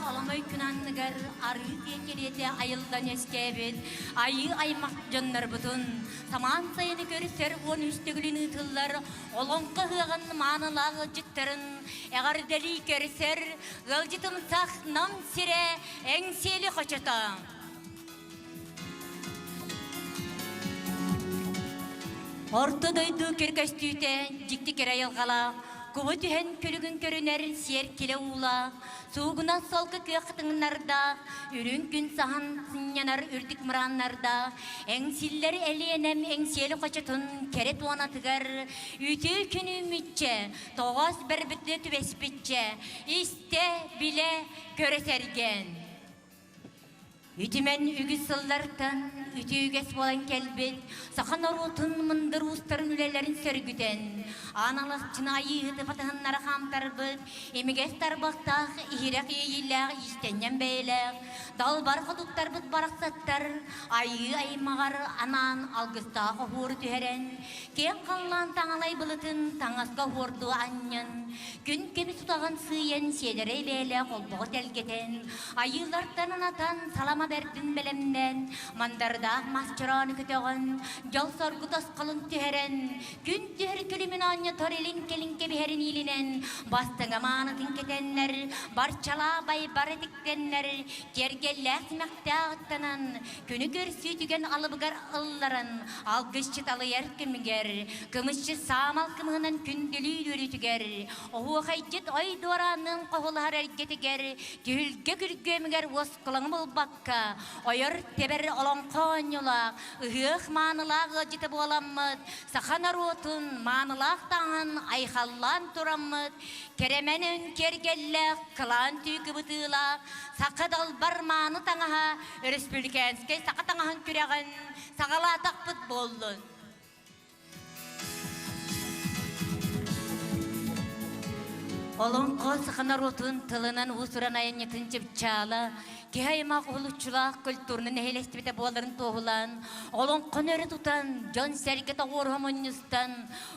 alamay künanlıgar arı tekelete ayıldan eskebet. Ayı aymak canlar butun. Saman sayını görüser on üstegülünü tıllar. Olonqa hığın manılağı cıttırın. Eğer deli görüser gılcıtım sağ nam sire engseli koçata. Ortadaydı kerkestüte jikti kere yılgala. Kubu tühen kölügün körüner siyer kile uğla. Soğuguna solka kıyaqtыңнарда, үрін күн сахан сынянар үрдік мұраннарда. Әңсіллер әліенем әңселі қочытын керет уанатығар. Үті күні үмітче, тоғас бір біті түбеспітче. Исте біле көресерген. Ütümen ügüs sıllartan, ütü üges bolan kelbet, sakan orutun mındır usta른 ülelerin sörgüden. Analıq çınayı hıdı fatahınlara hamtarbıt, emiges tarbaqtaq, ihirek eyillağı iştenyen beyleğ. Dal barqa tuttarbıt baraqsattar, ayı aymağar anan algıstağı hur tüheren. Ken qallan taŋalay bılıtın, taŋasqa hurdu anyan. Gün kemi tutağın sıyın, sedere beyleğ olbuğu telgeten. Ayılardan anatan salama berdin belemden, mandardağ masçıranı kütüğün, jal sorgu tasqalın tüheren. Gün tüher külümün anya tor elinke biherin ilinen, bastığa manıtın ketenler, barçala bay bar etiktenler, gergellek simaktağıttanan, künü görsü tügen alıbıgar ılların, algış çıtalı yer kimiger, kımışçı samal kımığının kündülü dörü tüger, ohu haycet oy doranın qohulahar ergetiger, tühülge külgömüger oskılın bul bakka, oyor teber olan konyulak, ıhık manılak gıcıtı bolamıd, sahanar otun manılak tağın ayhallan turamıd, keremenin kergellek kılan tüykü bıtılak, sakadal barmanı taŋaha, Respublikanskay sakatağın küreğin, sağala takpıt bollun. Olun kol sahanar otun tılının usuran ayın yetінче bıçağla, Kehaymak uluçulak kültürünün ehelestibite boğaların toğulan, olonqon örü tutan, jon sergete orhamonustan,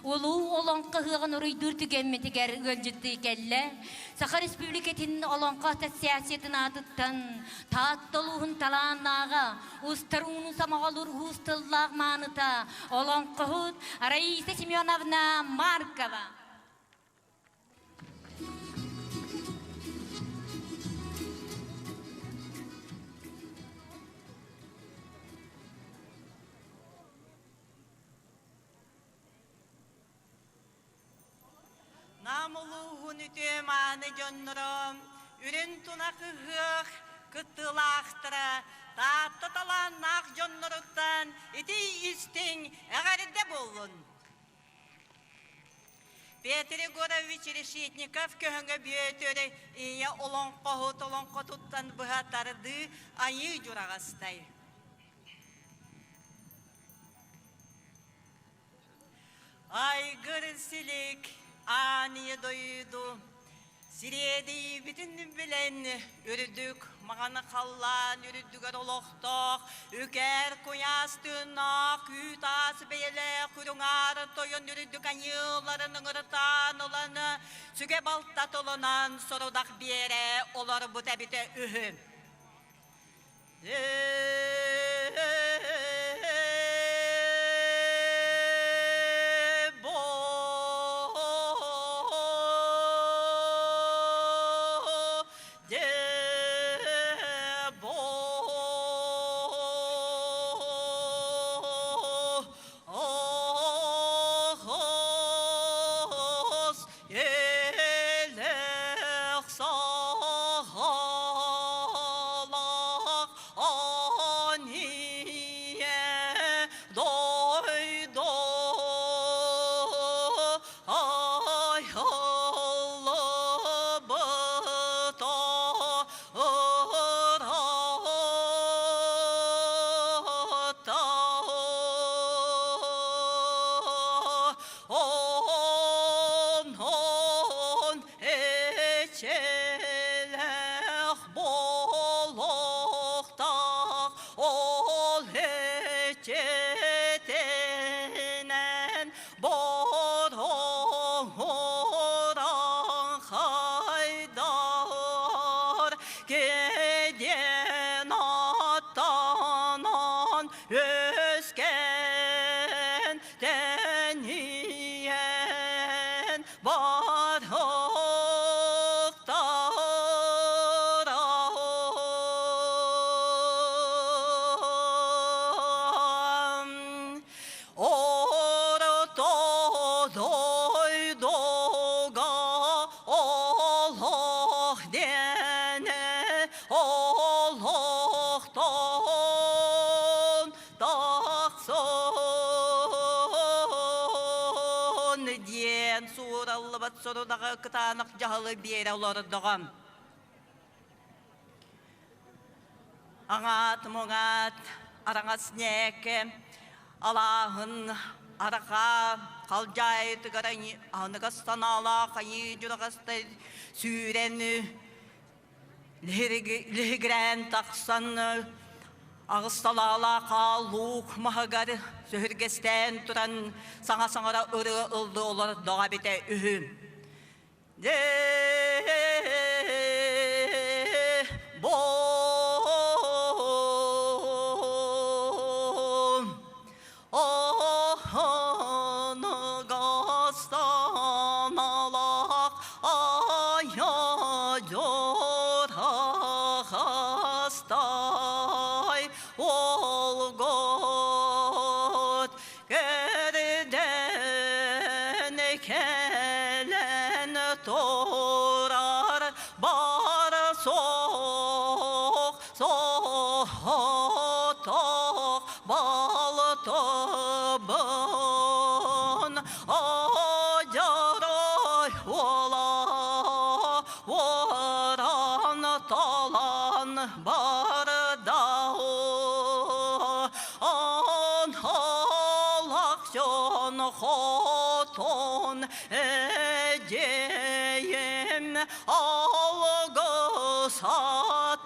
ulu olonqa hığın uruydur tügenmetiger gölcüttü kelle, Sakha Respubliketinin olonqa siyasiyetin atıttan, taat-toluğun talanağa, ustarunu samağalur hustallağ manıta, olonqa hud, Raisa Semyonovna Markova. Namuluğun ütümanı jonnurum, ürün tunakı hıq, kıttılaqtıra, tatlı talanaq jonnuruktan, iti istin eğeride bolun. Petr Gorovich Reshetnikov köhüngü büyötörü, iya olonqa tuttan bıhatardı, ayı jurağastay. Aygır silik, Aniye doydu, Siriyedi bütün bilen ürdük, mağanı kallan ürdüger oloqtoq, üker kuyastığınak, ütas beyle kurungar toyun ürdük anyılarının ırtan olanı, süge baltat olanan sorudak bir yere olar bu tebite ühüm. Sorudağı kıtanık cahılı bir yere olurdum. Ağat muğat, arağız neke, Allah'ın arağa kalcaydı garan anıgastan ala kayı cüragasta süreni lihigren taksan ağıstalala kaluk mahagar söhürgesten turan sana ırı ıldı olur doğa bite ühüm.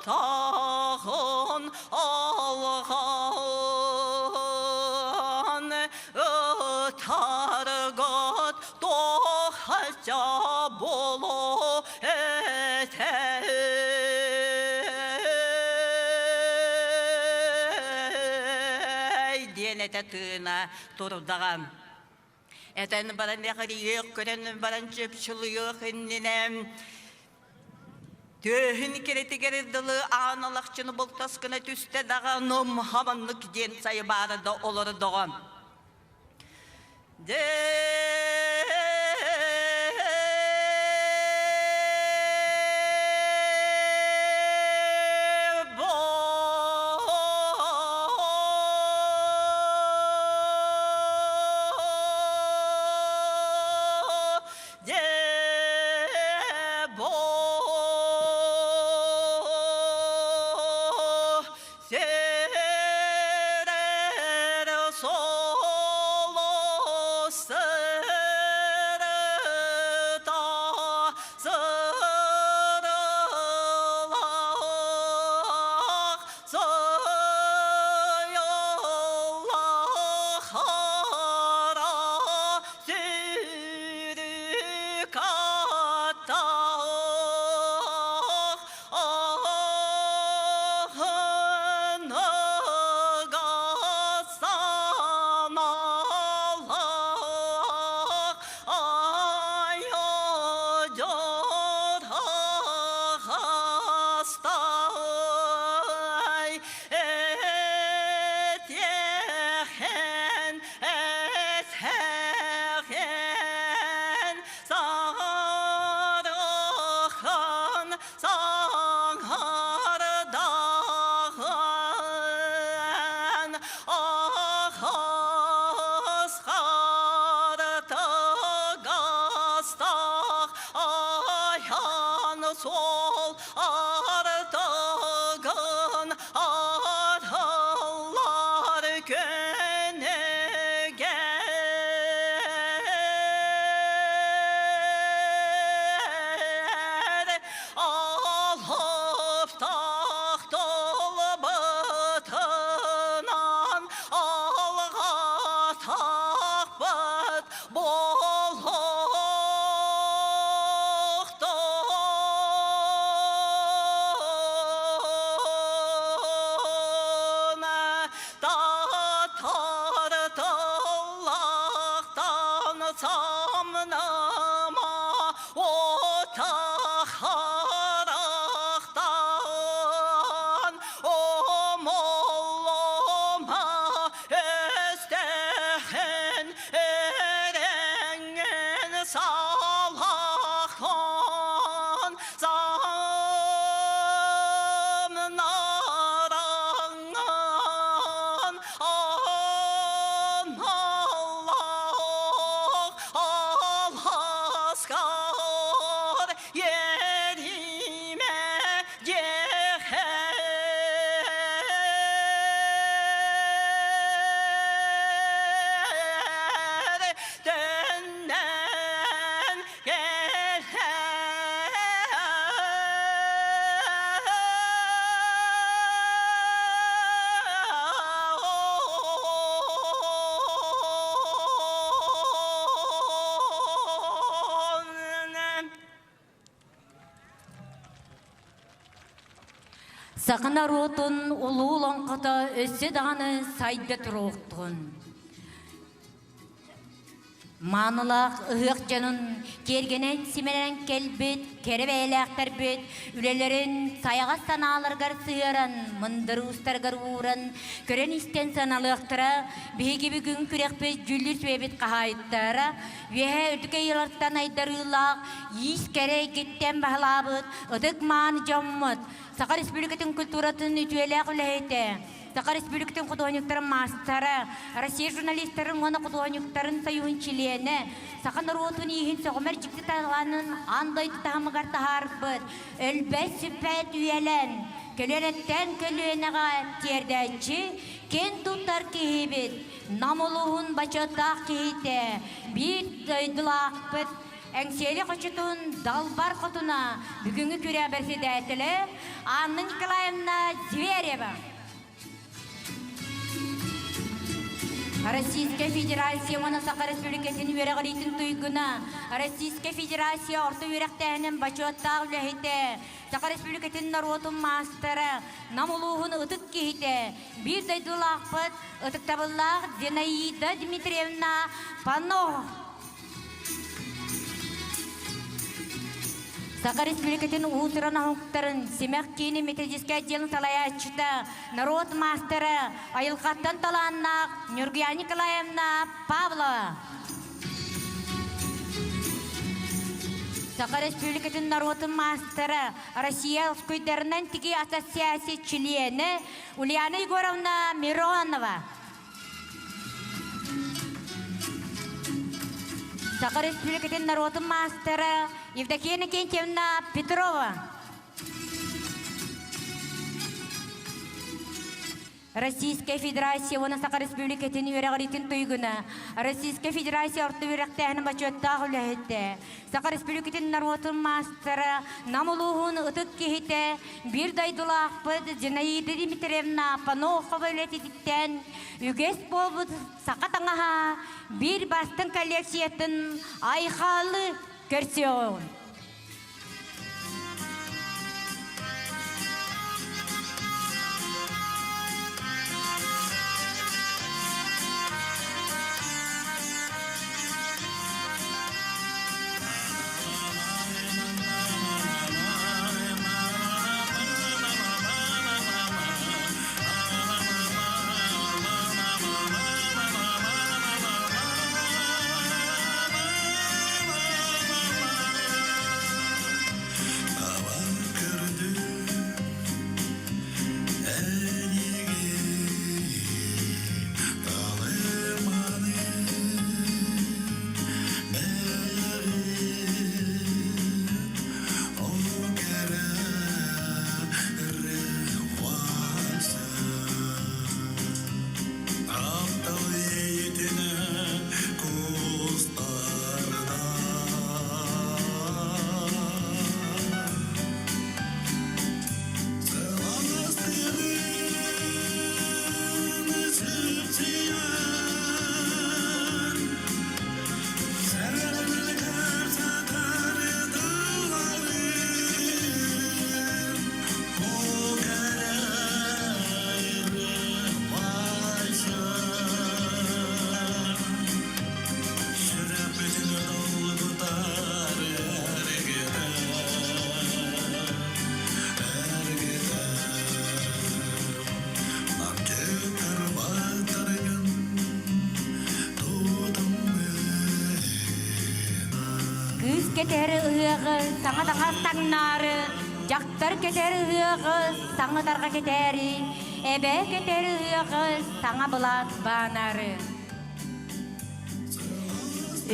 Satağın alğan ötargat doğaca bolu etey diyene tığına turudağım. Eten baran yakırıyık, gören baran çöpçülüyük inninem. Tühün kereti gerizdalı analakçını boltaskına tüste dağanım havanlık den sayı barada olur doğum. sol ardağın arhallar köne gel alıp tahtol batınan alğa takbat bol salakon zamnarangan Allah Alhaskar yerime geher dönden geher Сақына ротын улуулан қыта өсі дағаны сайды тұруқтығын. Манылақ ұйық жанын кергенен сименен келбет, керебейләқтер бет, үлелерін саяға саналырғар сыйыран, мұндыр ұстарғар ұран, көрен істен саналықтыра, бейгі бүгін күрек бет жүлір сөйбет қағайыттара, веhe үдіке еларттан айдарылақ, ес керей кеттен бағылабыд, ұдық маны жаммыд, Сақа Республикатын культуратын ütüеләк үләйті. Сақа Республикатын құдуанюктарын мастары, Россия журналистерін оны құдуанюктарын сайуын чилені, Сақа Наротын егін соғымар жікті талғанын андайды тағымығар тағарбыд, өлбәт сүпәт үйелен, көлереттен көлуенеға тердәтші, кен тұттар кейбет, намылуын бачаттақ кейті, бір дойдылақ бұд, Әңселі қочытын далбар қотына бүгінгі көре бәрсе дәтілі Анна Николаевна Зверева. Российская Федерация оны Сақа Республикасының өрәғылейтін тұйгына Российская Федерация орты өрәқтәнің бачуаттағы үләхеті Сақа Республикасының наротын мастары намылуғын ұтық кейті бір дайдылақпыд ұтық табылақ Зинаида Дмитриевна Панов. Сақа Республикатын ұлтыран ауықтарын семәк кейіні методистке отделын талаячыда народ мастері айылқаттан таланнақ Нюргия Николаевна Павлова. Сақа Республикатын народын мастері Россия ұскүйдерінен тіге ассоциация члены Ульяна Егоровна Миронова. Сақа Республикатын народын мастері Евдокия Кентьевна Петрова. Российская Федерация оны Сақа Республикатын өрәғылейтін тұйгына Российская Федерация орты өрәқтәйіні бачуаттағы үләхетті. Сақа Республикатын народын мастары намылуғын ұтық кейті бір дайдылақпыд Зинаида Дмитриевна Панохова үләтетіттен үгес болбыд Сақа таңаға бір бастың коллекциятын айқалы көрсеуін. Кыз кетері ұғы, саңа таңа таңнары, жақтар кетері ұғы, саңа дарға кетері, әбе кетері ұғы, саңа бұлат банары.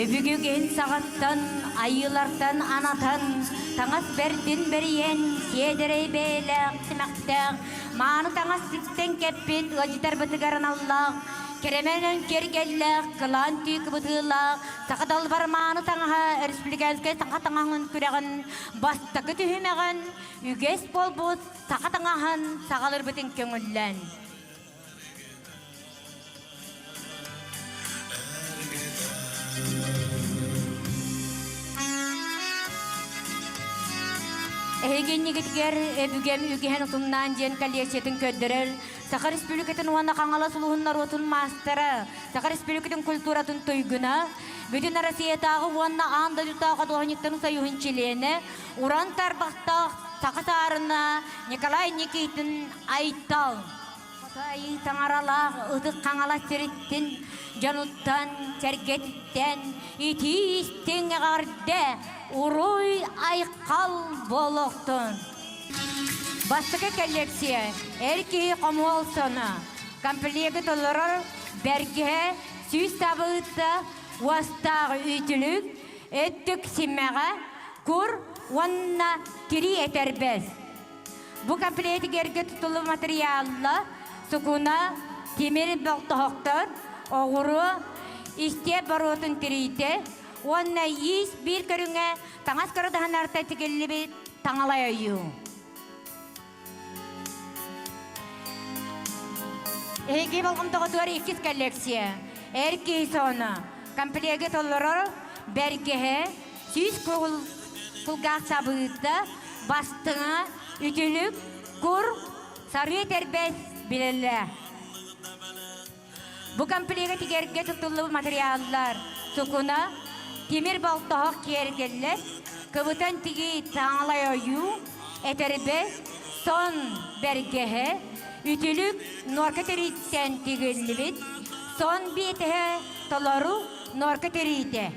Өбігіген сағаттан, айылардан анатан, таңас бердін бериен, седірей бейләқ, сімәқтәқ, маны таңас сіктен кәппет, ұжитар бұтығарын Аллах, кеременен кергелләқ, қылан түйкі бұтығылақ, сақадал бар маны таңаға, республиканскай саңа таңағын күрәғын, бастақы түйімеғін, үгес бол бұд, сақа таңағын, сағалыр бұтын көңіллән. Эгенни кетгер эбүгем үгehen утумнан жен коллекциятын көддөрөр. Сахар Республикатын уанна каңала сулуһуннар отун мастера. Сахар Республикатын культуратын тойгуна. Бүтүн Россиятагы уанна анда жутага доһониктын союзун члене. Уран тарбакта сакатарына Николай Никитин Айтал. Тай таңаралах ыдык каңала сериттин жануттан сергеттен итистин гарде. Уруй айқал болохтун. Бастығы коллекция әркей қомуал сона. Комплегі толырыр бәрге сүйіс табылытта уастағы үйтілік өттік симмеға күр уанна кири етербез. Бұ комплегі әрге тұтылы материалла сұқуна темір болтығықтыр оғыры істе баротын тірейді. Онна ис бир көрүңе таңас көрөдәһән арта тигелли таңалай аю. Эге болгом тоготуар икис коллекция. Эрки сона комплегі толлорор бергеһе сүз кулгак сабыта бастыңа үтүлүк кур сары тербес билелле. Бу комплегі тигерге тутулуу материаллар сукуна темір балтағы кергелер, кыбытан тиги таңалай ойу, әтербе сон бергеhe, үтілік норка терейттен тигелібет, сон бетеhe толару норка терейте.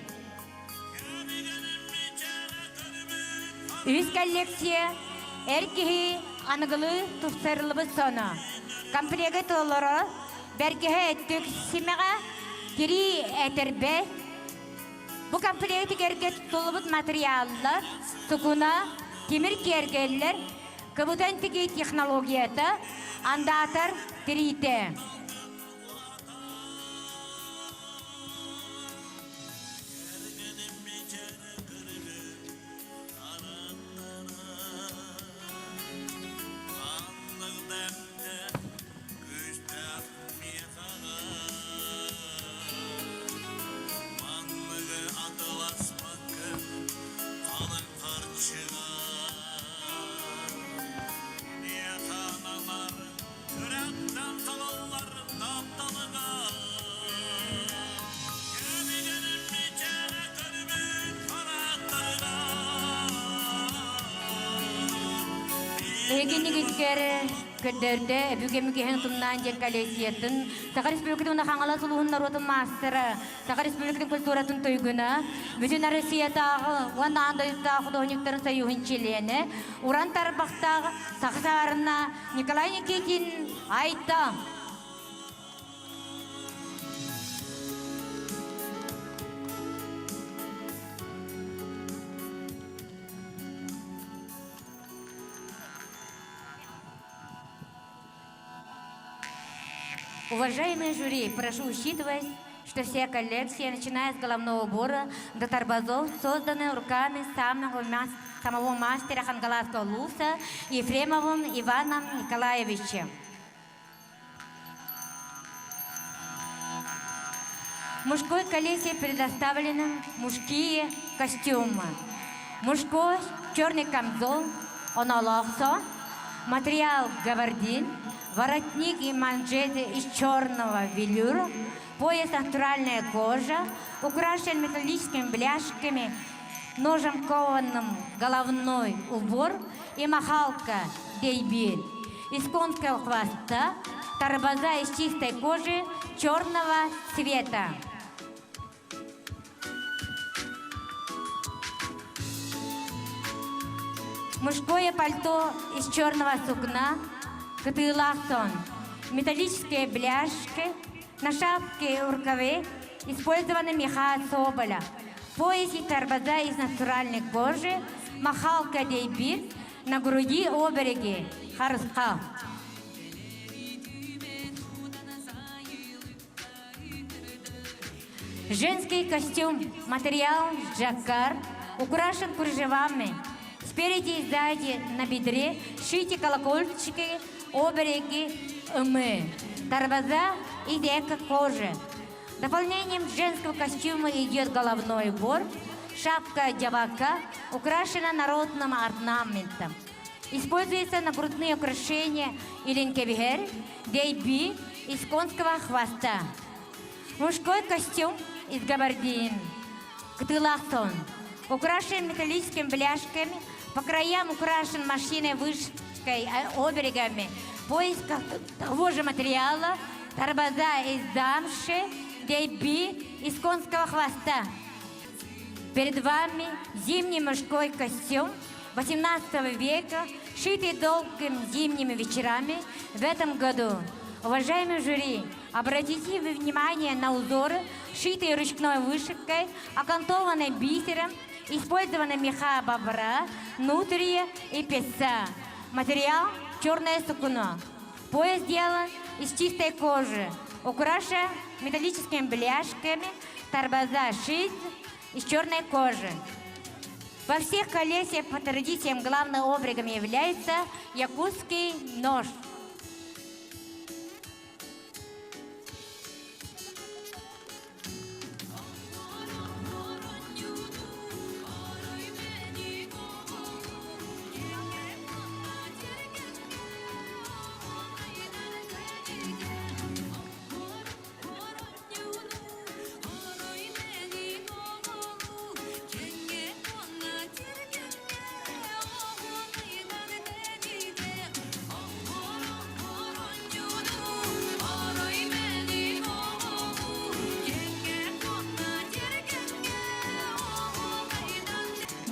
Үз коллекция әркеhe анығылы тұфсарылыбы сона. Комплегі толары бергеhe әттік симеға кері әтербе. Bu komplekti gerget tulubut materiallar, sukuna, temir kergeller, kıbutan tiki teknologiyata, andatar tirite. Эгени гиткер көддөрдө бүгемүгehen тумнан жен коллекциятын Сахар Республикатын хаңала сулуһуннар отун мастера Сахар Республикатын культуратын тойгуна бүтүн Россиятагы уанна андайыттагы художниктарын союзун члене Уран тарбактагы саксарына Николай Никитин Айтал. Уважаемые жюри, прошу учитывать, что все коллекции, начиная с головного убора до торбазов, созданы руками самого мастера Хангаласского Луса Ефремовым Иваном Николаевичем. В мужской коллекции предоставлены мужские костюмы. Мужской черный камзол, онолоксо, материал габардин, воротник и манжеты из черного велюра, пояс натуральная кожа, украшен металлическими бляшками, ножом кованным головной убор и махалка дейбель. Из конского хвоста торбоза из чистой кожи черного цвета. Мужское пальто из черного сукна, катылах сон, металлические бляшки, на шапке и рукаве использованы меха соболя, пояс и торбоза из натуральной кожи, махалка дейбит, на груди обереги, харска. Женский костюм, материал жаккар, украшен кружевами. Спереди и сзади на бедре шиты колокольчики, обереги, торбоза и эко-кожи. Дополнением женского костюма идет головной убор, шапка дьявака, украшена народным орнаментом. Используются нагрудные украшения илинкебихер, дейби из конского хвоста. Мужской костюм из габардин, ктылахтон, украшен металлическими бляшками, по краям украшен машиной вышкой, оберегами, пояс того же материала, торбоза из замши, дейби из конского хвоста. Перед вами зимний мужской костюм 18 века, шитый долгими зимними вечерами в этом году. Уважаемый жюри, обратите внимание на узоры, шитые ручной вышивкой, окантованные бисером, использованы меха бобра, нутрия и песа. Материал – черное сукно. Пояс сделан из чистой кожи, украшен металлическими бляшками, торбоза шит из черной кожи. Во всех колесиях по традициям главным обрегом является якутский нож.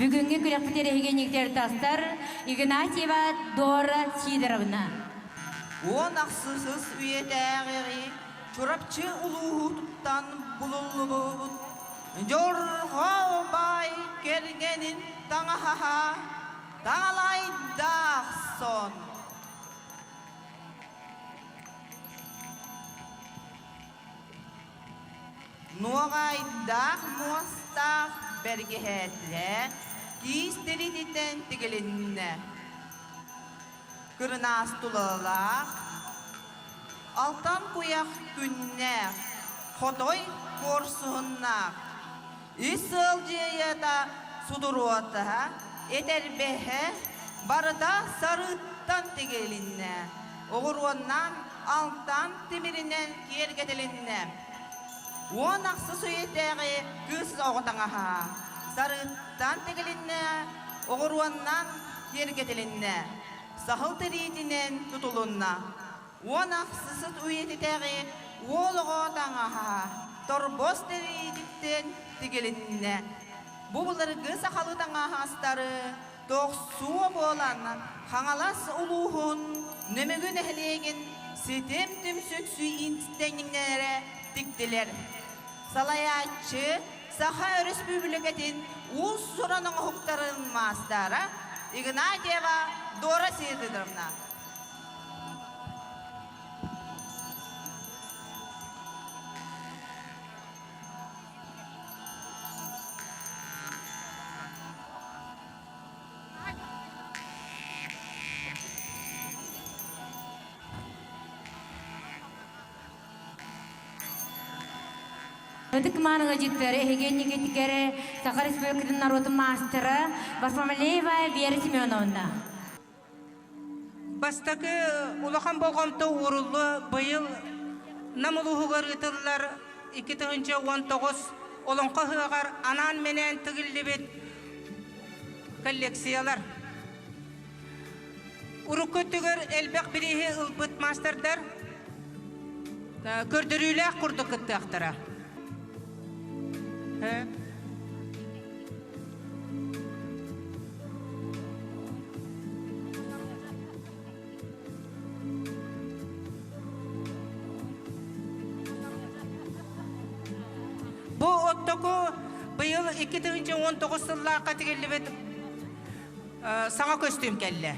Бүгінгі күләпітер егенектер тастар Игнатьева Дора Сидоровна. Он ақсысыз үйетәғері, күрапчы ұлуғыттан бұлылығыт. Жорға бай кергенін таңаха, таңалайдақ сон. Нуағайдақ мұстақ бәргеһәтлә, киістеридетен тігілінне. Кырнас тулалақ, алтан куяқ күннәқ, хотой корсуыннақ. Исыл жейата судыруата, етербәхе, барыда сарыттан тігілінне. Оғыруаннан алтан темірінен кергетілінне. Он ақсы сөйеттәғі күз оғытаңаға. Сарыттан тегілінне, оғыруаннан кергетілінне. Сахыл тірейдінен тұтылынна. Он ақсысыт өйеттәғі ол оғытаңаға. Торбос тірейдіктен тегілінне. Бұлырғы сақалытаңаға астары тоқсуы боланнан қаңалас ұлуғын нөмігін әхілеген сетем түмсөксүй инститәніңнері тіктілер. Салаятчы Саха Республикатын уз сұраның ұқтарын мастара Игнатьева Дора Сидоровна. Өтік маңығы жеттері, егенне кетікері Саха Республикатын народы мастыры Басмамалеева Вера Семеновна. Бастакы улахан болғамты урулы бұйыл намылуғығыр ұтылылар 2019 олонқа ғығар анан менен тігілді бет коллекциялар. Урукы түгір әлбәқ бірейі ұлбыт мастырдар көрдірілі құрды күтті ақтыра. Оттоку быйыл 2019 сыллааққа тигеллибет саңа көстүм келле.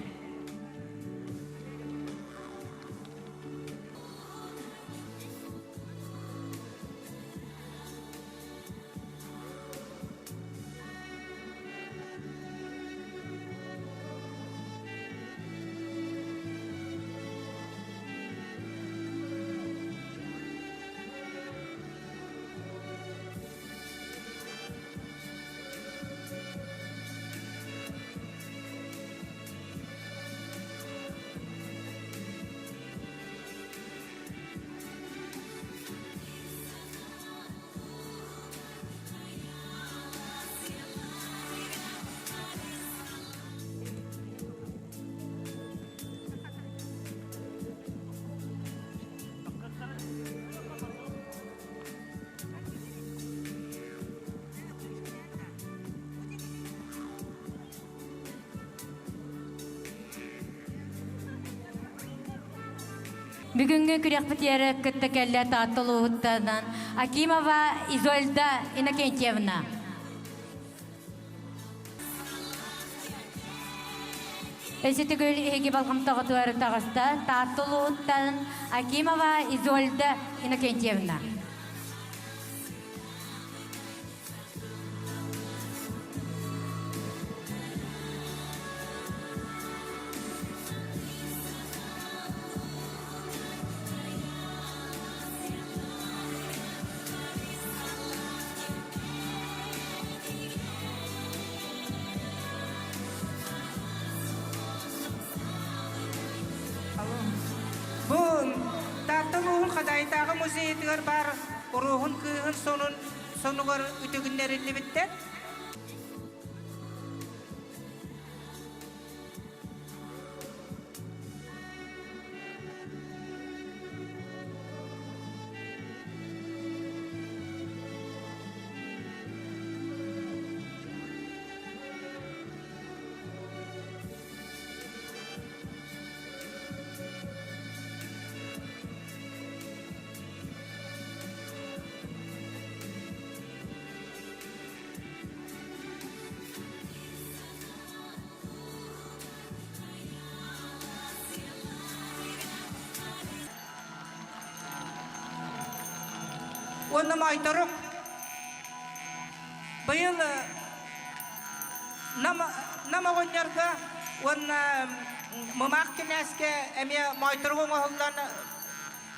Бүгүнгү күрәк битәре кеттекәллә татылы уттадан Акимова Изольда Иннокентьевна. Эсетегөл эге балгам тагытуары тагыста татылы уттан Акимова Изольда Иннокентьевна. Бу таттылуун кадайтагы музейдер бар. Урухун кыйын сонугар үтөгүннеринни биттер. Onu maytarık. Bayıl nama oynarga onu mımakkineske emiye maytarığın oğullan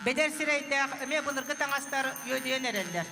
bedel sireyde emiye bulurgu tangastar yödeyen erenler.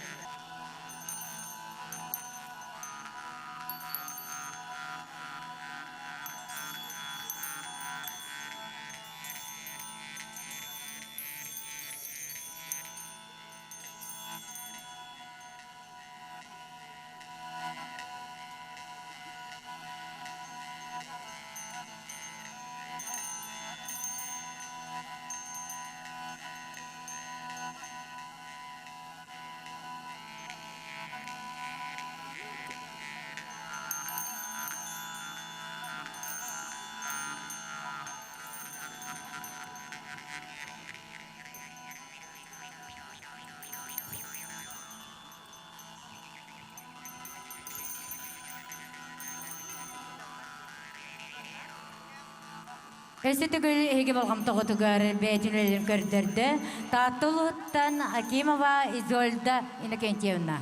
Эсетегөл эге балгам тагытугар бәйтүнелер көрдөрдө татылы уттан Акимова Изольда Иннокентьевна.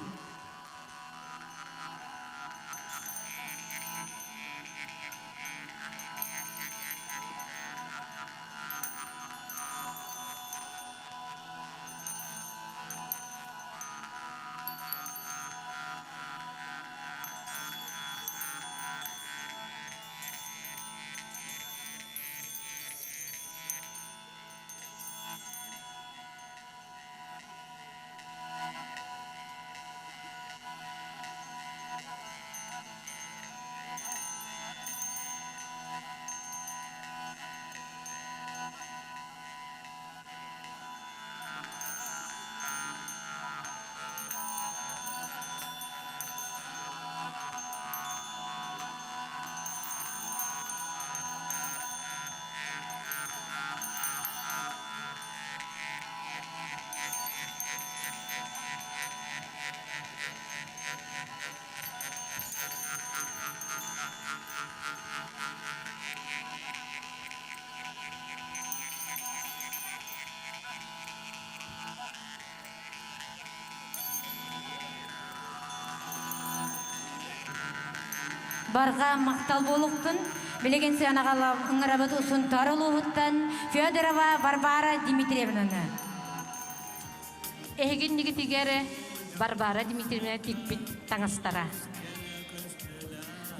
Барға мақтал болуқтын, білеген сыянағала ыңырабыт ұсын тарылуғыттан Федорова Барбара Дмитриевнаны. Эгин нигитигері Барбара Дмитриевна тикпит таңастара.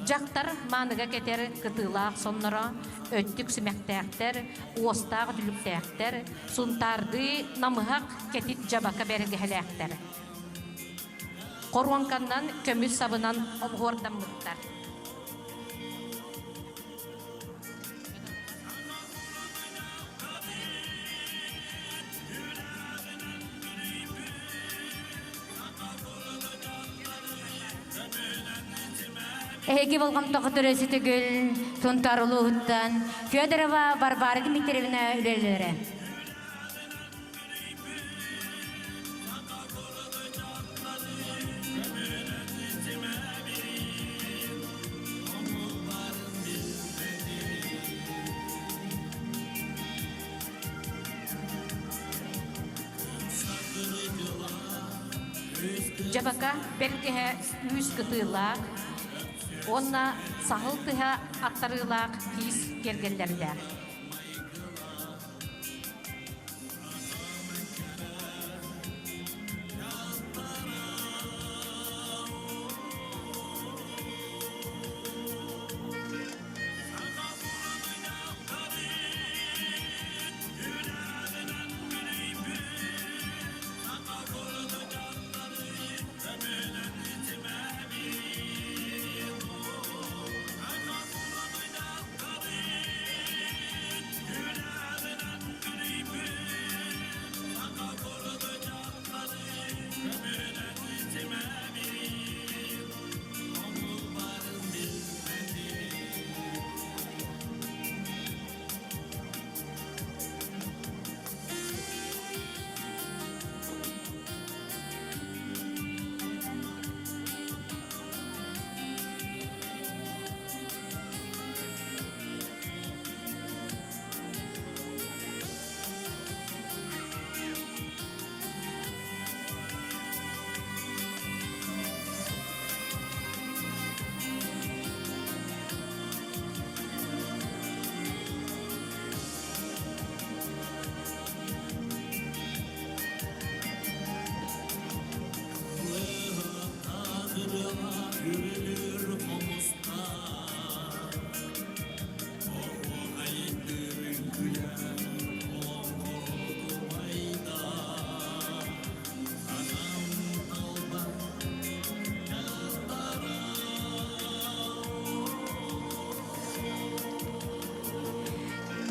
Жақтар маныға кетер кытылақ соннара, өттік сүмәктәқтер, уостағы дүліктәқтер, сұнтарды намығақ кетит жабақа бәрігіхіләқтер. Қорванқаннан көміс сабынан обғордан мұттар. Эги болгам тоқытырысы түгіл, сонтарылуғыттан Федорова Барбара Дмитриевна үлелері. Жабака бергеhe үз кытылақ, онна сахыл тыха аттарылақ киіз кергеллердер.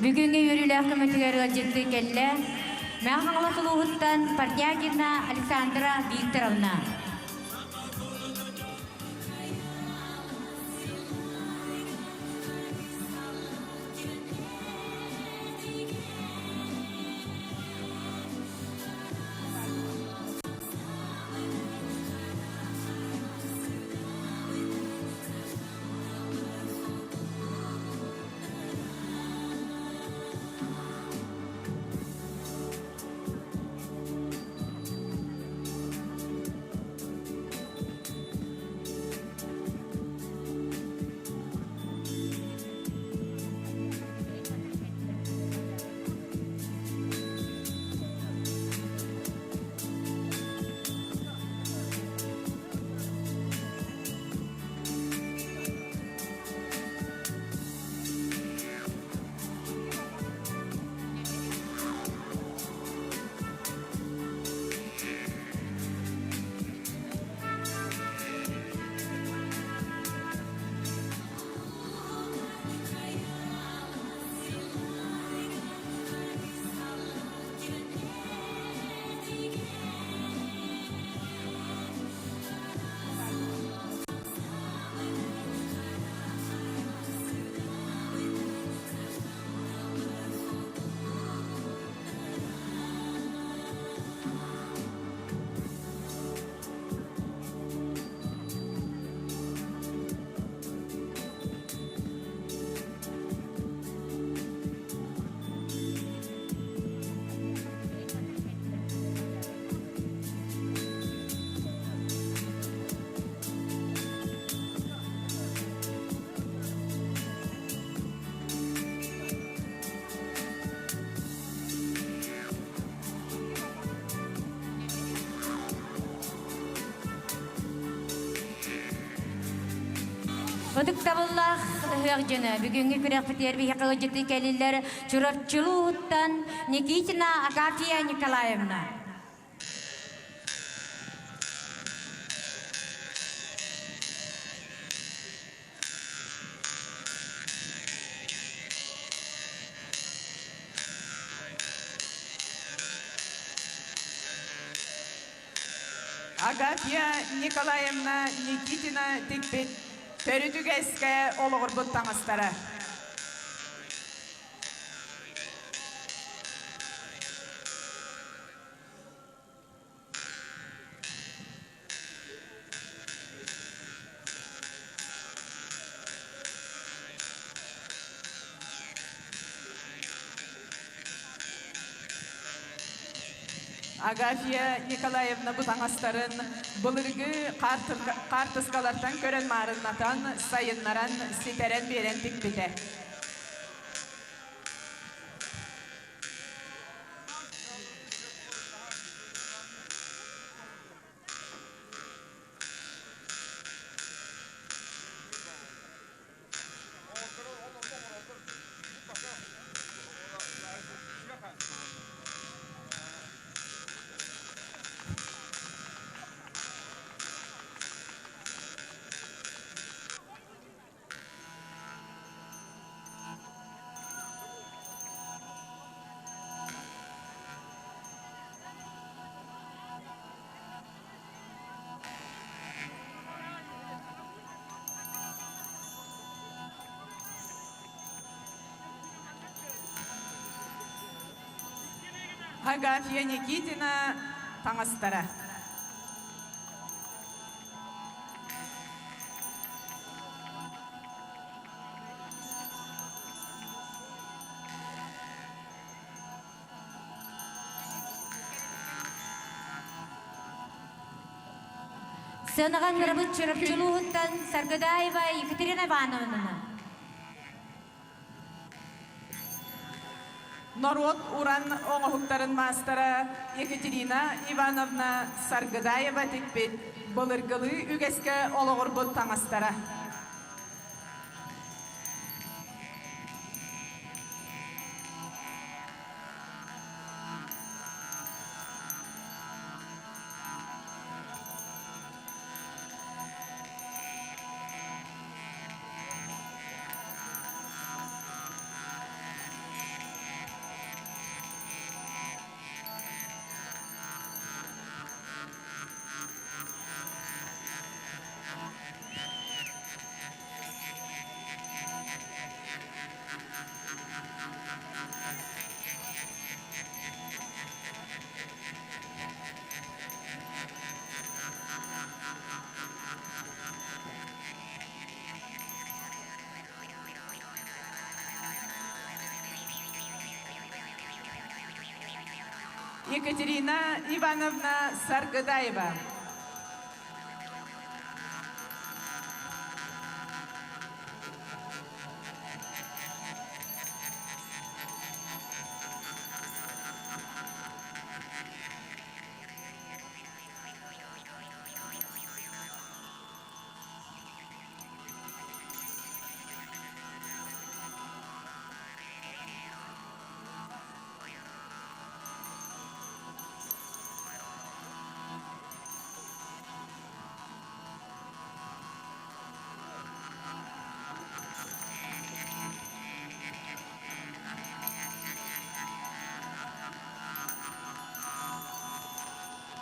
Бүгінгі өрілі ақымытығарға жетті келі, мәң қаңлатылуғыттан Партиягина Александра Викторовна. Құдықтабыллақ ғағжыны бүгінгі күрек бітер бейқығы жыты кәлілер Чурапчылуыттан Никитина Агафья Николаевна. Агафья Николаевна Никитина тикпет төрүтүгеске олугур буттаңыстары. Агафья Николаевна бутаңастарын бұлырғы қартыскалардан көрен марыннатан сайыннаран сетерен берен тікпеті. Агафья Никитина таңастары. Сынаған Рабыт Чурапчылуыттан Саргадаева Екатерина Ивановна. Народ уран оңохуктарын мастера Екатерина Ивановна Саргадаева тикпет бұлыргылы үгеске олығыр бұд таңастара. Екатерина Ивановна Саргадаева.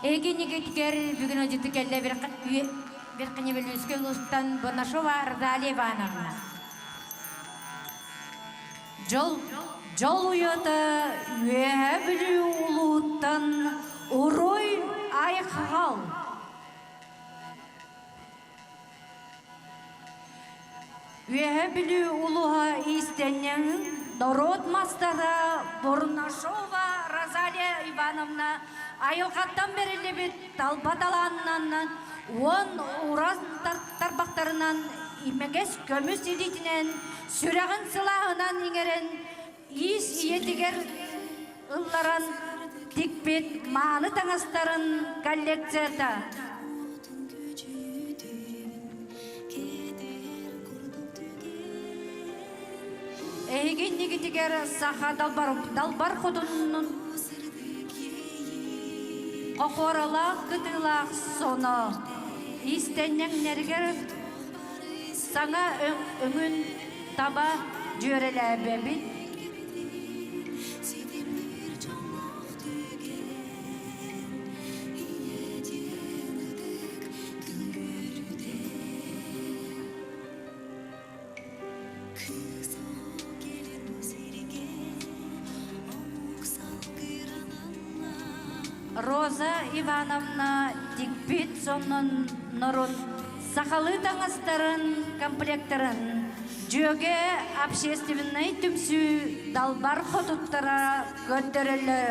Эгени кеткер бүгін өжеті келді бір қыны бөліске ұлыстан Бонашова Рдали Ивановна. Жол ұяты өе білі ұлыттан ұрой айқығал. Өе білі ұлыға истеннен Народ мастара Бонашова Розалия Ивановна айылғаттан берілі бет талбаталанынан, он ураз тарбақтарынан, имегес көміс едетінен, сүрәғын сылағынан еңерен, ис иетігер ұлларан текпет маны таңастарын коллекцияда. Эгеннигитигер саха далбар ходуннун Қоқоралақ кытылақ соны истеннен нергер саңа өңін таба жөреләбебит. Роза Ивановна дикпит сонун нұрын сақалы таңыстарын комплекторын жөге общественный түмсі далбар қотуттара көттірілі.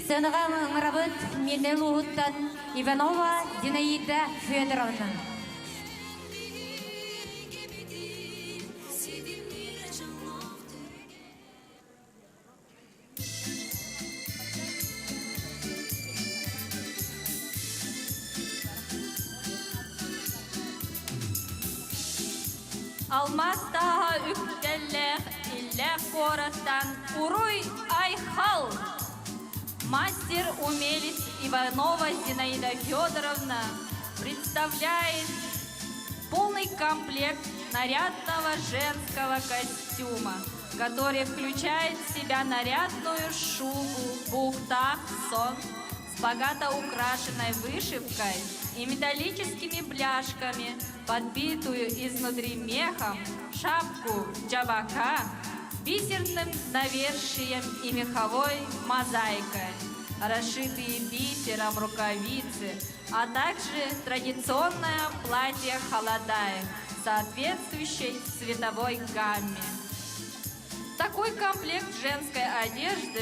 Сыныға мыңырабыт менел ұғыттан Иванова Зинаида Федоровна. Алмастаға үктелләқ, илләқ қорастан Уруй Айхал. Мастер-умелец Иванова Зинаида Федоровна представляет полный комплект нарядного женского костюма, который включает в себя нарядную шубу, бухта-сон с богато украшенной вышивкой и металлическими бляшками, подбитую изнутри мехом, шапку джабака, бисерным навершием и меховой мозаикой, расшитые бисером рукавицы, а также традиционное платье халадай, соответствующей цветовой гамме. Такой комплект женской одежды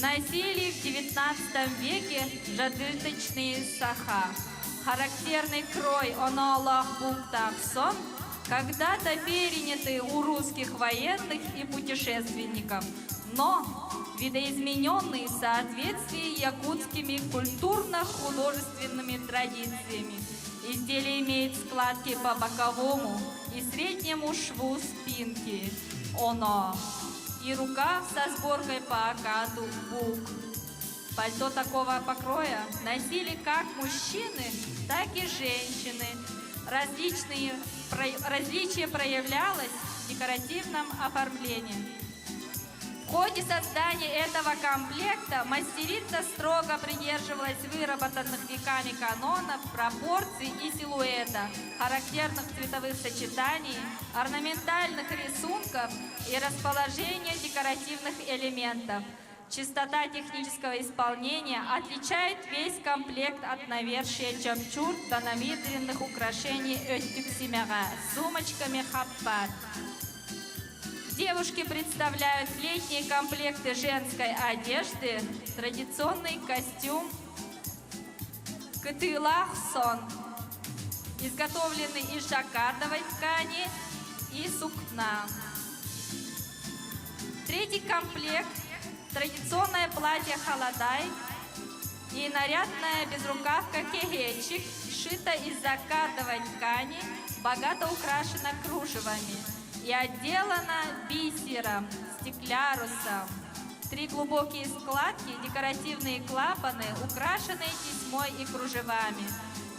носили в XIX веке жадыточные саха. Характерный крой онолах бухтах-сон когда-то перенятый у русских военных и путешественников, но видоизмененный в соответствии якутскими культурно-художественными традициями. Изделие имеет складки по боковому и среднему шву спинки, оно, и рукав со сборкой по окату бук. Пальто такого покроя носили как мужчины, так и женщины. Различие проявлялось в декоративном оформлении. В ходе создания этого комплекта мастерица строго придерживалась выработанных веками канонов, пропорций и силуэта, характерных цветовых сочетаний, орнаментальных рисунков и расположения декоративных элементов. Чистота технического исполнения отличает весь комплект от навершия чапчур до намидренных украшений öttüksимяга с сумочками хаппат. Девушки представляют летние комплекты женской одежды, традиционный костюм кытылах-сон, изготовленный из жаккардовой ткани и сукна. Третий комплект – традиционное платье халадай и нарядная безрукавка кегечик, сшита из жаккардовой ткани, богато украшена кружевами. и отделана бисером, стеклярусом. 3 глубокие складки, декоративные клапаны, украшенные тесьмой и кружевами.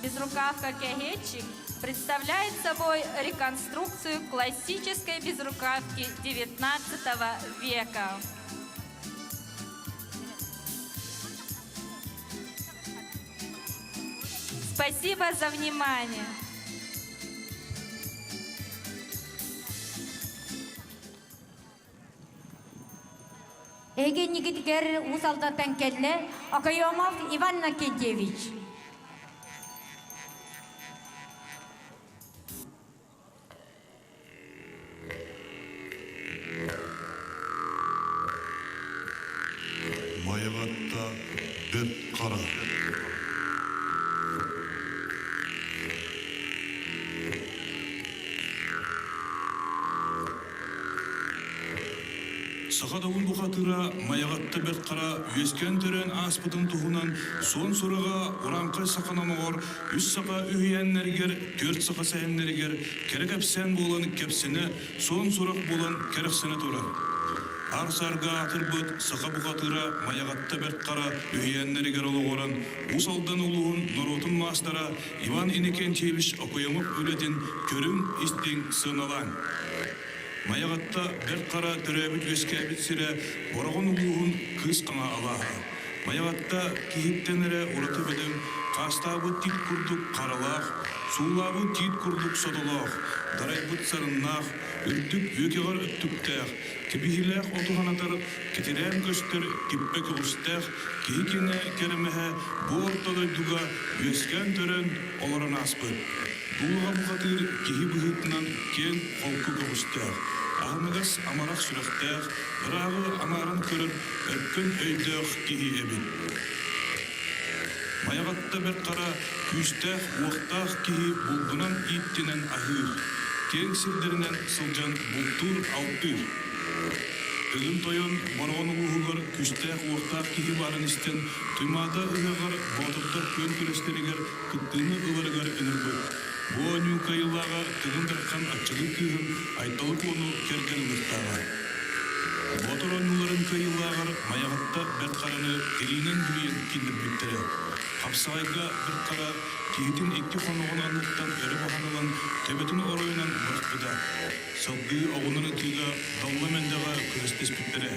Безрукавка-кягетчик представляет собой реконструкцию классической безрукавки XIX века. Спасибо за внимание. Эген нигитгер усалдатан келле Акаемов Иван Накентьевич. Маягатта бет қара. Сақадауын бұқатыра маягатта бет қара өскен түрен аспытын тұғынан сон сұраға ұранқай сақанамығыр үс сақа үйеннергер, 4 сақа сәйеннергер керек әпсен болан кепсіне сон сұрақ болан керексіне тұрар. Арсарға атыр бұд сақа бұқатыра маягатта бет қара үйеннергер олығыран ұсалдан ұлығын нұротын мастара Иван Иннокентьевич Акаемов өлетін көрім істен сыналан. Маягатта бер қара түрәбіт өскәбіт сірі орағын ұлығын қыз қана алаға. Маягатта кейіптенірі ұраты бәдім қастабы тит күрдік қаралақ, сулабы тит күрдік содылақ, дарайбыт сарыннақ, үрдік өкеғар үттіктәқ, кебихіләқ отығанатар кетерән көстір киппе күрістәқ, кейкені керемәхә бұл орталай дуға өскен түрін оларын аспыт. Бұлға бұғатыр кейі бұғытынан кен қолқы күрістәқ. Ағымығыз амарақ сүрәқтәқ, бірағы амарын көрір өпкін өйдәқ кейі әбін. Маягатта бер қара күстәқ, уақтақ кейі бұлдынан иттенен ағыр. Кен сілдерінен сылжан бұлтур алтыр. Үгін тойын барған ұлығығыр күстәқ, уақтақ кейі барын істен тұймада ұғығыр, батыртыр көн күрестерігер, күттіні ұларығар үнірбір. Бұ нюкайылаға тығын бірқан атчылы күйін айталық оны керген ұлықтаға. Батыр оныларын кайылағыр маягатта бәт қараны керейнен бүйен келіп біттірі. Қапсағайға бір қара кейтін екі қонуғын анықтан әрі бағанылан төбетін оройынан бұрықпыда. Сылғы оғынын күйға далламендаға күрестес біттірі.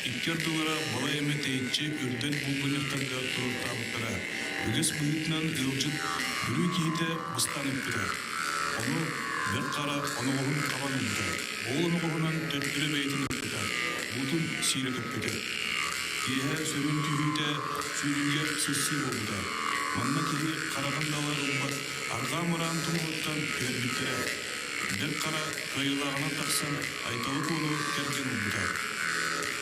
Иттер дылыра бала еме тейітші үрден бұлғынықтарға тұрып табыттыра. Үгіс бұйытынан ұлжыт бүрі кейті бұстан үппіді. Оны бір қара онығығын қабан үппіді. Ол онығығынан төттірі бәйтін үппіді. Бұтын сирек үппіді. Кейі сөрін күйіті сүйрінге сүсі болуды. Манна кейі қарағандалар ұлбат арға мұран тұмығыттан көрбіттірі. Бір қара қайылағына тақсан айталық оны керген ұлбыды.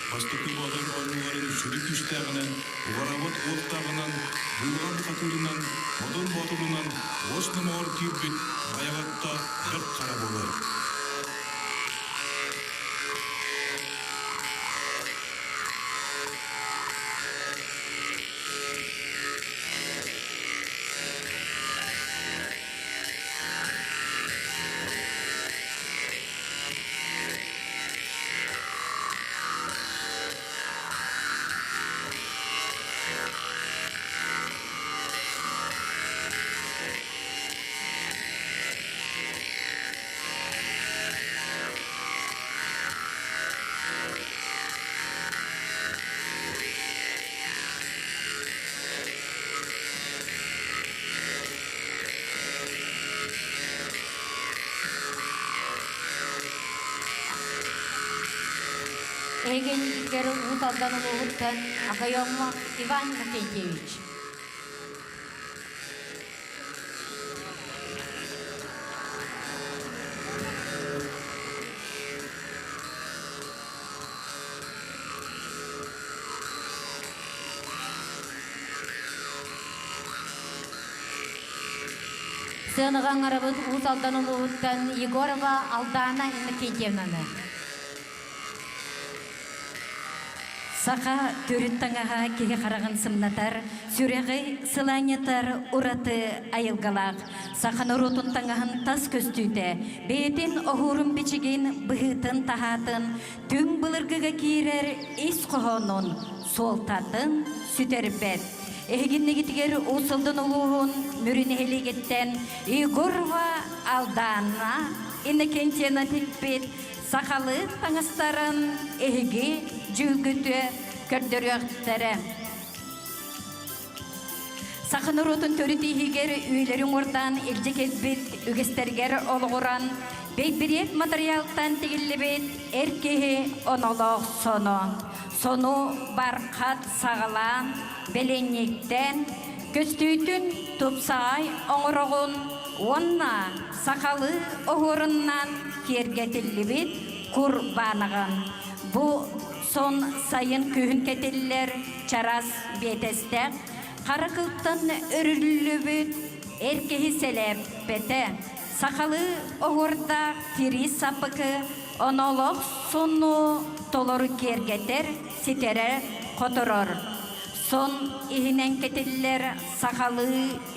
Бастықы бағын ойныларын сүрі күштәғінен, ұғарабат оқтағынан, бұлған қатырынан, модын батырынан, осының ор кирбет, маягатта бір қара болар. Эген нигитгер усалдан ұлығыттан Акаемов Иван Накентьевич. Сыныған арабыт усалдан ұлығыттан Егорова Алдана Иннокентьевнаны. Сақа төріттаңаға кеге қарағын сымнатар, сүрегі сыланетар ураты айылгалақ. Сақан ұрутын таңағын тас көстүйді. Бейтін оғырын бечеген бұғытын тағатын, түн бұлырғыға кейрер ес қоғанын, солтатын сүтербет. Эгиннегитигер усылдын улуғын мүрінелегеттен Игорва алдана инекентена текпет сақалы таңыстарын эги жүгіті көрдіріқтері. Сақын ұрутын төріті егер үйлерін ордан елже кезбет үгестергер олғыран бейбірек материалттан тегілібет әркеге онолық сону. Сону барқат сағалан беленнектен көстүйтін тупсай оңырығын онна сақалы оғырыннан кергетілібет құрбанығын. Бұ сон сайын күйін кетелілер чарас бетестек қарықылттан үрілібет әркеhi селеп беті. Сақалы оғырда тири сапықы онолық сону толору кергетер ситере қотырыр. Сон ихинен кетелілер сақалы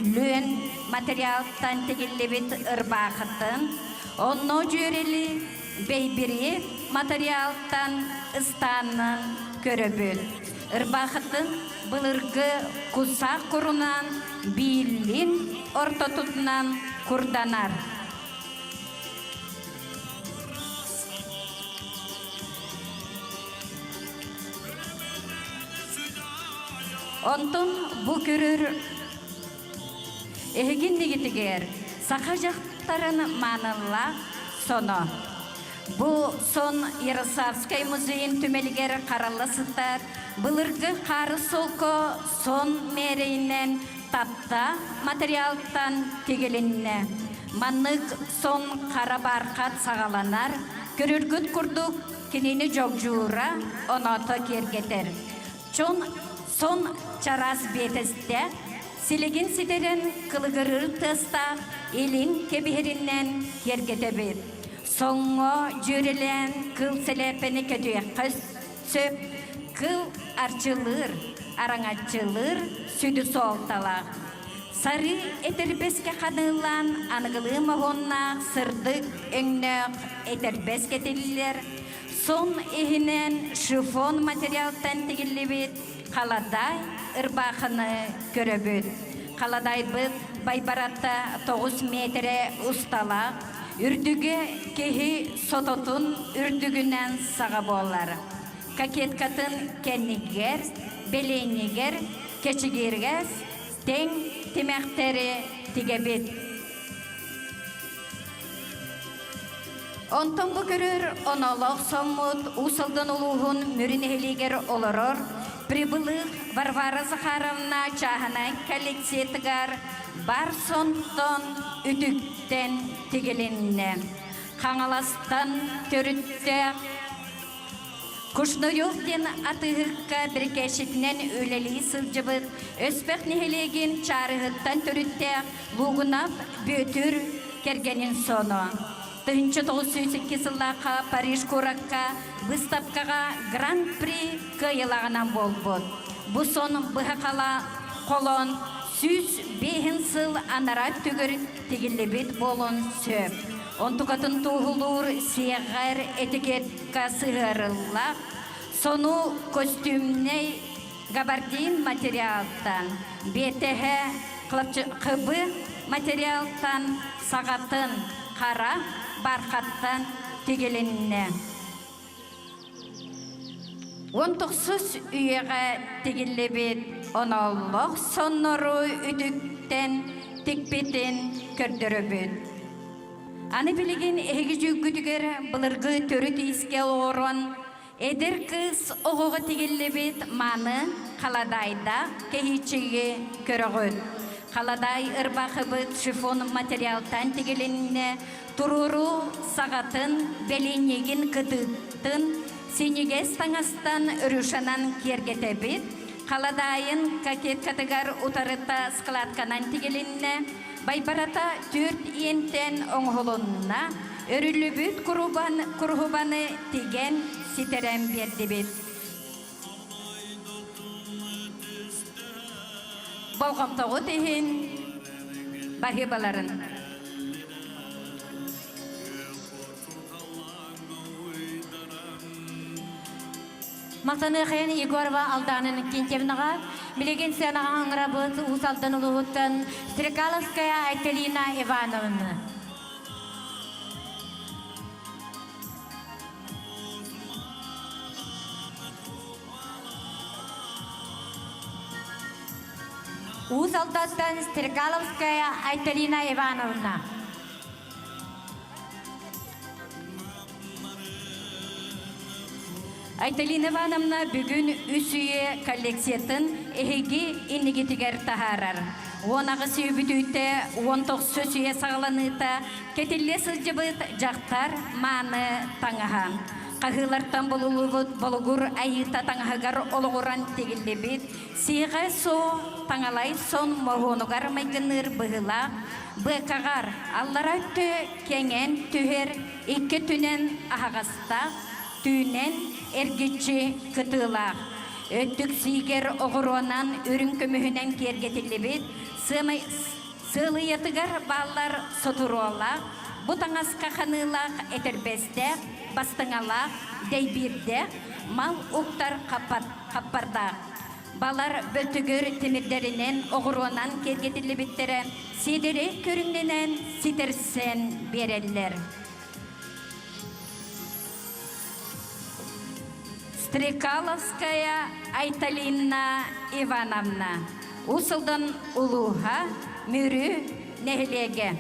лүн материалттан тегілебет ырбақыттын, онно жөрелі бейбірі материалттан ыстанын көрөбіл. Ырбақыттын бұлырғы құсақ құрынан бейлін ортотутынан құрданар. Онтон бұ көрір эгиннегитигер сақа жақтарын манылла соно. Бұ сон Ярославскай музейін түмелгер қаралысытар, бұлырғы қары солко сон мерейінен тапта материалттан тегелінне. Манық сон қара барқат сағаланар, көріргіт күрдік кенені жоқ жуыра оноты кергетер. Сон чарас бетесте, силеген ситерен кылыгырыр тыста елін кеберінен кергетебет. Соңғы жүрелен кыл селепені көтуе қыз сөп, кыл арчылыр, араңатчылыр сүді солталақ. Сары етербеске қанылан анығылы мағоннақ сырдық өңнөк етербеске телілер. Сон ехінен шифон материалтан тегілебет қаладай ырбақыны көрөбөт. Қаладай бұд байбаратта 9 метре ұсталақ, үрдігі кехи сототун үрдігінен саға болар. Какеткатын кеннигер, беленнигер, кечігергес, тең темектері тегебет. Онтон бұ көрір, онолық соммут, усылдың улуғын мүрінелегер олырыр, прибылық Варвара Захаровна чағына коллектетігар бар сонтон үтіктен тегеленіне. Қаңаластан төрітті Кушнойовтен атығыққа біркешітінен өлелі сылжыбыт, өспек нехелеген чарығыттан төрітті луғынап бөтір кергенін соны. 1908 жыллақа Париж көракка выставкаға гран-при кыйылағынан болбуд. Бұ соның бұғақала қолын 105 сыл анара түгір тегілебет болын сөп. Онтуқатын туғылуыр сиғар этикетка сығырыллақ, сону костюмней габардин материалтан, бетеге қыбы материалтан сағатын қара барқаттан тегеленіне. 19 үйеға тегелебет оналлық соннору үдіктен текпетін көрдірібет. Аны білеген әгі жүггүдігер бұлырғы төрі тейіске орын, әдір қыз оғығы тегелебет маны қаладайда кехичеге көрігіт. Қаладай ырбақыбыт шифон материалтан тегеленіне тұруру сағатын беленеген кыдыттын сенегес таңастан үрішанан кергетебет, қаладайын какеткатыгар утарыта складканан тегеленіне байбарата 4 ентен оңғылынна өрілібіт күрғыбаны теген ситерен бердебет. болғамтоғы тейін бағибаларын. Мақтаны қайын Егорова Алданын Кентевнаға, білеген сенаға аңырабыт ұсалдан ұлығыттан Стрекаловская Айталина Ивановна. Усалдаттан Стрекаловская Айталина Ивановна. Айталина Ивановна бүгін үсүйе коллекциятын әйге иннегетігер тахарар. Онағы сөйбітүйті 19 сөсүйе сағаланыта кетелі сылжыбыт жақтар маны таңаға. Қағылартан болуғыр айыта таңағығар олығыран тегілі бет. Сиға со таңалай сон моғонығар майгыныр бұғыла. Бұқағар аллара өтті кенген түхер 2 түнен ағаста түнен әргетші күтілақ. Өттік сигер оғыруынан үрін көміхінен кергетілі бет. Сылыятығар балар сотуруалақ. Бұтаңас қақанылақ әтірбестек, бастыңалақ, дейбірдек, мал ұқтар қаппардақ. Балар бөтігір темірдерінен оғыруынан кергетілі беттері седері көріңденен ситерсен берелер. Стрекаловская Айталина Ивановна. Усылдан ұлуға мүрі нәхілеге.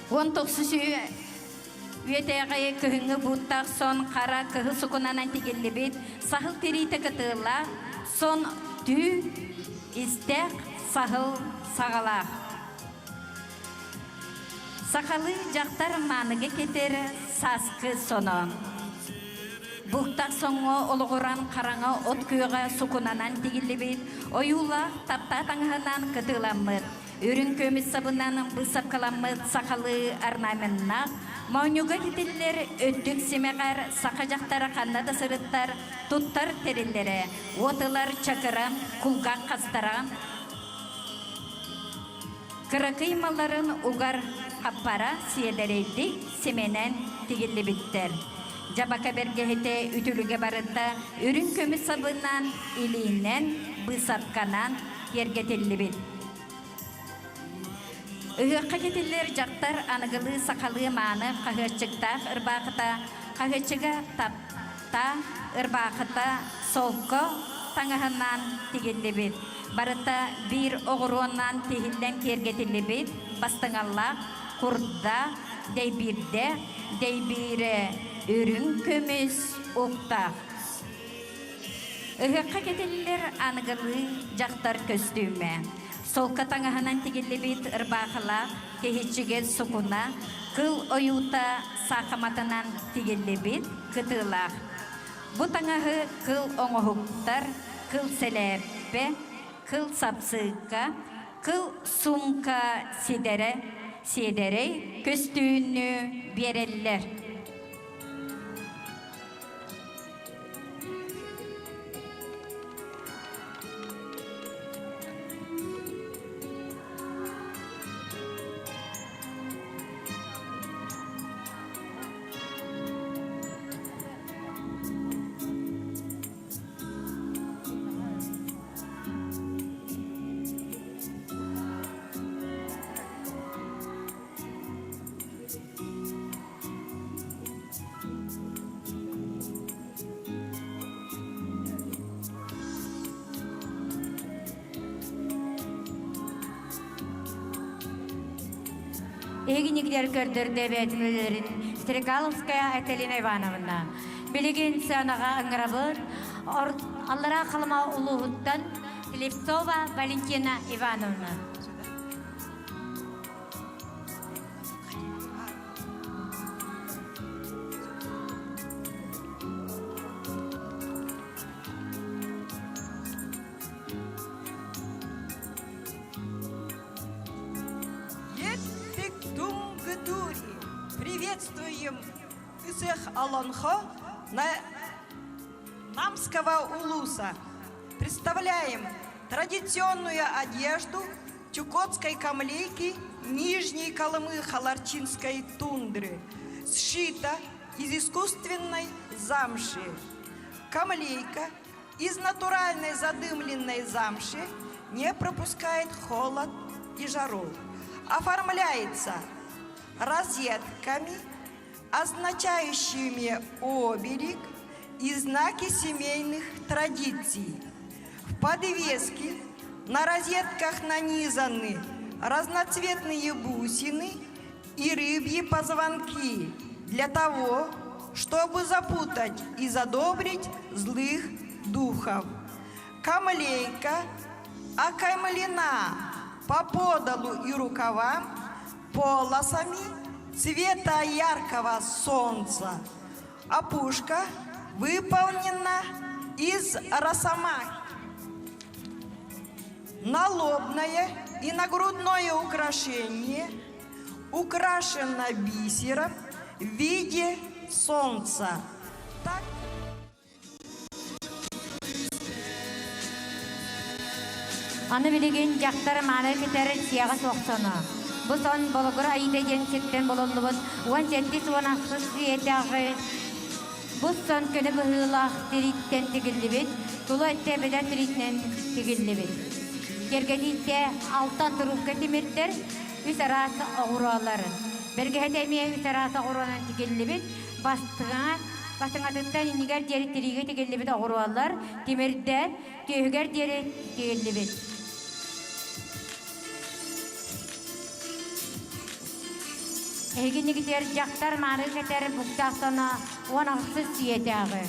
19 өтеғай күхіңі бұттақ сон қара күхі сұқынанан тегелі бет сақыл терейті кітыла сон түй істек сақыл сағалақ. Сақалы жақтар маныға кетері сасқы соны. Бұқтақ соңы олығыран қараңа от күйіға сұқынанан тегелі бет ойула тапта таңғынан кітыламыд. Үрін көміс сабынан бұсап қаламыд сақалы арнаменнақ. Маунюға кетелер өттік семеғар сақа жақтары қаннада сырыттар тұттар терелері. Отылар чакырам, құлғақ қастарам. Кырақый маларын ұғар қаппара сиелерейді семенен тегелі біттер. Жабака бергехете үтіліге барында үрін көміс сабынан илейінен бұсапқанан ергетелі біт. Үгіққа кетелер жақтар анығылы сақалы маны қағырчықтақ ұрбақыта, қағырчыға тапта ұрбақыта солқы таңығынан тегелі бет. Барыта бір оғыруынан тегілден кергетелі бет, бастыңаллақ, құрда, дейбірде, дейбірі үрін көміс ұқтақ. Үгіққа кетелер анығылы жақтар көстүйме. Солқа таңағынан тегелі бет ұрбақыла, кехетшіге сұқына, қыл ойута сақаматынан тегелі бет күтілақ. Бұ таңағы қыл оңығықтар, қыл сәләппе, қыл сапсыққа, қыл сумка седері көстүйіні берелер. Егінігдер көрдірді бәтімелерін Стрекаловская Айталина Ивановна. Білеген сәнаға аңырабыр, аллара қалыма ұлығыттан Лепсова Валентина Ивановна. Приветствуем всех Аланхо Намского улуса. Представляем традиционную одежду чукотской камлейки Нижней Колымы Халарчинской тундры, сшита из искусственной замши. Камлейка из натуральной задымленной замши не пропускает холод и жару. Оформляется розетками, означающими оберег и знаки семейных традиций. В подвеске на розетках нанизаны разноцветные бусины и рыбьи позвонки для того, чтобы запутать и задобрить злых духов. Камлейка окаймлена по подолу и рукавам полосами цвета яркого солнца. Опушка выполнена из росомахи. Налобное и нагрудное украшение украшено бисером в виде солнца. Так Аны билеген жақтар маны кетері сияға соқсаны. Бұл сон болғыр айда жеңсеттен болылыбын, уан жеттес уан ақсыз сиетағы. Бұл сон көні бұғылақ тириттен тігілібет, тұлы әтте бәді тириттен тігілібет. Кергедейте алтан тұрупқа теметтер, үс арасы оғыраларын. Бірге әтәмей үс арасы оғыраларын тігілібет, бастыңа тұттан инегер дері тириге тігілібет оғыралар, темерді түйігер дері тігілібет. Эгенегитер жақтар мары кетер бұқтақтана онақсыз сиетяғы.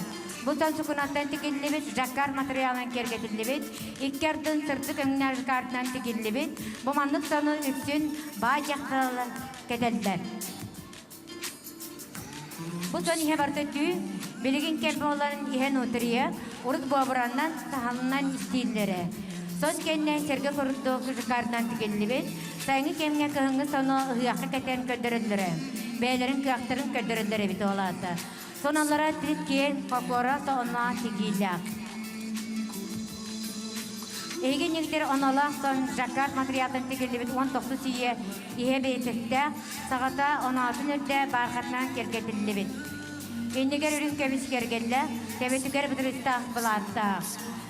Бұлтан сұқынаттан текелебет, жаққар материалын кергетілебет, иккердің сыртық өңнер жақартынан текелебет, бұманлық саны үксін ба жақтаралы кетелдер. Бұлтан ihe барты түй, білігін келбі оларын ихен отырия, ұрыт бұабыраннан сағалынан істейлері. Сон кенне серге көрді жақартынан текелебет, Сайны кемне кыһыңы соно ыһыаққа кетен көддөрөллөрө. Бәйлерин кыақтарын көддөрөллөрө бит олаты. Соналара триткен фольклора соонна тигилак. Эйген негдер оналақ сон жаккарт материалын тигилибит 19 сие ihe бейтетте сағата 16 өрде барқатынан кергетілібит. Ендегер үрін көміс кергелі, көмесігер бұдырыстақ бұлатта.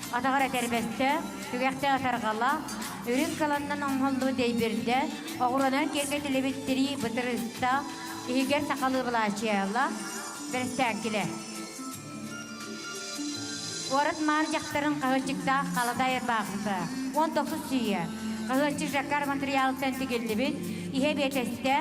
Атағар әтербесті, түгәқті атарғала, үрін қаланнан оңғылды дейбірді, оғыранан кергетілібіттері бұдырыста, егер сақалы бұлачыяла, бірістән келі. Орат мар жақтарын қағычықта қаладайыр бағысы, 19 сүйе. Қағычық жақар материалықтан тегелібіт, ihe бетесті,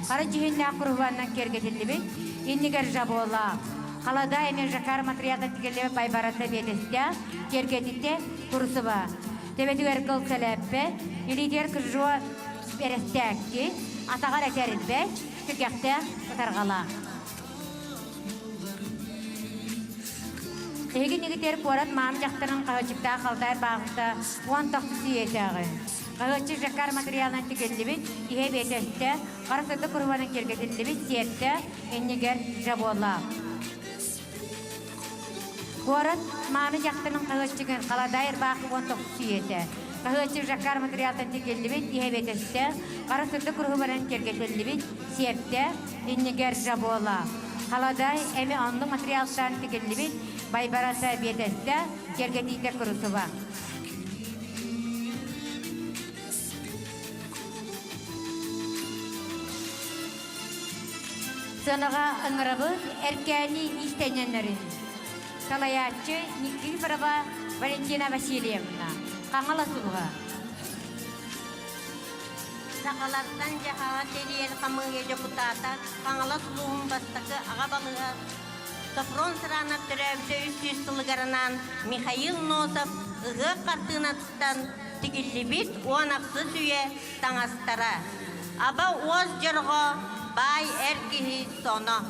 қара жиһинна құрғаннан кергетілібіт, еннігер жабола. Қалада әмен жақар материалдан тегелібіт байбараты бетесті, кергетітте құрысы ба. Тебетігер қыл сәләппі, елидер күржуа берестәкті, атағар әтерілбе, түкәқті ұтарғала. Егін егітер қорат мам жақтырын қағычықта қалдар бағыста 19 сүйетіғі. Қағычық жақар материалынан тегелібіт, ihe бетесті, қарасырды құрғанын кергетілібіт, сетті, еннігер жабола. Город маны жақтының қағычығын қаладайыр бақы 19 сүйеті. Қағычық жақар материалдан тегелібіт, ihe бетесті, қарасырды құрғанын кергетілібіт, сетті, еннігер жабола. Қаладай әмі онды материалдан тегелібіт, байбарасы бетесті, кергетейді құрысы ба. Соныға ыңырығыз әркәні істененерін. Салаятчы Никифорова Валентина Васильевна. Қаңала сұлға. Сақалардан жағаға телиел қамыңе депутата, қаңала сұлуғын бастықы аға балыға. Тофрон сыранап түрәбді үстіз тұлғарынан Михаил Носов ұғы қартынаттан тігілібіт уанақсы сүйе таңастара. Аба оз жырға бай әркіхі соны.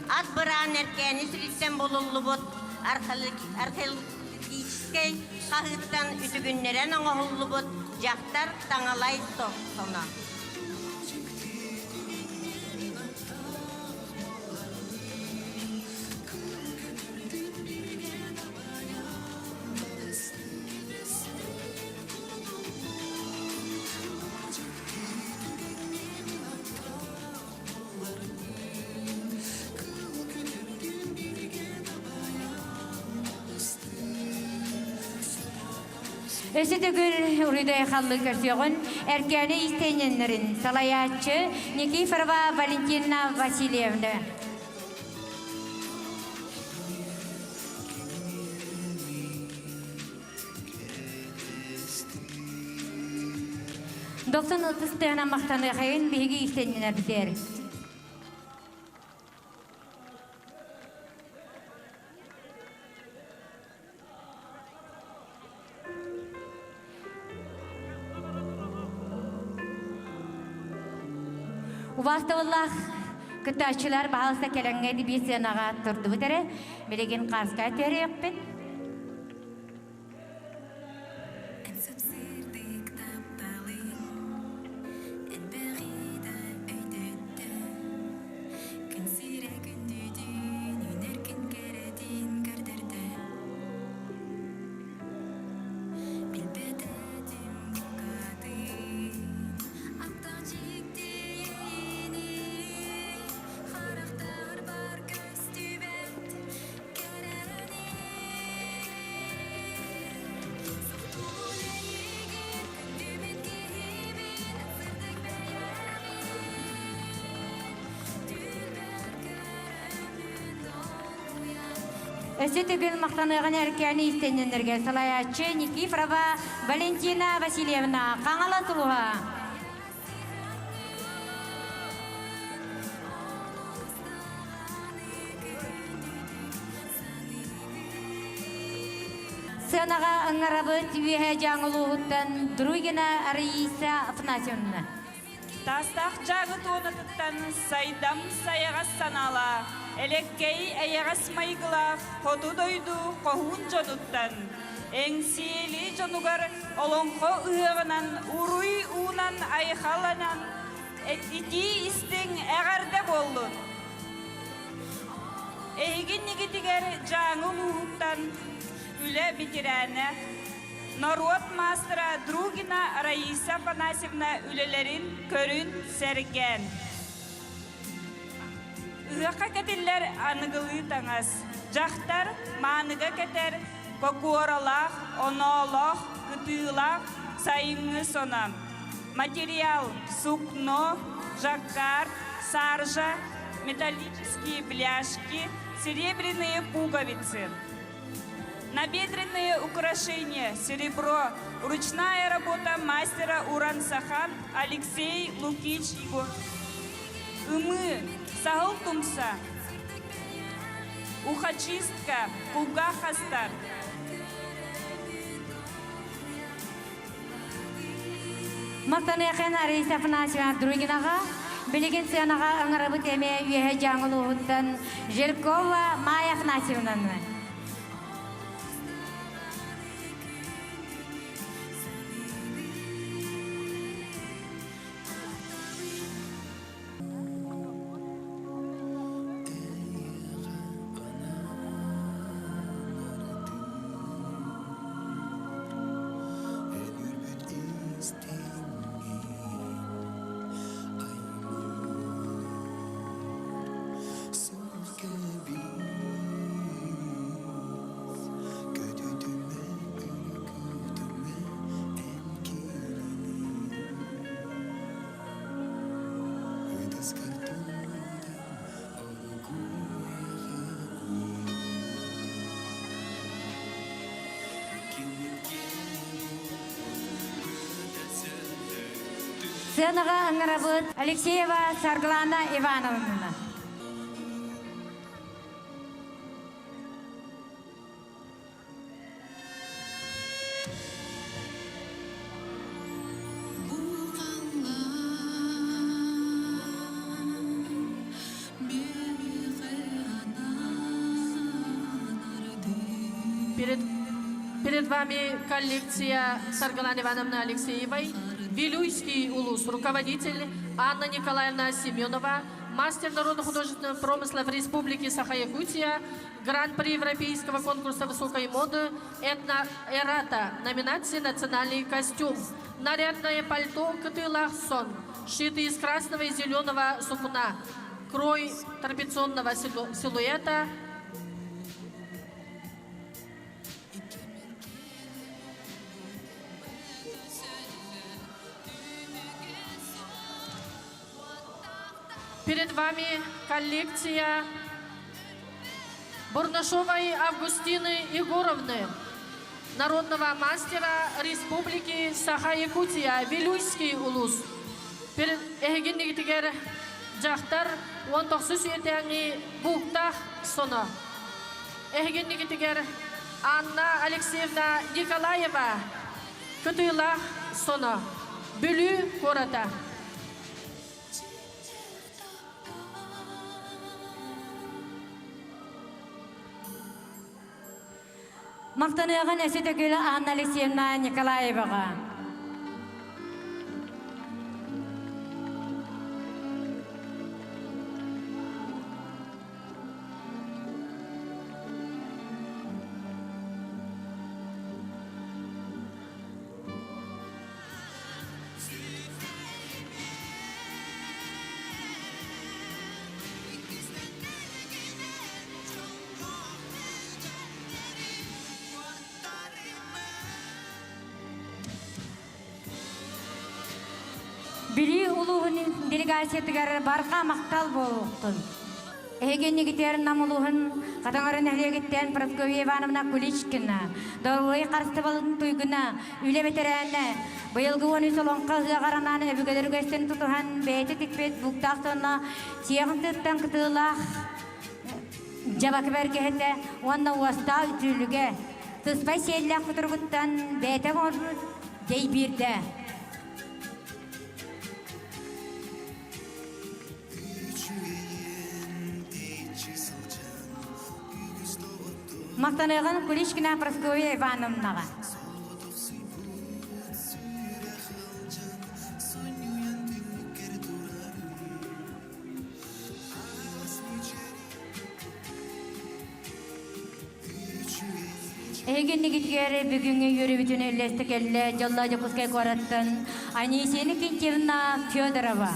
Ат бұран әркәні сүріттен болулы бұд археологическай қағыттан үтігіннерен оңғылы бұд жақтар таңалай соны. Өсі түгіл ұрыдай қалды көрсеғін әркәні істейненлерін салаятчы Никифорова Валентина Васильевна. Доктор ұтыстығына мақтаны қайын бейгі істейненлер бітер. Убастывыллах күттәчілер бағалыста кәләңге дебесенаға тұрды бұтыры, білеген қарсқа тәрі өкпін. Өсі түгіл мақтанығын әркәні істенендерге салаятчы Никифорова Валентина Васильевна қаңала тұлуға. Сынаға ыңырабы түйе жаңылу ұттан Другина Раиса Афанасьевна. Тастақ жағы тоғытыттан сайдам саяға санала. Элеккей әйәғас майғылақ, қоты дойду қоғын жонуттан. Әңсиелі жонуғар олонқо ұғынан, ұруй ұғынан айқаланан, ити істің әғарда болдun. Әйгін негетігер жаңыл ұғыттан үлі бітірәні. Народ мастера Другина Раиса Афанасьевна үлелерін көрін сәрген. Үәқа кәтелер анығылы таңыз. Жақтар маныға кәтер көкуаралақ, оноолақ, үтілақ, сайыңы сонам. Материал сукно, жаккар, саржа, металлические бляшки, серебряные пуговицы. Набедренные украшения, серебро, ручная работа мастера Урансахан Алексей Лукич. Умы, сағыл тұмса, ухачистка, пулга хастар. Мақтаны әқен Раиса Афанасьевна Другинаға, білеген сыянаға аңырабы теме үйе жаңылу ұттан Жиркова Майя Афанасьевнаны. Сыянаға аңырабыт Алексеева Сарглана Ивановна. Перед вами коллекция Саргаланы Ивановны Алексеевой, Вилюйский улус, руководитель Анна Николаевна Семенова, мастер народно-художественного промысла в Республике Саха-Якутия, гран-при Европейского конкурса высокой моды «Этно-эрата», номинации «Национальный костюм». Нарядное пальто «Катылах сон», сшитый из красного и зеленого сукна, крой трапеционного силуэта, Перед вами коллекция Бурнашовой Августины Егоровны, народного мастера Республики Саха-Якутия, Вилюйский улус. Перед эгеннигитигер жақтар 19 сүйетеңі буктах соны. Эгеннигитигер Анна Алексеевна Николаева күтүйлах соны. Бүлі кората. Мақтанығын әсет өкілі Анна Алексеевна Николаеваға. Били улуғын делегациятығары барқа мақтал болуқтын. Эгеннигитерін намылуғын қатаңарын әлегеттен Прасковья Ивановна Куличкина, Долуай Қарстыбалын туйгына, үлі ветерәні, бұйылғы 10 солонқа ғарананы өбігелер көстен тұтуған бәйті тікпет бұқтақ сонына сияғын тұттан күтілақ жабақы бәргеті онна уаста үтіліге тұспай селләқ құтырғыттан бәйті ғоры дей бірді. Мақтанығын Куличкина Прасковья Ивановнаға. Эгеннигитгері бүгінгі үйірі бүтін өлесті келі жолла жопускай қораттын Анисені Кентьевна Федорова.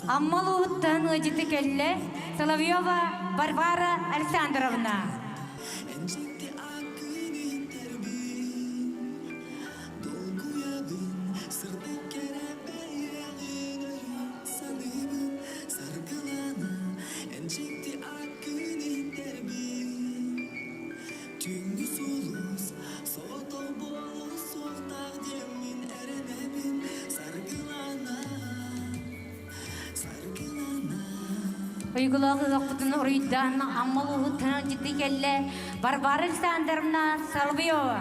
Аммал уыттан ыжыты келле Соловьева Варвара Александровна. Uyguлагы вақытын ұрыйдан аммал уыттан ыжыты келле Варвара Александровна Соловьева.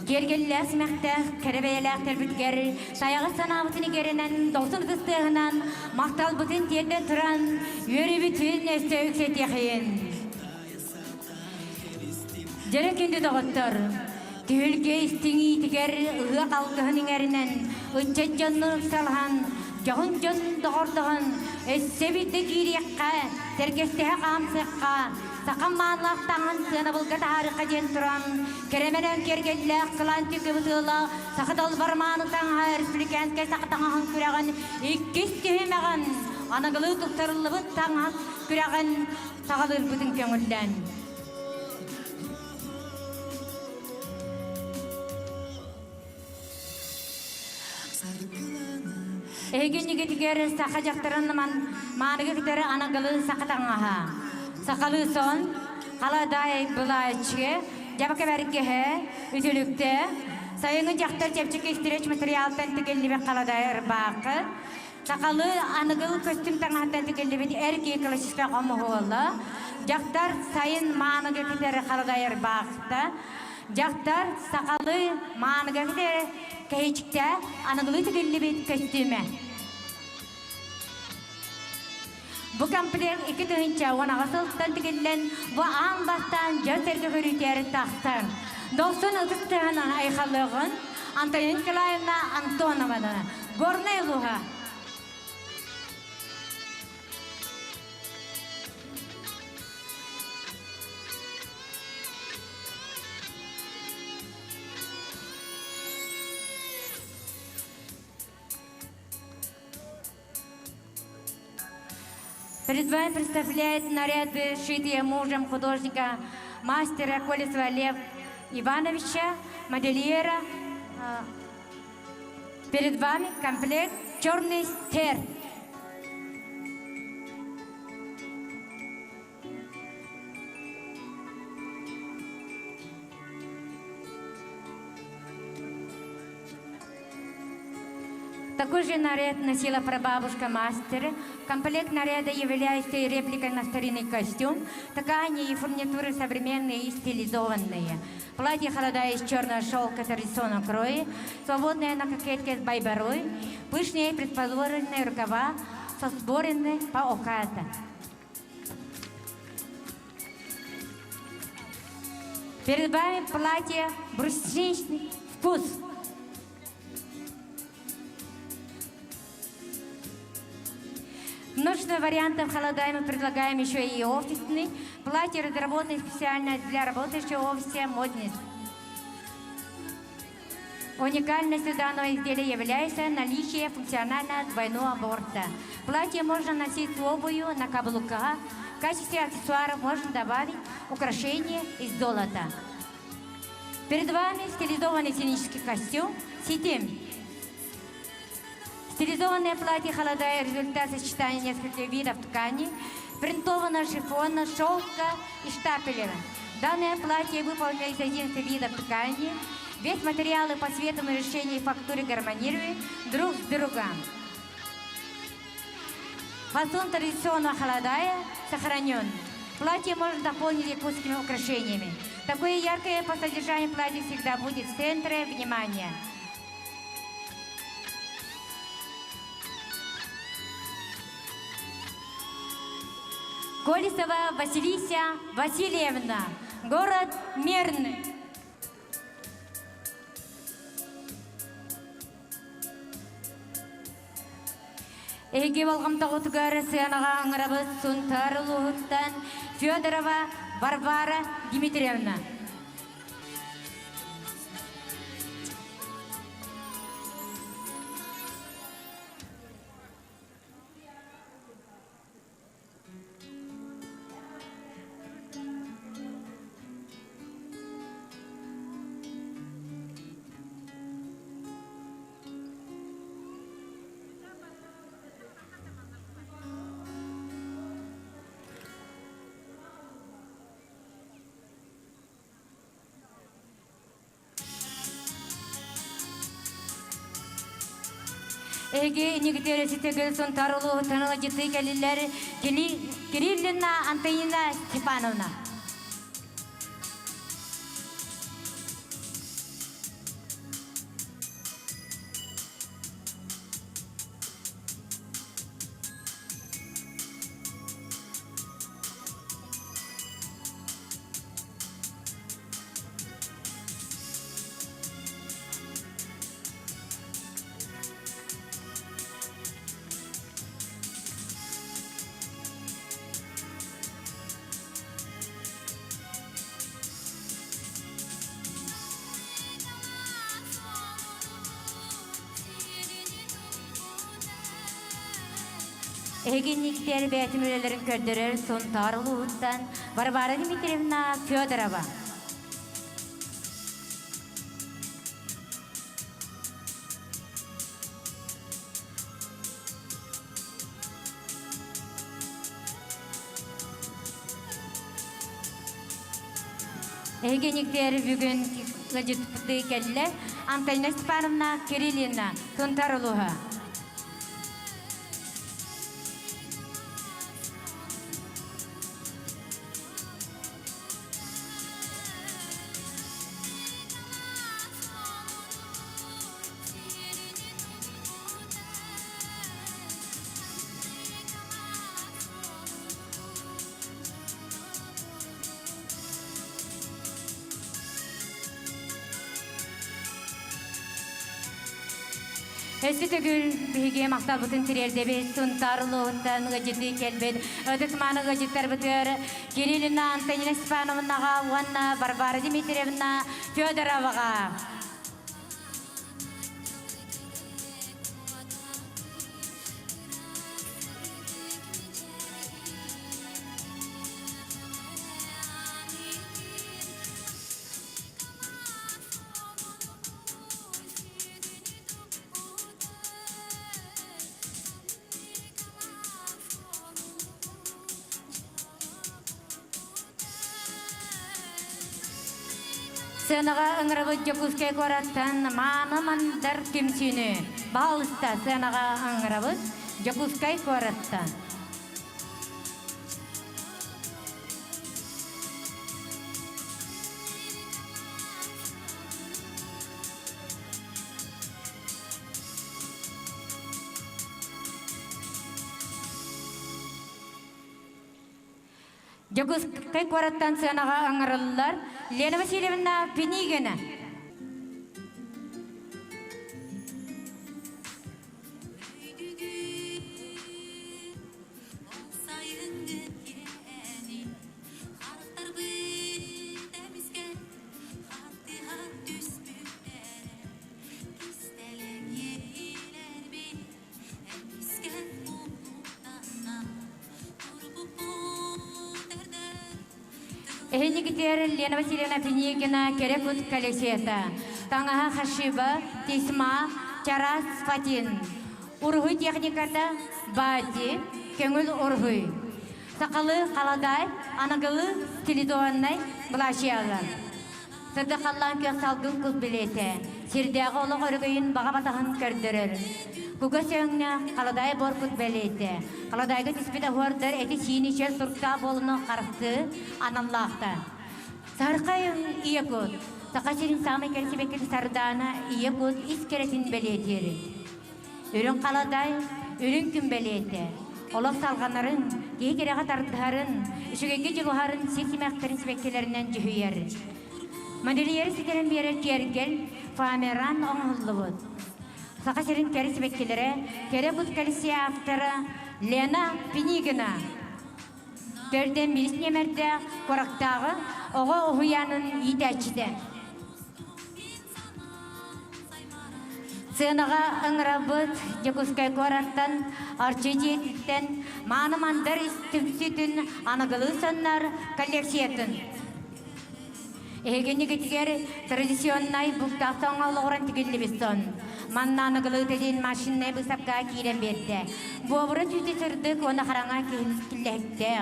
Гергелләс мәхтәх, кәрәбәйләқтер бүткер, саяғы санабытын игерінен, досын қыстығынан, мақтал бұтын теді тұран, өрі бүтін әсті өксет еқиін. Жәрі кенді доғыттыр, түйілге істіңі тігер ұға қалтығының әрінен, ұтчет жонны ұқсалған, жағын жон доғырдығын, әссе бітті кирекқа, сәркестіғі қамсыққа, Сақам маңлақтаңын сыны бұлғы тарыққа ден тұран, кеременен кергелләқ, сылан түкі бұтылы, сақыдал барманы таңға, республиканскай сақытаңағын күрәғын, иккес түймәғын, анағылы тұқтарылы бұт таңға күрәғын, сағалыр бұтын көңілден. Эген егетігер сақа жақтырын маңығы күтері анағылы сақытаңаға. Сақалы сон, қаладай бұлайчығы, жабықы бәрікке үзілікті, сайыңын жақтар тепчік естіреч материалтан түгелдебе қаладай ұрбақы, сақалы анығыл көстім таңаттан түгелдебе әрке классика қомы олы, жақтар сайын маңығы кетері қаладай ұрбақыда, жақтар сақалы маңығы кетері кәйчікті анығылы түгелдебе көстіме. Bu kompleks iki tühünçe ona asılsın tüküllen bu an bastan gösterge hürriyetleri taktın. Dostun ıtıstığının aykalığın Antonin Nikolaevna Antonovna Gornayluğa. Перед вами представляет наряды, шитые мужем художника, мастера Колесова Лев Ивановича, модельера. Перед вами комплект «Черный стер». Такой же наряд носила прабабушка мастера. Комплект наряда является репликой на старинный костюм. Ткани и фурнитуры современные и стилизованные. Платье холодая из черного шелка с рисунок кроя, свободная на кокетке с байбарой, пышные предположенные рукава со сборами по оката. Перед вами платье «Брусничный вкус». Множество вариантов холода мы предлагаем еще и офисный. Платье разработано специально для работающего в офисе модниц. Уникальностью данного изделия является наличие функционального двойного борта. Платье можно носить с обувью на каблуках. В качестве аксессуаров можно добавить украшения из золота. Перед вами стилизованный сценический костюм «Ситим». Стилизованное платье холодая результат сочетания нескольких видов ткани, принтовано шифона, шелка и штапелева. Данное платье выполнено из 11 видов ткани. Весь материалы по цвету и решению и фактуре гармонируют друг с другом. Фасон традиционного холодая сохранен. Платье можно дополнить якутскими украшениями. Такое яркое по содержанию платье всегда будет в центре внимания. Колесова Василися Васильевна, город Мирный. Эге болғымтағы түгәрі сыянаға аңырабыз Сунтар Луғыттан Федорова Варвара Дмитриевна. Эге негдері сетегіл Сунтар Луғыттан жеті келілер Кириллина Антонина Степановна. Эгенниктер бәтін өлелерін көрдірер Сонтарылы ұттан Варвара Дмитриевна Федорова. Эгенниктер бүгін ғажытпыды келі Антонина Степановна Кириллина Сонтарылыға. Өсі түгіл біге мақтал бұтын тірерде бе Сонтарылы ұттан ғажыты келбет. Өтісманы ғажыттар бұтыр Кириллина Антонина Степановнаға, Уанна Варвара Дмитриевна Федороваға. Сынаға ыңырыбы Жокускай кораттан маны мандар кемсіні. Балыста сынаға ыңырыбы Жокускай кораттан. Жокускай кораттан сынаға ыңырылылар Лена Васильевна Пенигина. Эхенникитер Лена Васильевна Пенигина Керекут Колесета. Таңаға Хашиба, Тисма, Чарас Фатин. Ургуй техниката Бати, Кеңіл Ургуй. Сақалы қаладай, анағылы теледуаннай бұлашиялар. Сырды қаллан көк салгыл күл білеті. Сирдегі олық өргейін баға батағын көрдірір. Күгі сөңіне қаладай бор күт білеті. Қаладайғы түспеді ғордар әті сиінішер сұртта болыны қарықты аналлақта. Сарқайын ие күт. Сақа сирин самы керсі бекет сардана ие күт ис кересін білетері. Үрін қаладай, үрін күн білеті. Олық салғанарын, кей кереға тардығарын, үшігенге жылуғарын сетімәқтерін сібеккелерінен жүхүйер. Моделиер сетерін берер кергел, фамеран оңғылы бұд. Сақа сирин керес сібеккелері, кере бұд кәлісі авторы Лена Пенигина. Төрден біріс немерді қорақтағы оғы ұғыянын етәчіді. Сынаға ыңырабыд Жокускай кораттан, арчы жетіттен, маны-мандар істімсетін анығылы соннар коллекциятын. Эгенні кетігер традиционнай бұқтақты оңаулығыран тігілі бістон. Манна анығылы теден машиннай бұсапқа кейрен берді. Бовыры түйті сырдық оны қараңа келікті.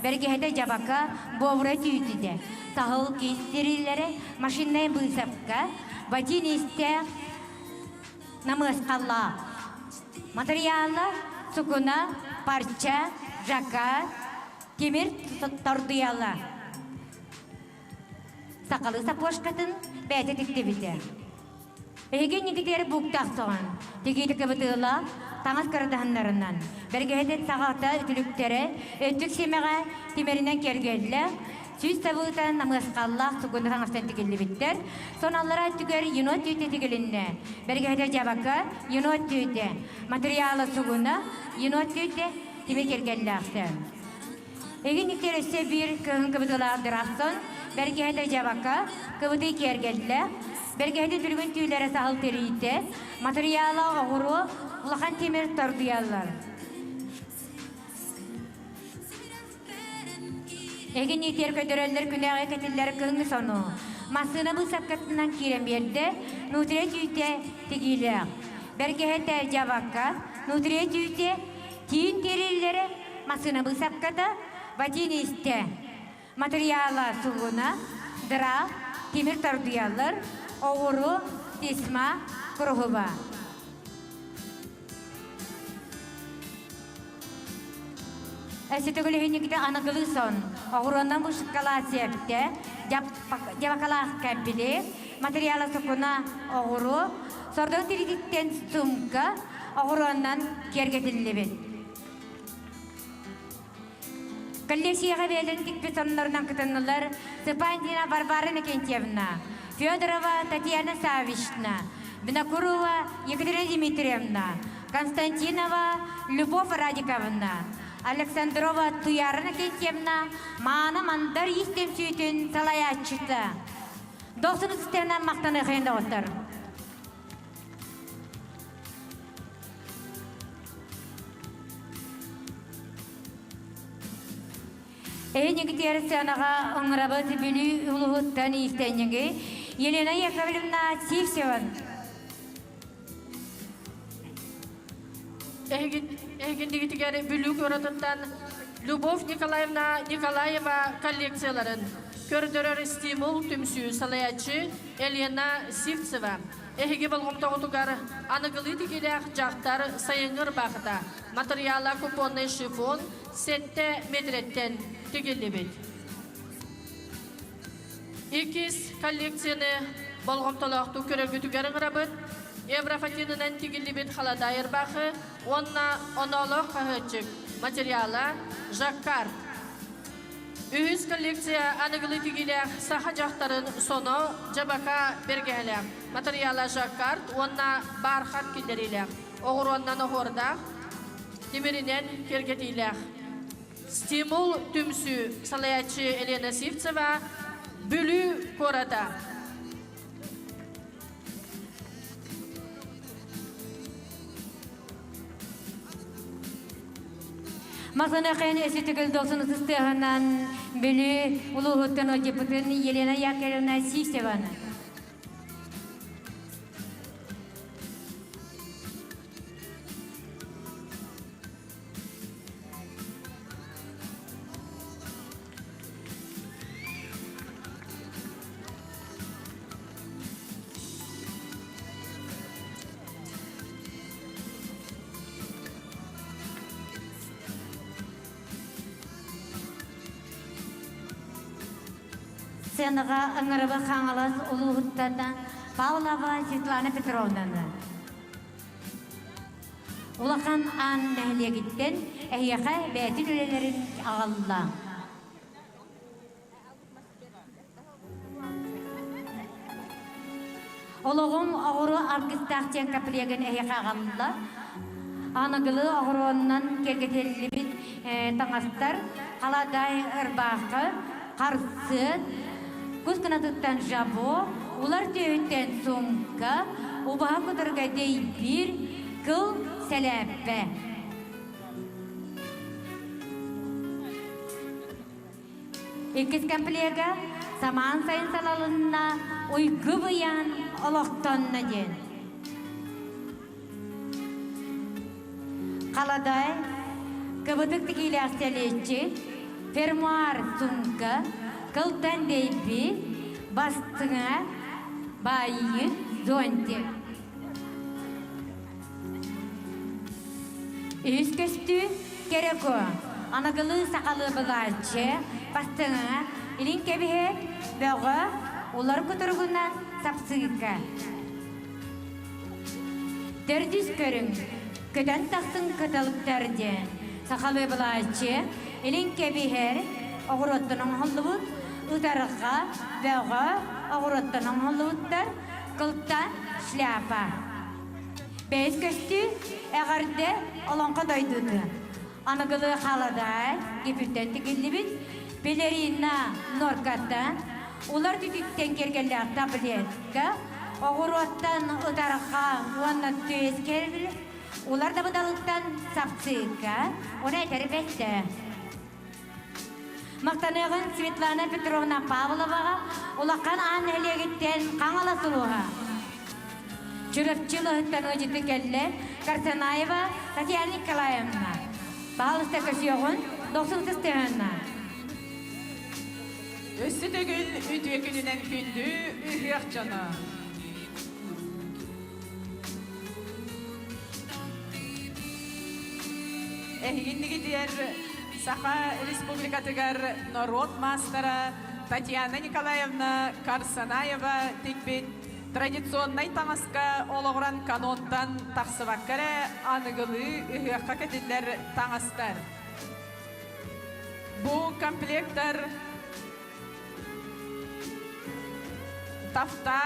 Бәргеһеді жабақа бовыры түйтіді. Тағыл кейстерілері машиннай бұсапқа бәтін есте намысқалла. Материалы сукуна, парча, жака, темір тордуяла. Сақалы сапошқатын бәті тікті біті. Эге негідері бұқтақ соған. Тегейді кібітіла таңыз қырдығынларынан. Бәргеһеді сағақта үтіліктері өттік семеға темерінен кергелі. Сүз табылтан намысқаллақ сұғынды таңыстан тігілі біттер. Соналара түгер енот түйті тігілінне. Бәргеһеді жабақа енот түйті. Материалы сұғына енот түйті теме кергелі ақты. Эге негідері өсі бір кығын кібітілағдыр ақтын. Бәргеһеді жабақа кыбыты кергелі. Бәргеһеді түргін түйілері сағыл терейті. Материалы оғыру ұлақан темір тордуялар. Эгин итер көдөрөллөр күнәгә кетилләр кыңы сону. Масына бу сапкатынан кирем берде, нутре түйте тигиле. Бергехете жабакка, нутре түйте тиин терилләре масына бу сапката ватинисте. Материала сугуна, дра, темир тордуялар, оғыру, тесма, кұрғыба. Әсетігілігінекті анығылы сон, оғыруынан бұл шыққала септе, жабақала кәпілі, материала сугуна оғыру, сордың тиридиттен сумка, оғыруынан кергетілі бет. Коллекцияға белін тикпі сонларынан кытынылар Сыпандина Барбара Никентьевна, Федорова Татьяна Савична, Бинакурова Екатерина Дмитриевна, Константинова Любовь Радиковна, Александрова Туяра Никентьевна, Мана Мандар Истем Сүйтін Салаятчыты. Досыңыз істерінен мақтаны қиында отыр. Эйнегитер санаға оңырабыз бүлі ұлығыттан истенеге Елена Яковлевна Сивсеван. Эгиндигитигер бүлі көрітінтан Любовь Николаевна Николаева коллекцияларын көрдірер стимул түмсі салаячы Елена Сивцева. Эһиги болгомта отугар анығылы дигелях жақтар сайыңыр бақыта. Материала купонный шифон сетте метреттен тигелебет. Икис коллекцияны болгомталақты көрергітігерін рабыт. Еврофатинынан тигелебет халадайыр бақы, онна онолық қағытчык. Материала жаккар. Үхіз коллекция анығылы тигелях саха жақтарын соно жабака бергелях. Материала жаккар, онна бархат кедерелях. Оғыр оннан оғырдақ, темерінен кергетелях. Стимул түмсі салаячы Елена Сивцева бүлі кората. Масына қайын әсетігіл досыңыз істеғанан бүлі ұлығыттан өтепітін Елена Яковлевна Сивцеваны. Сенаға ыңырыбы қаңылас ұлығыттардан Павлова Светлана Петровнаны. Улақан ан нәхілегіттен әйеқа бәтіл өлелерін ағалла. Олығым оғыру аргыстақтен кәпілеген әйеқа ағалла. Анығылы оғыруынан кергетелі біт таңастар, қаладай ұрбақы, қарсы, Күз қанатыттан жабо, улар түйіттен соңқа, убаға күдірге дей бір кыл сәләппі. Екіз кәмпілеге саман сайын салалынна ойғы бұян олықтанна ден. Қаладай, кыбытық тікелі әстелетші, фермуар сумка, кылтан дейбі, бастыңа, байы, зонте. Үз көсті кереко, анағылы сақалы бұлачы, бастыңа, илин кебіге, бөгі, олар күтіргінен сапсығыға. Дөрдіз көрің, көден тақсын күтіліктерден, сақалы бұлачы, илин кебіге, оғыроттының ғылыбыт, Ударыға, бөгі, оғыроттының ғылуыттар, қылттан шляпа. Бәйіз көсті әғірді олонға дойдуды. Анығылы қаладай, кепілден тігілі біт, пелерина норкаттан, олар түтіктен кергелі таблетка, оғыроттан ударыға оннан түйіз кергілі, олар да бұдалықтан сапсыға, оны әтері бәтті. Мақтанығын Светлана Петровна Павловаға, улаққан ан әлегіттен қаңала сұлуға. Чүріпчілі ұттан өжеті кәлі Карсанаева Татьяна Николаевна. Бағылысты көсіоғын 90 тестеғанна. Өсі түгіл үтіе күнінен күнді үйіқ жана. Әйгіндігі дер Саха Республикатығар народ мастера Татьяна Николаевна Карсанаева текбет традиционный таңасқа олығыран канонтан тақсываққары анығылы үйіққа кәтелер таңастар. Бұл комплектар тафта,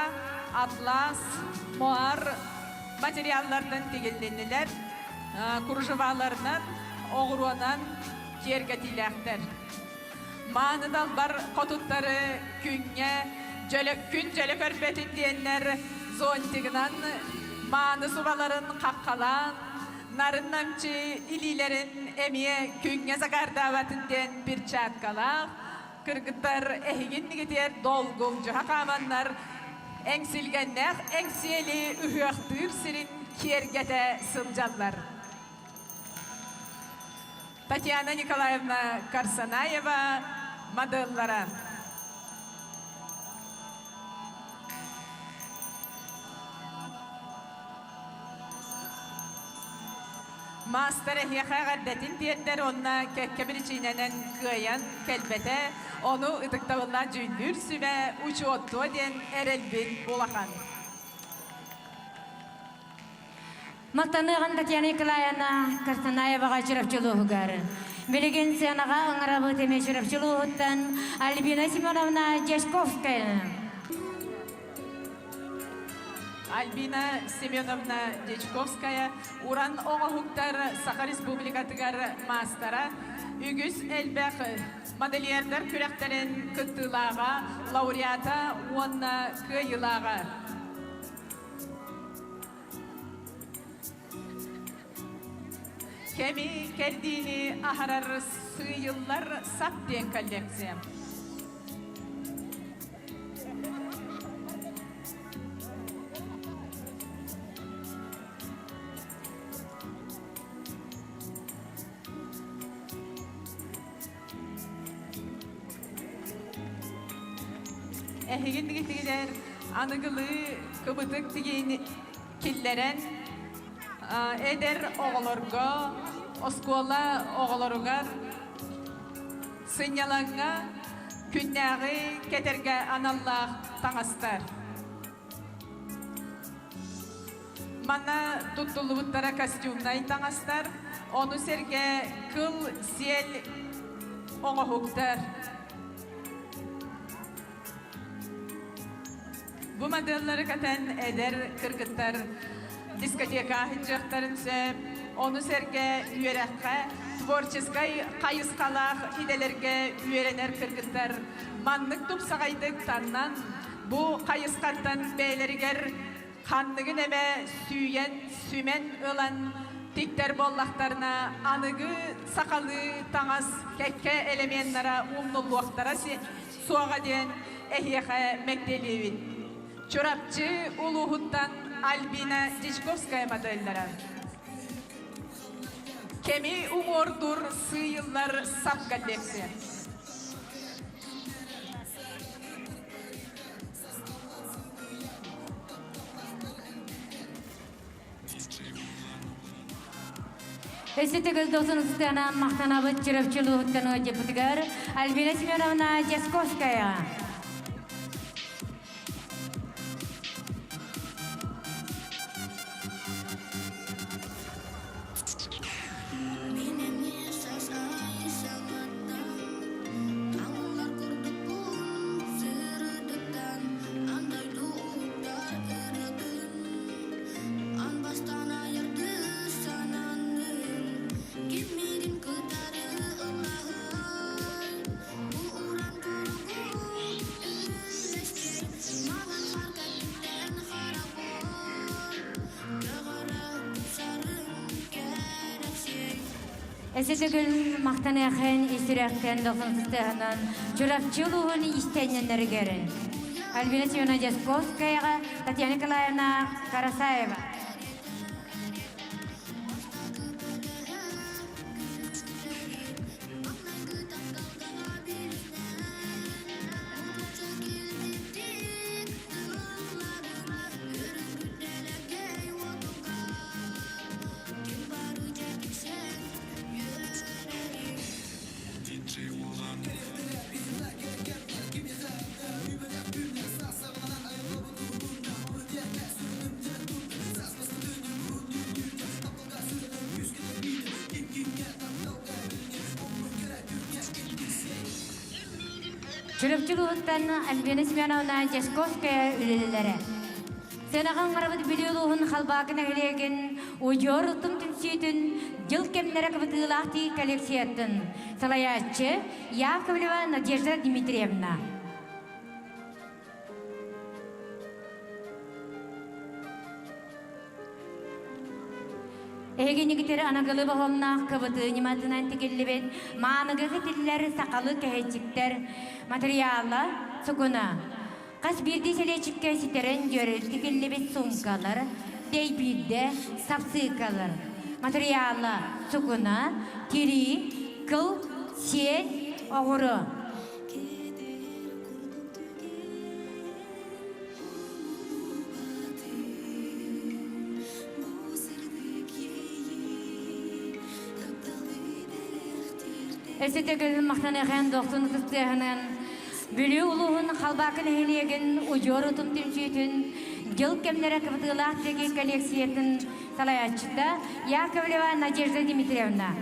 атлас, моар материаллардан тегелденілер, күржываларынан, оғыруанан кергетіләқтір. Маңыдал бар қотуттары күнге, күн жөлі көрпетін дейінлер зонтигінан, маңы субаларын қаққалан, нарын намчы илилерін әмие күнге зағардаватын дейін бір чаткалақ, кыргыттар әйгеннігетер долгул жаға қаманнар әңсілгеннәқ әңсиелі үйіқтір сірін кергеті сылжалар. Татьяна Николаевна Карсанаева моделлара. Мастер яхагардатын диендер онна кәккәбірчиненен кыян кәлбәтә, оны ытыктавылла жүндүр сүбә учу отто ден әрелбін болақан. Мақтанығын Татьяна Николаевна Карсанаеваға жүріпчілуғығар. Білеген сенаға ыңырабы теме жүріпчілуғыттан Альбина Семеновна Дешковская. Альбина Семеновна Дечковская, уран оғахуктар Саха Республикатығар мастера, үгіз әлбәқ модельердер күрәқтерін күттілаға, лауреата онна күйілаға. Кәмі кәрдіні ахарар сүйіллар саптен коллекция. Әйгендігітігілер анығылы күбітік деген келлерен әдер оғылырға, оскуала оғылырғар, сынялаңға, күннәғі кетерге аналлақ таңастар. Мана тұттылыбыттара костюмнай таңастар, оны серге кыл сел оғығықтар. Бұл моделлары кәтен әдер кіргіттар дискотека хиджақтарын сөп, оны серге үйерәққа, творческай қайысқалақ иделерге үйеренер кіргіттар. Маннық тұпсағайдық таннан, бұл қайысқаттан бәйлергер қаннығын әмә сүйен, сүмен ылан тиктер боллақтарына анығы сақалы таңас кәкке элементара умнулуақтара суаға ден әйеға мәктелевін. Чорапчы улуғыттан Альбина Дечковская модельдара. Кеми умордур сыйыллар сап коллекция. Эсетегіз досыныстана мақтанабыт жүріпчілуғыттан өтепітігер Альбина Семеновна Десковская. Эсетегül мақтанайқын естірәқтен доқынсыздығынан жұрапчылуын истенненлері кері. Альбина Семена Десковскаяға, Татьяна Николаевна Карасаева. Çürüpçülüğütten Альбина Семеновна Десковская үлелері. Сенаған қарабыд білеулуғын қалбақын әгілеген ұйжор ұтым түнсейтін жыл кемлері кібітілақты коллекцияттын. Салаятчы Яковлева Надежда Дмитриевна. Эгенігітері анағылы бағылына қыбыты нематынан текелі маңығы қытылылары сақалы кәйчіктер материалы сұқына. Қас бірді селечікке сетерін жөрі текелі бет сумкалар, дейбілді сапсықалар. Материалы сұқына тері, қыл, сет, оғыры. Эсетегіл мақтанайған доқтын қыстығынан бүлі ұлығын қалбақын әйелеген ұжор ұтым түмшетін жыл кемлері кібітілақ теге коллекциятын салаятчыда Яковлева Надежда Дмитриевна.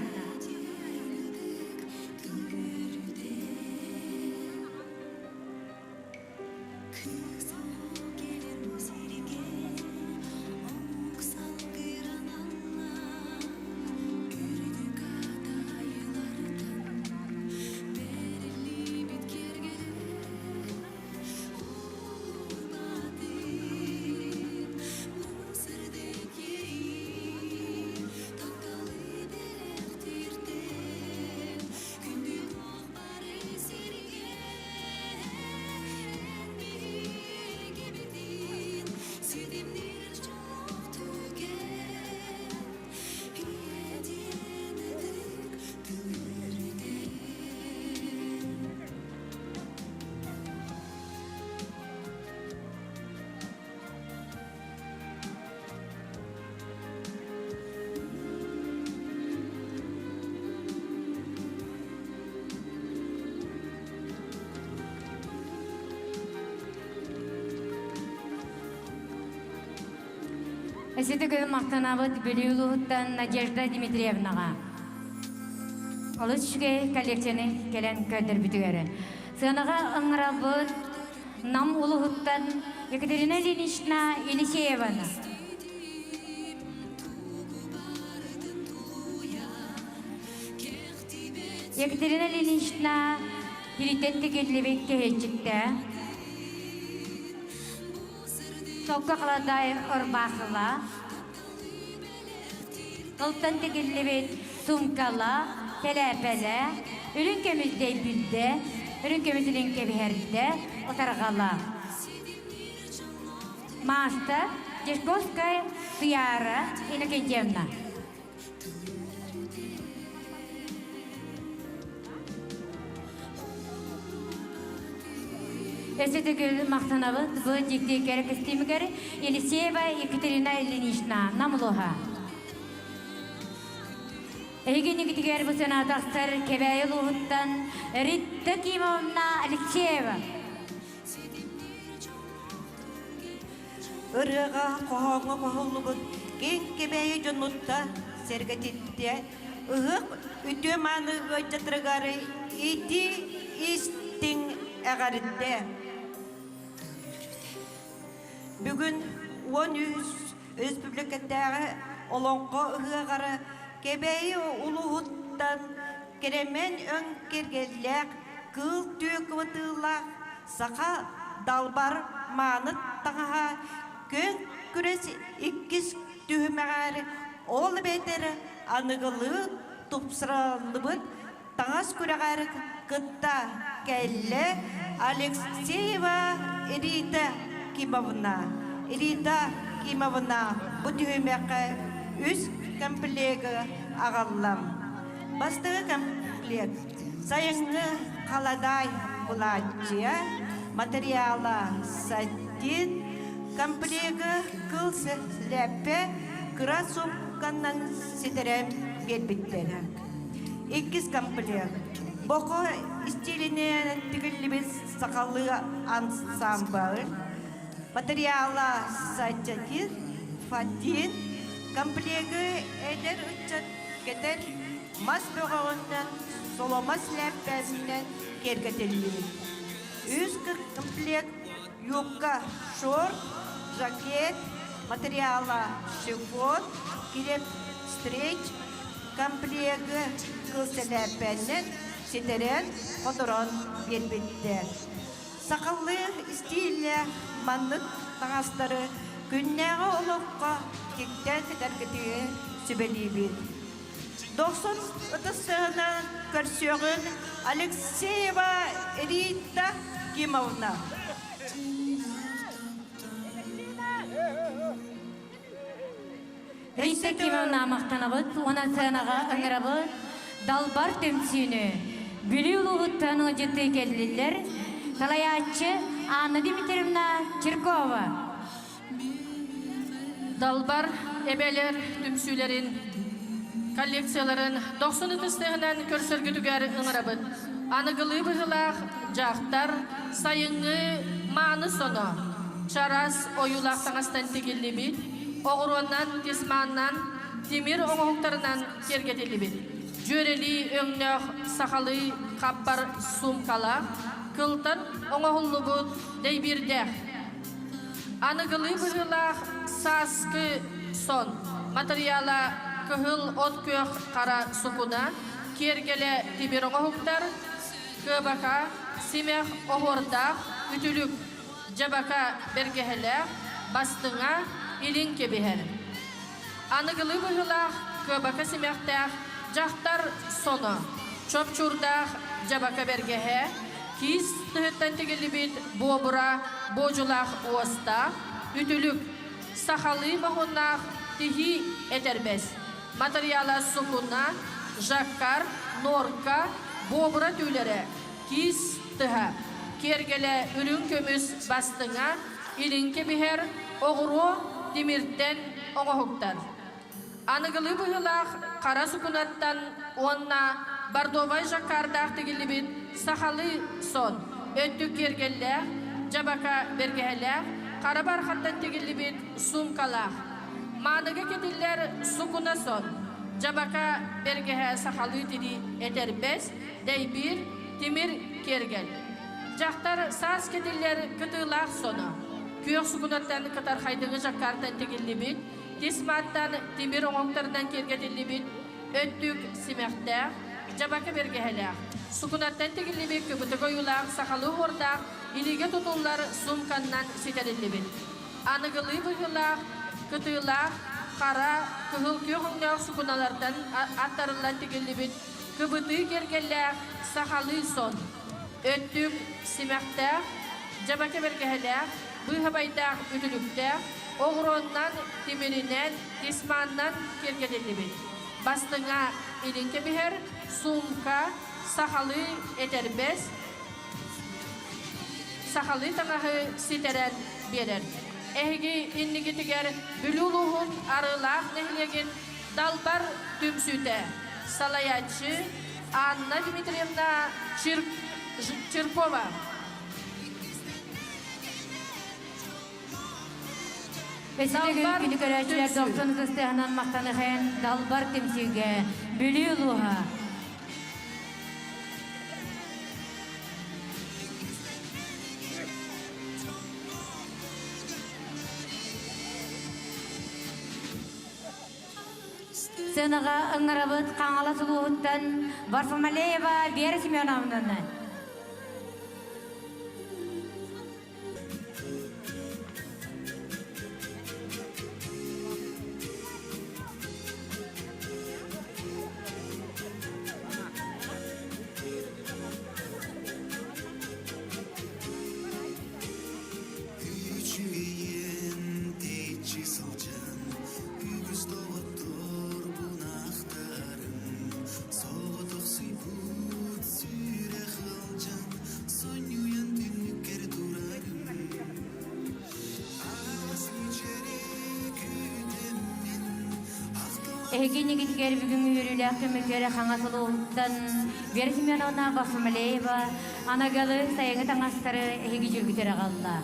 Эсетегіл мақтанабыд білеулуғыттан Надежда Дмитриевнаға. Олыс үшке коллекцияны келен көдір бүтігері. Сынаға ыңырабыд нам ұлығыттан Екатерина Ильинична Елисеевна. Екатерина Ильинична Хилитетті келебек кехетчікті. Тоққа қаладай ұрбақыла, ұлттан текелебет сумкала, теләпәлі, үрін көміздей білді, үрін көміздің кеберді, отарғала. Маста Десковская Сыяра Иннокентьевна. Эсетегіл мақтанабыд бұл дектекері кістемігері Елисеева Екатерина Ильинична намылуға. Эгенігітігер бұл сенатақтар кебәйіл ұғыттан Рита Кимовна Алексеева. Ырыға қоғаңы қоғылы бұд, кен кебәйі жонутта сәргететте, ұғық үті маңы өтжатырғары ити истің әғарытте. Бүгін 13 республикаттағы олонқы ұғығары кебәйі ұлығыттан керемен өң кергелләк кыл түйек ұтылақ сақа далбар маңыт таңаға көн күрес иккіз түйімәғары ол бәйтері анығылы тупсыралыбыт таңас күрәгәр кытта кәлле Алексеева Ирита Кимовна бу түймәккә үз комплегі ағаллам. Бастығы комплект сайынғы қаладай бұлатчия материала саттин комплегі кылсы ләппе кыра сумканнан сидерем бербиттері. 2 комплект. Боқы стиліне тігілібіз сақалы ансамбль. Материала саттин фатин комплегі әдер үтчат кетер мас бөғауыннан соломас ләппәсінен кергетелі. Үз комплект юбка, шорт, жакет, материала шифон, киреп стрейч, комплегі кылсы ләппәнен сетерен қодырон бербетті. Сақалы стилі маннық тағастары күннәғы олыққа тектен тәргетіге сөбелі бет. 90 ұтысығынан көрсеғін Алексеева Рита Кимовна. Рита Кимовна мақтанабыт, она сәнаға ыңырабыт, далбар төмсүйіні. Бүлі ұлығыттаны жетті келділер, талаятчы Анна Дмитриевна Чиркова. Далбар эбелер түмсүлерин коллекцияларын 90 тыстығынан көрсөргүтүгер ыңырабыт. Анығылы бұғылақ жақтар сайыңы маны соно. Чарас ойулақ таңастан тегілі бит, оғыруаннан, тесманнан, темір оңоқтарынан кергетелі бит. Жөрели өңнөк сақалы қаппар сумкалақ, кылтын оңоғылы бұд дейбірдәқ. Анығылы бұғылақ саскы сон, материала кыһыл от көк қара сукуна, кергеле тибир оғықтар, көбака, симех оғырдақ, үтілік, жабака бергехелек, бастыңа илин кебехер. Анығылы бұғылақ көбака симехтәқ, жақтар соны, чопчурдақ жабака бергехе, кис тұхыттан тегілі бет бобыра, божулақ уаста, үтілік, сақалы мағынақ тихи етербес. Материала сукуна, жаккар, норка, бобыра түйлері, кис тұха, кергеле үлін көміс бастыңа, илінке бігер, оғыру демірттен оңығықтар. Анығылы бұғылақ қара сукунаттан онна бардовай жаккардақ тегілі бет сақалы сон, өттік кергелі, жабака бергелі, қара бархаттан тегілі бет сумкалақ. Маныға кетілер сукуна сон, жабака бергеhe сақалы теді етербес, дейбір, темір кергел. Жақтар сас кетілер кытылақ соны, күйек сукунаттан кытар қайдығы жаққартан тегілі бет, тесматтан темір оңықтардан кергетілі бет, өттік симектәқ, жабака бергелі. Сукунаттан тегілі бет көбіті қойылақ, сақалы ордақ, иліге тұтулар сумканнан сетерілі бет. Анығылы бұғылақ, кытылақ, қара, кығыл күйоғыңнақ сукуналардан аттарылан тегілі бет, көбіті кергелләқ, сақалы сон, өттік симектәқ, жабака бергеләқ, бұйхабайдақ үтіліктәқ, оғыроннан, темірінен, тесманнан кергетелі бет. Бастыңа илінке бігер, сумка, сақалы етербес, сақалы таңағы сетерен берер. Әйгі иннеге тегер бүлулуғын арылақ нәхілеген далбар түмсүйті. Салаятчы Анна Дмитриевна Чиркова. Бәсілеген күні көрәчілер 90 тыстығынан мақтаны қайын далбар түмсүйге бүлулуға. Сынаға ыңырабыт қаңала сұлуғыттан Варфамалеева Вера Семеновнаны. Эгини гитгер бүгүн үйрүлөк көмөкөрө хаңасылууттан Берсимен она Басмалеева анагалы сайыңы таңастары эги жүргүтөрө калла.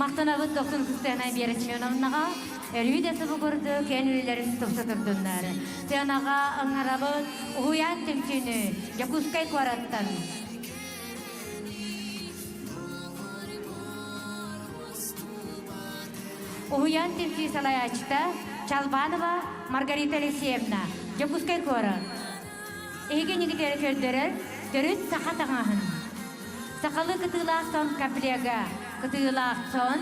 Мактанабыт 90 Берсименовнаға Элюдесі бұғырды кәнілерін тұпсатырдынлар. Тенаға аңарабыт ұғыян түмчіні Якускай квараттан. Ұғыян түмчі салаячта Чалбанова Маргарита Алексеевна Якускай кварат. Egen егітері көрдірір, түріт сақа таңағын. Сақалы кытылақ сон каплега, кытылақ сон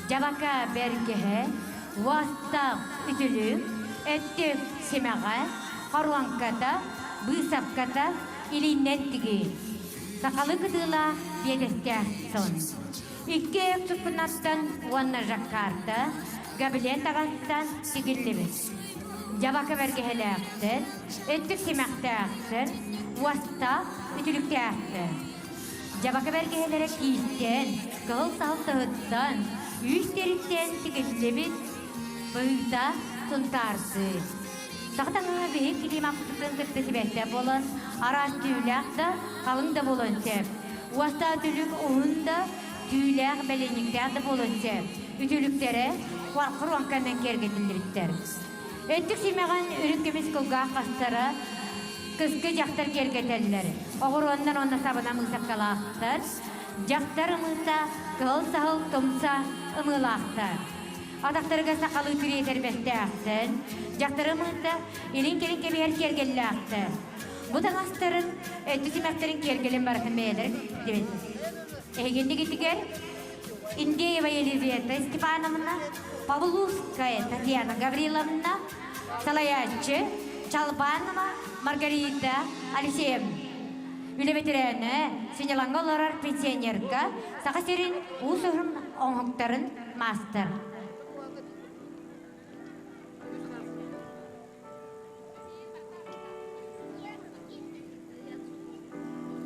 жабака бергеhe, вастақ үтілік, әттік семаға, қаруанката, бұйсапката, илиннеттігі. Сақалы кытылақ бедестяқ сон. Икке өксүкпінаттан уанна жаққарта, габилет ағастан тігілібіз. Жабака бергехеләқтір, әттік семақтақтыр, вастақ үтіліктақтыр. Жабака бергехелері кейістен, қыл салтығыттан, үйістеріктен тігілібіз, бұйда тұнтарсы. Сақтаңа бейік келемақсыздың күтті себетті болын, арас түйіләқті қалыңда болын сеп. Уаста түлік оғында түйіләқ бәленіктәді болын сеп. Үтіліктері қуарқыр уанқаннан кергетілдіріктер. Әттік семеған үрінкеміз қылға қастары, кызгы жақтар кергетелілер. Оғыр оннан онна сабына мұсаққалақтар. Жақтар ұмылса, қыл сағыл тұмса ұмылақтар. Адақтарға сақалы күрейтер бәсті ақтын. Жақтар ұмылса, елін-келін кебер кергелі ақты. Бұдан астарын, әттісімәқтерін кергелін барқын бәйелер дебесіз. Эгенді кетігер, Индеева Елизавета Степановна, Павловская Татьяна Гавриловна, Салаячы, Чалбанова Маргарита Алексеевна. Үлебетерәне, сенелаңға оларар пенсионерка, сақасерін ұсығырын оңықтарын мастер.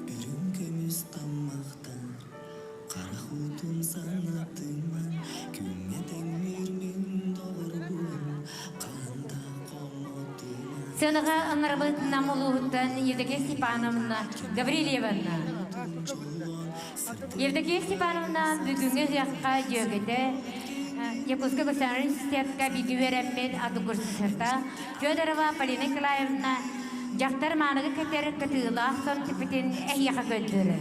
Үрінкеміз тамақтан, қарақутын санаттыман, күмметен мермен доғыр бұлын, қанда қоматыман. Сынаға аңырбыт намылуыттан Евдокия Степановна Гаврилевна. Евдокия Степановна бүгінгі жаққа жөгеді. Якутска государственный университетка биги вереммен ады курсырта. Федорова Полина Николаевна жақтар манығы кәтері кітіла сон тіпетін әйяға көндірі.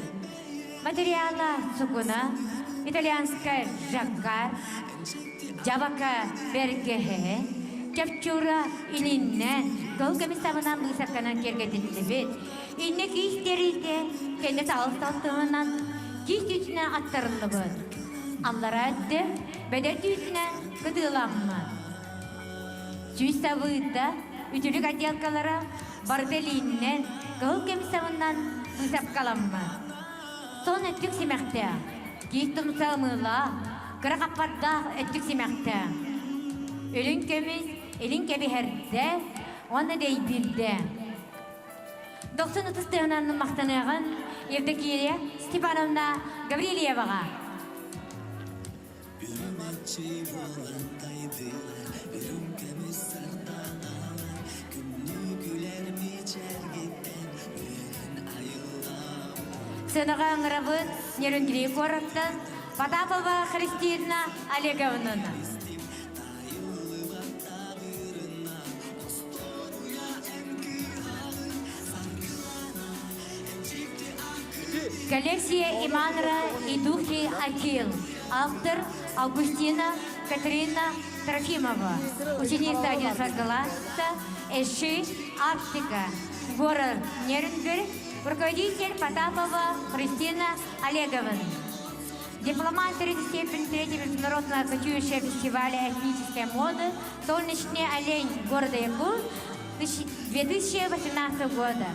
Материала сукуна, итальянская жаккар, жабака бергеhe, Чапчура илиннен, кол комиссабынан бұйсаққанан кергетілді бет. Инне кейістерінде кенде сағыл-салтығынан кейіс түйсіне аттарылы бұд. Аллара әдді, бәдер түйсіне күділамы. Сүйіс сабыйда үтілік отделкалара барделиннен кол комиссабынан бұйсаққаламы. Сон әттік семәқті, кейіс тұмсамыла, қырақаппарда әттік семәқті. Ölün kemiz, elin kebi herde, onu deybildi. 90-30 tığınanın maqtanığın Evdokия Stepanovna Gavrilyevaға. Үрметші боландайдылар, үрінкеміз сартағалар, күнні күлер мечергеттен, өрін айылам. Сынаға аңырабыт Нерүнгірей қораттан Потапова Христина Олеговнаны. Коллекция Иманра и духи Акил. Автор Августина Катерина Трофимова. Ученица 11 класса, Эши, Арктика. Город Нерюнгер. Руководитель Потапова Христина Олеговна. Дипломант третьей степени 3-го международного кочующего фестиваля этнической моды «Солнечный олень» города Якут 2018 года.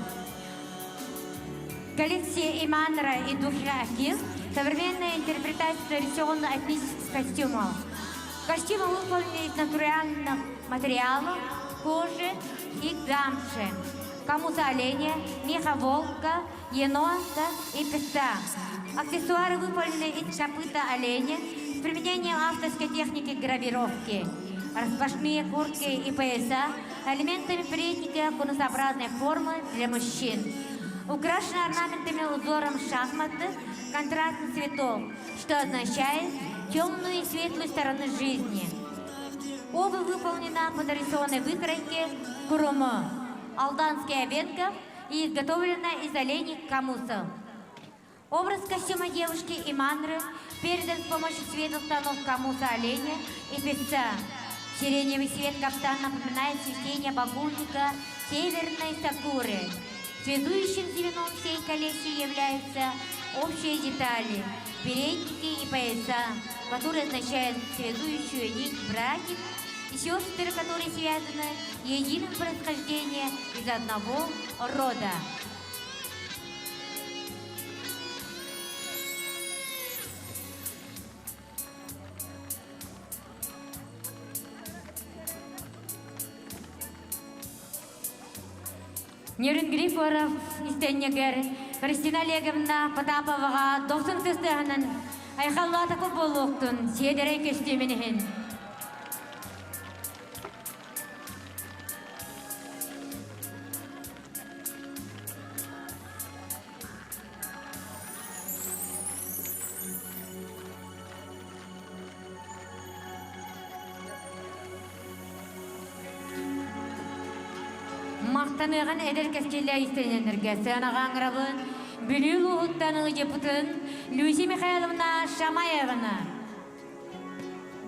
Коллекция Иманра и духи Акил Современная интерпретация традиционно-этнических костюмов. Костюмы выполнены из натуральных материалов, кожи и гамши. Камуза оленя, меха волка, енота и песца. Аксессуары выполнены из копыта оленя с применением авторской техники гравировки. Распашные куртки и пояса элементами передника конусообразной формы для мужчин. Украшены орнаментами узором шахматы контрастных цветов, что означает темную и светлую стороны жизни. Обувь выполнена по традиционной выкройке курума, алданский обедков и изготовлена из оленей камусов. Образ костюма девушки и мандры передан с помощью цветных тонов камуса оленя и песца. Сиреневый цвет кафтан напоминает цветение бабульника северной сакуры. Связующим звеном всей коллекции являются общие детали, передники и пояса, которые означают связующую нить братьев и сестры, которые связаны единым происхождением из одного рода. Нерин Грифоров истеннегер Кристина Олеговна Потаповаға 90 тыстығынан айқаллата көп болуқтын седерей кестеменігін. Мақтаныған әдер кәскелі істенендерге сәнаған ғырабын бүліл ұғыттаның жепутын Люси Михайловна Шамаевна.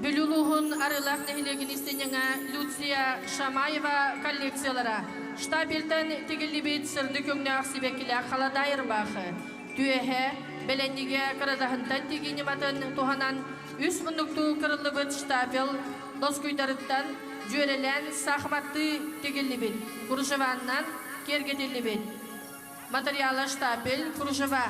Бүліл ұғын арылақ нәхілеген істенеңа Люция Шамаева коллекциялара. Штабелтен тегілі бет сырды көңні ақсыбекілі қаладайыр бақы. Түйеге бәләнеге қырадағынтан тегені матын туғанан үс мұндықту қырылы бұд штабел дос көйдарыттан жөрелен сахматты тегілі бет. Кружеваннан кергетелі бет. Материалы штабел кружева.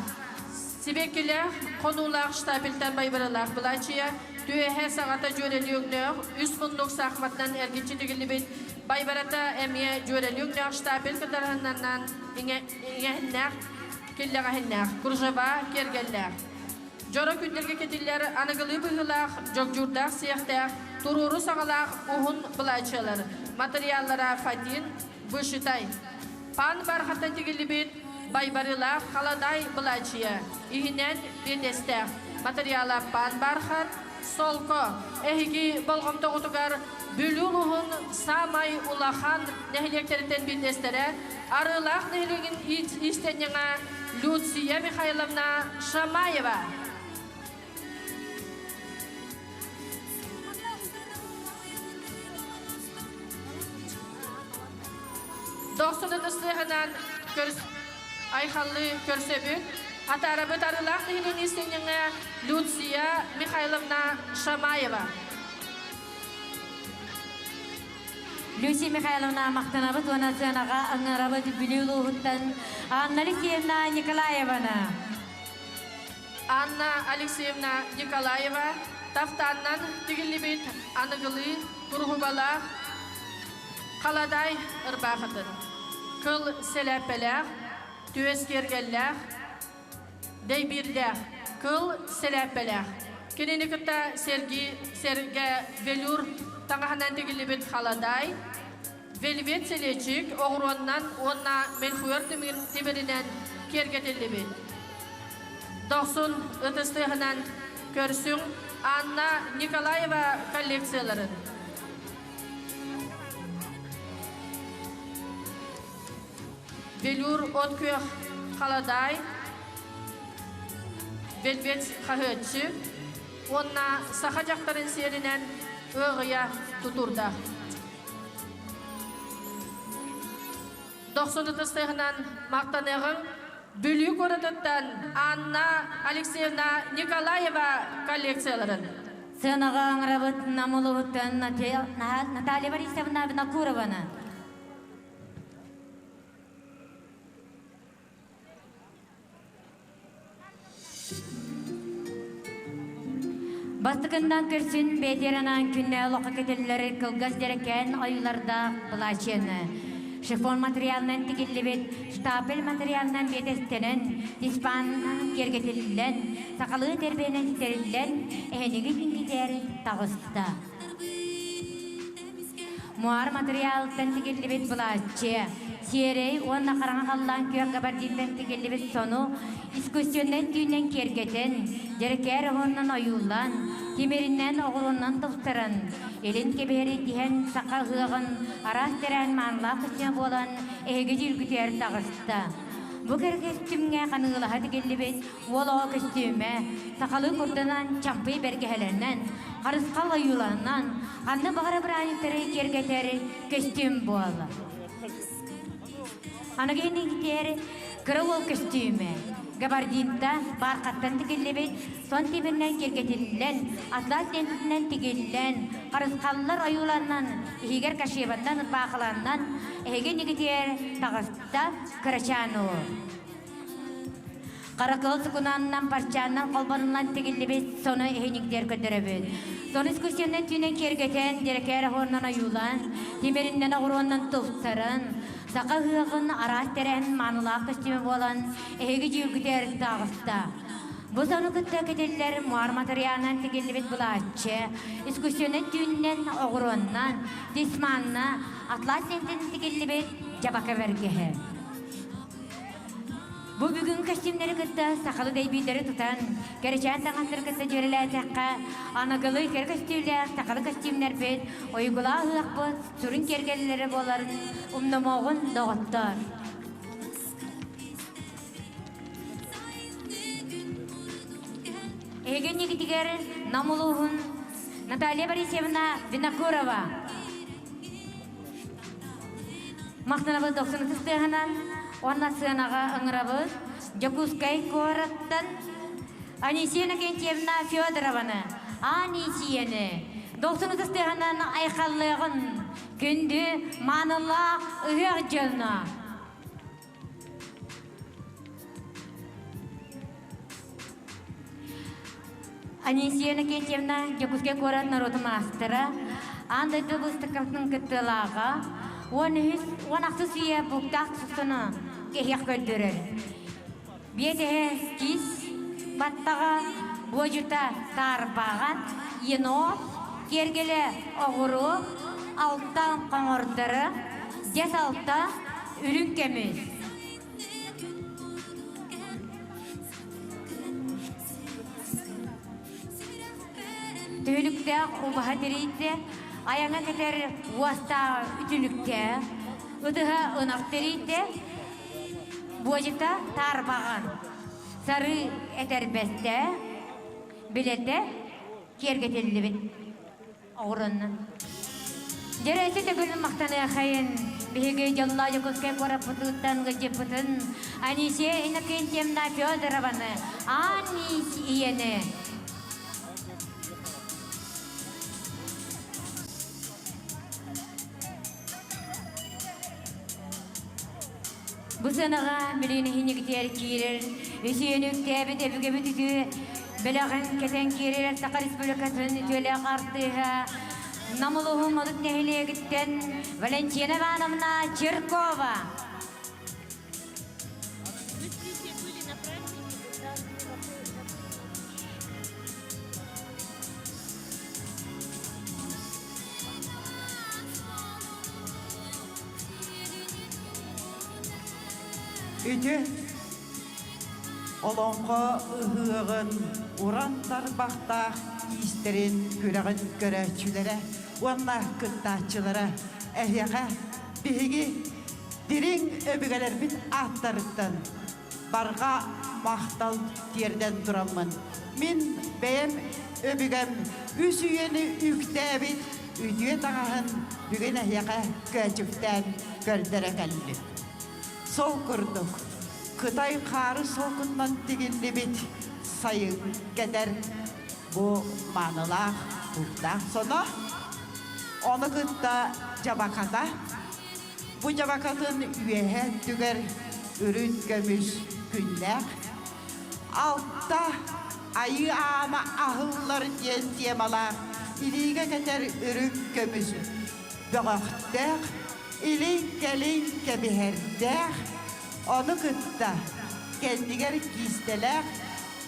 Сибекілі қонулақ штабелтен байбырылақ бұлачия түйеге сағата жөрелі өңнеғ үс мұндық сахматтан әргетші тегілі бет. Байбарата әмие жөрелі өңнеғ штабел кыдарғаннан еңәхіннәқ келләғәхіннәқ. Кружева кергелләқ. Жора күндерге кетілер анығылы бұғылақ, жоқжурдақ сияқтақ, туруру сағалақ ұғын бұлайчалар. Материаллара фатин, бұшытай. Пан бархаттан тегілі бет, байбарылақ, қаладай бұлайчия. Игінен бетестәқ. Материала пан бархат, солко. Әхігі болғымта ғытығар бүліл ұғын самай ұлахан нәхілектерден бетестері. Арылақ нәхілеген истенеңа Люция Михайловна Шамаева. Доқсыны дұстығынан айқаллы көрсебін. Атарабыт арылақ нәхілеген истенеңа Люция Михайловна Шамаева. Люси Михайловна Мақтанабыт ванасынаға аңырабыт бүліл ұғыттан Анна Алексеевна Николаевна. Анна Алексеевна Николаева тафтаннан тегілі бет анығылы құрғыбалақ қаладай ұрбақытын. Кыл сәләпеләқ, түйескергелләқ, дейбірләқ, кыл сәләпеләқ. Кенені күтті серге велюр таңғанан тегілі бет қаладай, велвет селечік оғыроннан онна менхуер темірінен кергетелі бет. 90 ұтыстығынан көрсің Анна Николаева коллекцияларын. Велюр откөк қаладай, велвет қағытшы, онна сақа жақтарын серінен өғия тұтурда. 90 ұтыстығынан мақтанығын бүлі көрітіттен Анна Алексеевна Николаева коллекцияларын. Сынаға аңырабыт намылы ұттан Наталья Борисовна Винокурованы. Бастыкından көрсін бейдеранан күнне лоқа кетелері кылгас дереккен айыларда бұлачыны. Шифон материалынан тигиллибит, штапел материалынан бедестенен, диспанынан кергетілілен, сақалы тербенен терілен, әйнегі дингидері тағысты. Муар материалдан тигиллибит бұлачы, серей, онна қараңа қаллан күйек габардиндан тигиллибит сону, искусионнен түйінен кергетен, дерекер оғынан ойулан, темерінен оғылынан тұқтырын, елін кебері тиhen сақа ғығын, арас терен манла күсіне болан, әйгі жүргітер тағысты. Бұкер костюмге қанығылаға тігілібет, ол оғы костюме, сақалы күрдінан чампы бергелерінен, қарысқал ойуланан, қанды бағыры біранеттері кергетері костюм болы. Анығын кырыл костюме. Габардинта барқаттан тігілібет, сон темірнен кергетілілен, атлас тентінен тігілілен, қарысқалылар ойуланнан, егер кашебандан бақыланнан, әйге негетер тағыста кырачану. Қарақыл сұқынаннан парчаннан қолбанынан тігілібет, соны әйніктер көдірібет. Сон искусионнен түйінен кергетен, дерекер ғорнан ойулан, темірінен ағыруаннан тұлсырын, Сақа ғығын арас терен манылақ костюмі болан, әйгі жүргітер тағыста. Бұл соны күтті кетелілер муар материалынан тегелі бет бұлатшы, искусионен түйіннен оғыроннан, дисманна, атлас сентен тегелі бет жабақа бергеhe. Бұл бүгін костюмдері күтті сақалы дейбейлері тұтан, кәрічен таңастыр күтті жөрілі әтәққа, анағылы кер костюмлер, сақалы костюмлер бет, ойгыла ұлақ бұд, сүрін кергелері боларын, ұмнымоғын доғыттар. Еген егітігер намылуғын Наталья Борисевна Винокурова. Мақтанабыз 90 тұстығынан, Онна сынаға ыңырабыз, Жокускай кораттан, Анисена Кентьевна Федорованы, Анисиені, 90 тұстығынан айқалығын, күнді манылақ ұйық жылына. Анисена Кентьевна Жокускай корат народы мастера, андайды бұстыққаптың күттілаға, он ақты сүйе бұқтақ сұсыны кехек көддірір. Бетіге кис, баттаға бөжіта тарпаған, ено, кергелі оғыру, алттан қоңырдыры, дес алтта үрін кеміз. Түйілікте ұбаға дерейді, аяңа кетер уаста үтілікте, ұдыға ұнақ дерейді, бөжіта тарпаған. Сары әтәрбәсті, білетті, кергетелі бет ауырынның. Жересі төгілін мақтаны қайын, бейге жалла жокускай қора пұтыттан ғыжы пұтын, Анисе Иннокентьевна Федорованы, Анис иені. Бұл санаға біліні хинегітер кейрер, өсүйенікте бітебіге бүтігі біліғін кетен кейрер Сақа Республикасын төлі қартыға намылуғын ұдық нәхілегіттен Валентина Ивановна Черкова. Үді олонға ұғығын ұрантар бақтақ истерін көріғін көрәчілері, онна күттачылары әйеға бейгі дирин өбігелер бит аттарыттан барға мақтал терден тұрамын. Мен бәйім өбігім үс үйені үктәбіт үдіе тағағын бүгін әйеға көчіктен көрдірі кәлі. Сол күрдік. Қытай қары соқыннан дегенде бет сайын кәдір бұл манылақ бұқтақ. Соны оны күтті жабақата. Бұл жабақатын үйеге түгер үрін көміз күнләқ. Алтта ayı ana ahıllar diyen temalar, iliğe keter ürün kömüsü. Böğüktük, ilin kebiherdük, onu kıtta, kendiler gisteler,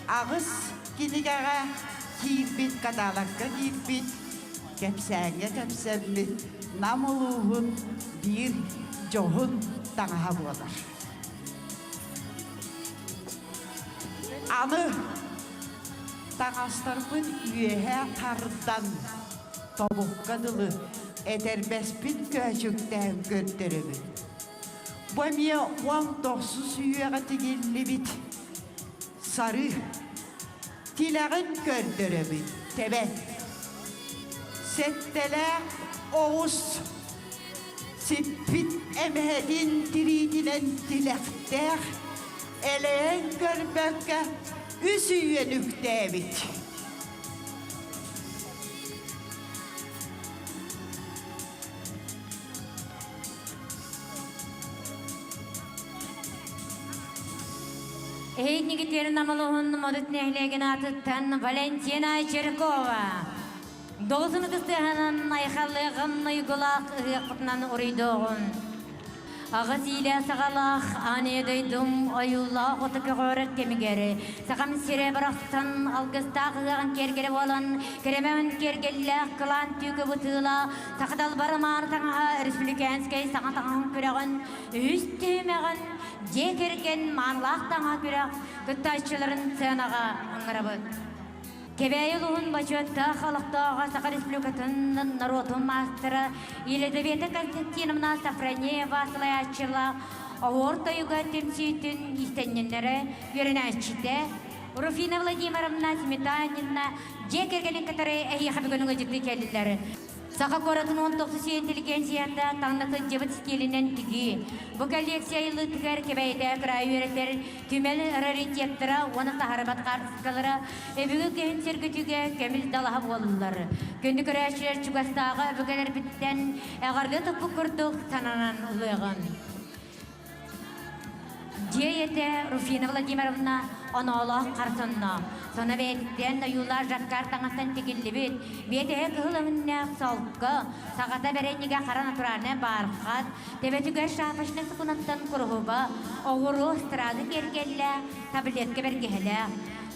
ağız kinigağa kirbit kadalakka kirbit, kepsenli, namuluğun bir johun tanaha bular. Anı tağastarbın üyehe kardan tobukkadılı ederbespin köçükten götterimi. Bu emiye 19 üyeğe tigilli bit sarı tileğin götterimi tebet. Setteler oğuz sippit emhedin diridinen dilekter eleğen görbökke üsüyenük devit. Нигиттерин намалуһун модут нехлеген атыттан Валентина Черкова. Доғызыны кыстыханан айхаллығын ұйгылақ ұйықпытынан ұрыйдоғын. Ағыз илі сағалақ анедойдым ойулақ отықы ғорық кемігері. Сақам сире барақтан алғыстақ ұғын кергері болын, керемемін кергелілік қылан түйкі бұтыла, сақыдал барыман таңға республиканскай сағатағын көріғын, үстімеғін, жекерген манлақ таңға көріғ, күттайшыларын сынаға аңырабыд. Кебейелуын бачуатта халықтаға Сақа Республикатын народун мастыры Елизавета Константиновна Сафронеева сылаячыла Аорта юга темсийтін истенненлері веренәчіде Руфина Владимировна Сметанина жекергелен катары әйе қабығының өжікті келілері. Сақа коратын 19 интеллигенцияда таңнықы жебіт стилінен тігі. Бұл коллекциялы тігер кебейді край үйреттер түмел раритеттері, оны тахарабат қартысқалары, әбігі күйін сергітіге көміл далаға болылары. Күнді көрәшілер чугастағы әбігелер біттен әғарды тұпы күрдік тананан ұлығын. Жейеті Руфина Владимировна оноолох қартынна. Сона бәйттен юлар жаққар таңастан текілі бет. Бетіге күхіліміннәк солқы. Сағата бәренеге қарана тұраны барқат. Тебетіге шапышны сұқынаттан күрғыба. Оғыру страды кергелі таблетке бергелі.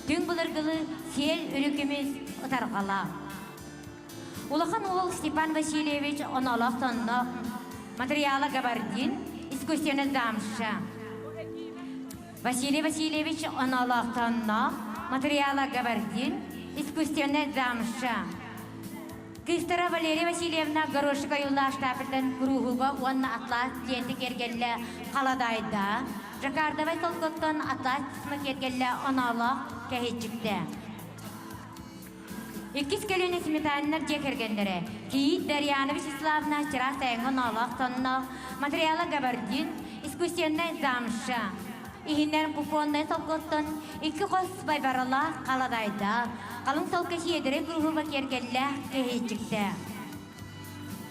Түн бұлырғылы сел үрікіміз ұтарғала. Улахан ол Степан Васильевич оноолох сонна. Материала габардин, искусственный замша. Василий Васильевич оноолохтонно, материала габардин, искусственный замша. Кыстыра Валерия Васильевна горошика юлла штапетін кругуга онна атлас тенті кергелі қаладайда, Жакардавай солкоттон атлас тісмі кергелі оноолох кәхетчікті. Иккис келені Сметанинар жекергендері, Киит Дарьяна Вячеславна чыра сайын оноолохтонно, материала габардин, искусственный замша. Ихиннен купонны солкоттон, икки қос байбарала қаладайда, қалың солка шиедері күрғыға кергелі кәйетчікті.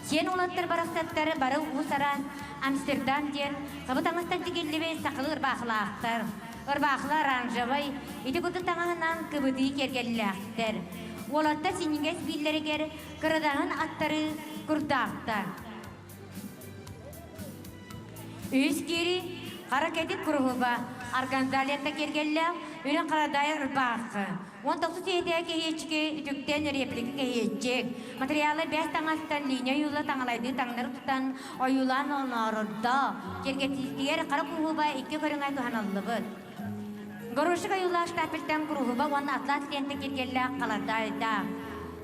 Сен олаттыр барақтаттары бары ұсаран Амстердам ден, қабытаңыстан тегелі сақылы ұрбақылақтар. Ұрбақылы аранжавай, еті күті таңағынан кібіді кергеліліктер. Олатта сеніңгес биллерігер кырыдағын аттары күрдақтар. Үз кері Қаракетік күрғыба, Арганзалетті кергелі, үйін қарадай ұрбақы. 19 етеге кейетчіге үтіктен реплікі кейетчік. Материалы 5 таңастан линия юлы таңалайды таңнар тұтан ойулан онарыда. Кергетістер қара күрғыба 2 көрің айты ханалыбыд. Горошыға юлы штапілтен күрғыба, оны атлас ленті кергелі қаладайда.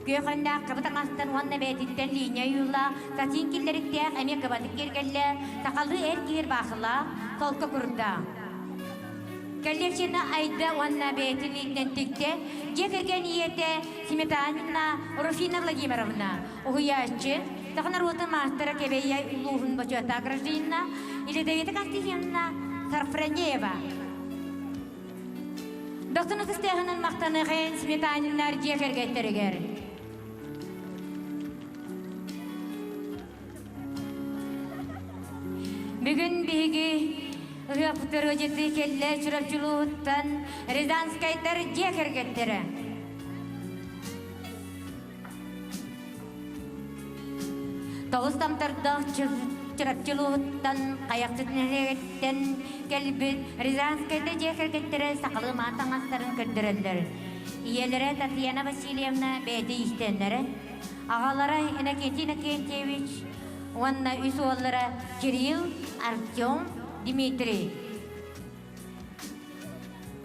Күйіқында қыбытың астын онына бәйтіттен линия юла, сатин келдеріктен әме қыбатық кергелі, сақалды әр кейір бақыла, толқы күрді. Кәлдершені айды онына бәйтіліктен тікті, жекерген иеті Сметанина Руфина Владимировна, ұғыячы, сақынар отын мастыры кебейя ұлығын бөчуата гражданина, Елизавета Константиновна Сафронеева. Доқтыны кістеғінің мақтанығын Сметанинар жекергеттерігер. Бүгін бігі ұғапытыр өжеті келі жүрапчылуыттан Рязанскайдар жекергеттері. Тоғыстамтардақ чырапчылуыттан, қаяқсытнерегеттен келбіт, Рязанскайда жекергеттері сақылы матаңастарын көрдірілдір. Иелері Татьяна Васильевна бәді істендері. Ағалары Иннокентий Иннокентьевич, онна үс олары Кирилл, Артем, Дмитрий.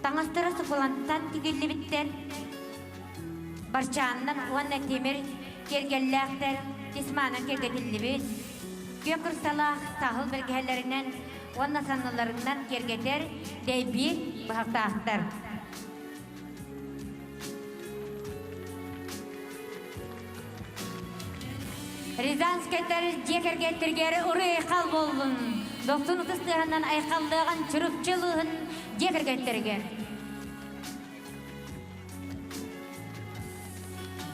Таңастары сұқылантан тігілі біттер. Барчандан онна темір кергелләқтер, тесманын кергетілі бит. Көкірсалақ сағыл білгелерінен, онна саныларынан кергетер, дейбек бұғақтақтар. Рязанскайдар жекергеттергері ұры айқал болын. Доқтың ұтыстығынан айқалдаған чұрықчылығын жекергеттергер.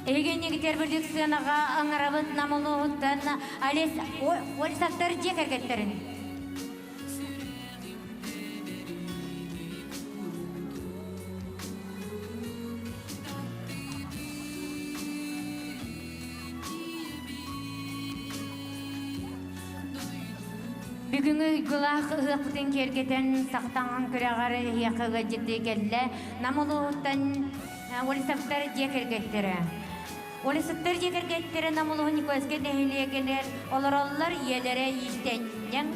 Еген егітер бірдік сынаға аңырабыт намылы ұттан олисақтар жекергеттерін. Бүгінгі ғылақ ұғықпытын кергетен сақтанған күрағары яқыға жетті келді. Намылы ұттан олисақтар жекергеттері. Олисақтар жекергеттері намылы ұникөзге дәхілегелер олар иелері естеннен.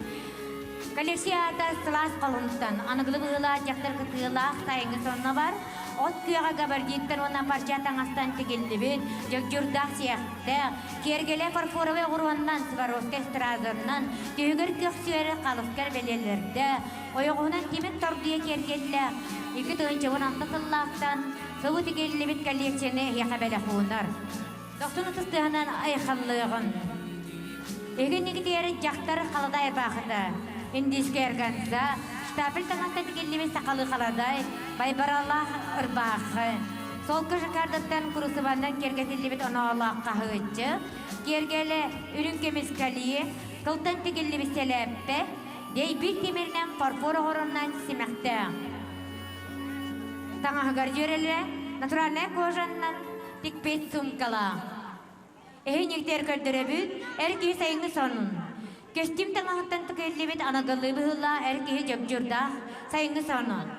Коллексията сылас қалымыстан анығылы бұғыла жақтар қытығылақ сайыңы сонына бар. От күйаға габардиттен ona парча таңастан тегелді бет, жұрдақ сияқты, кергелі фарфоровы ғыруаннан Сваровскай стразырынан түйгір көксүйері қалықкар белелерді, ойығынан темет тордуя кергелі, екі тұғынчы онанты тыллақтан сұғы тегелі бет коллекцияны яқабәлі қуынар. Доқтың тұстығынан айқаллығын. Егін егітері жақтары қаладай бақыды, индиске әрганса, штапыл таңаста тегелі бет сақалы қаладай, Байбаралах ырбақы. Сол күші кардаттан күрісібандан кергетілі бет оны Аллахқа ғытчы. Кергелі үрін кеміз кәлие, қылтан тегелі бет сәләппі, дейбік темірінен парфор ғырынан семәқті. Таңағығар жөрелі, натуральная кожаннан текпет сумкала. Эхенектер көрдірі бүт, әркей сайыңы сонын. Кестім таңағыттан текелі бет анағылы бұғыла әркей жөп жүрдақ сайыңы сонын.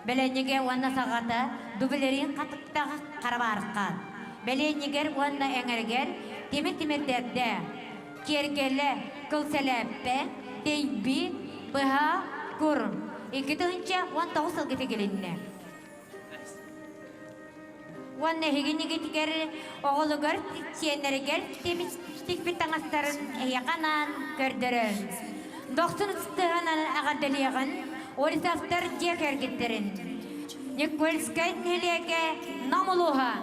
Бәләнегер уанна сағата дубелерин қатықтағы қарабарыққа. Бәләнегер уанна әңіргер темір-темірдерді. Кергелі күлсәләппі, дейбі, бұға, күр. Екі тұғынша уан тоғыз сылғы тегелінне. Уанна хегенегетігер оғылығыр, сиенерігер темістік таңастарын әйеқанан көрдірін. Доқтың ұстығынан ағадылығын Олисақтар жекергеттерін. Никольскайт нелеге намылуға.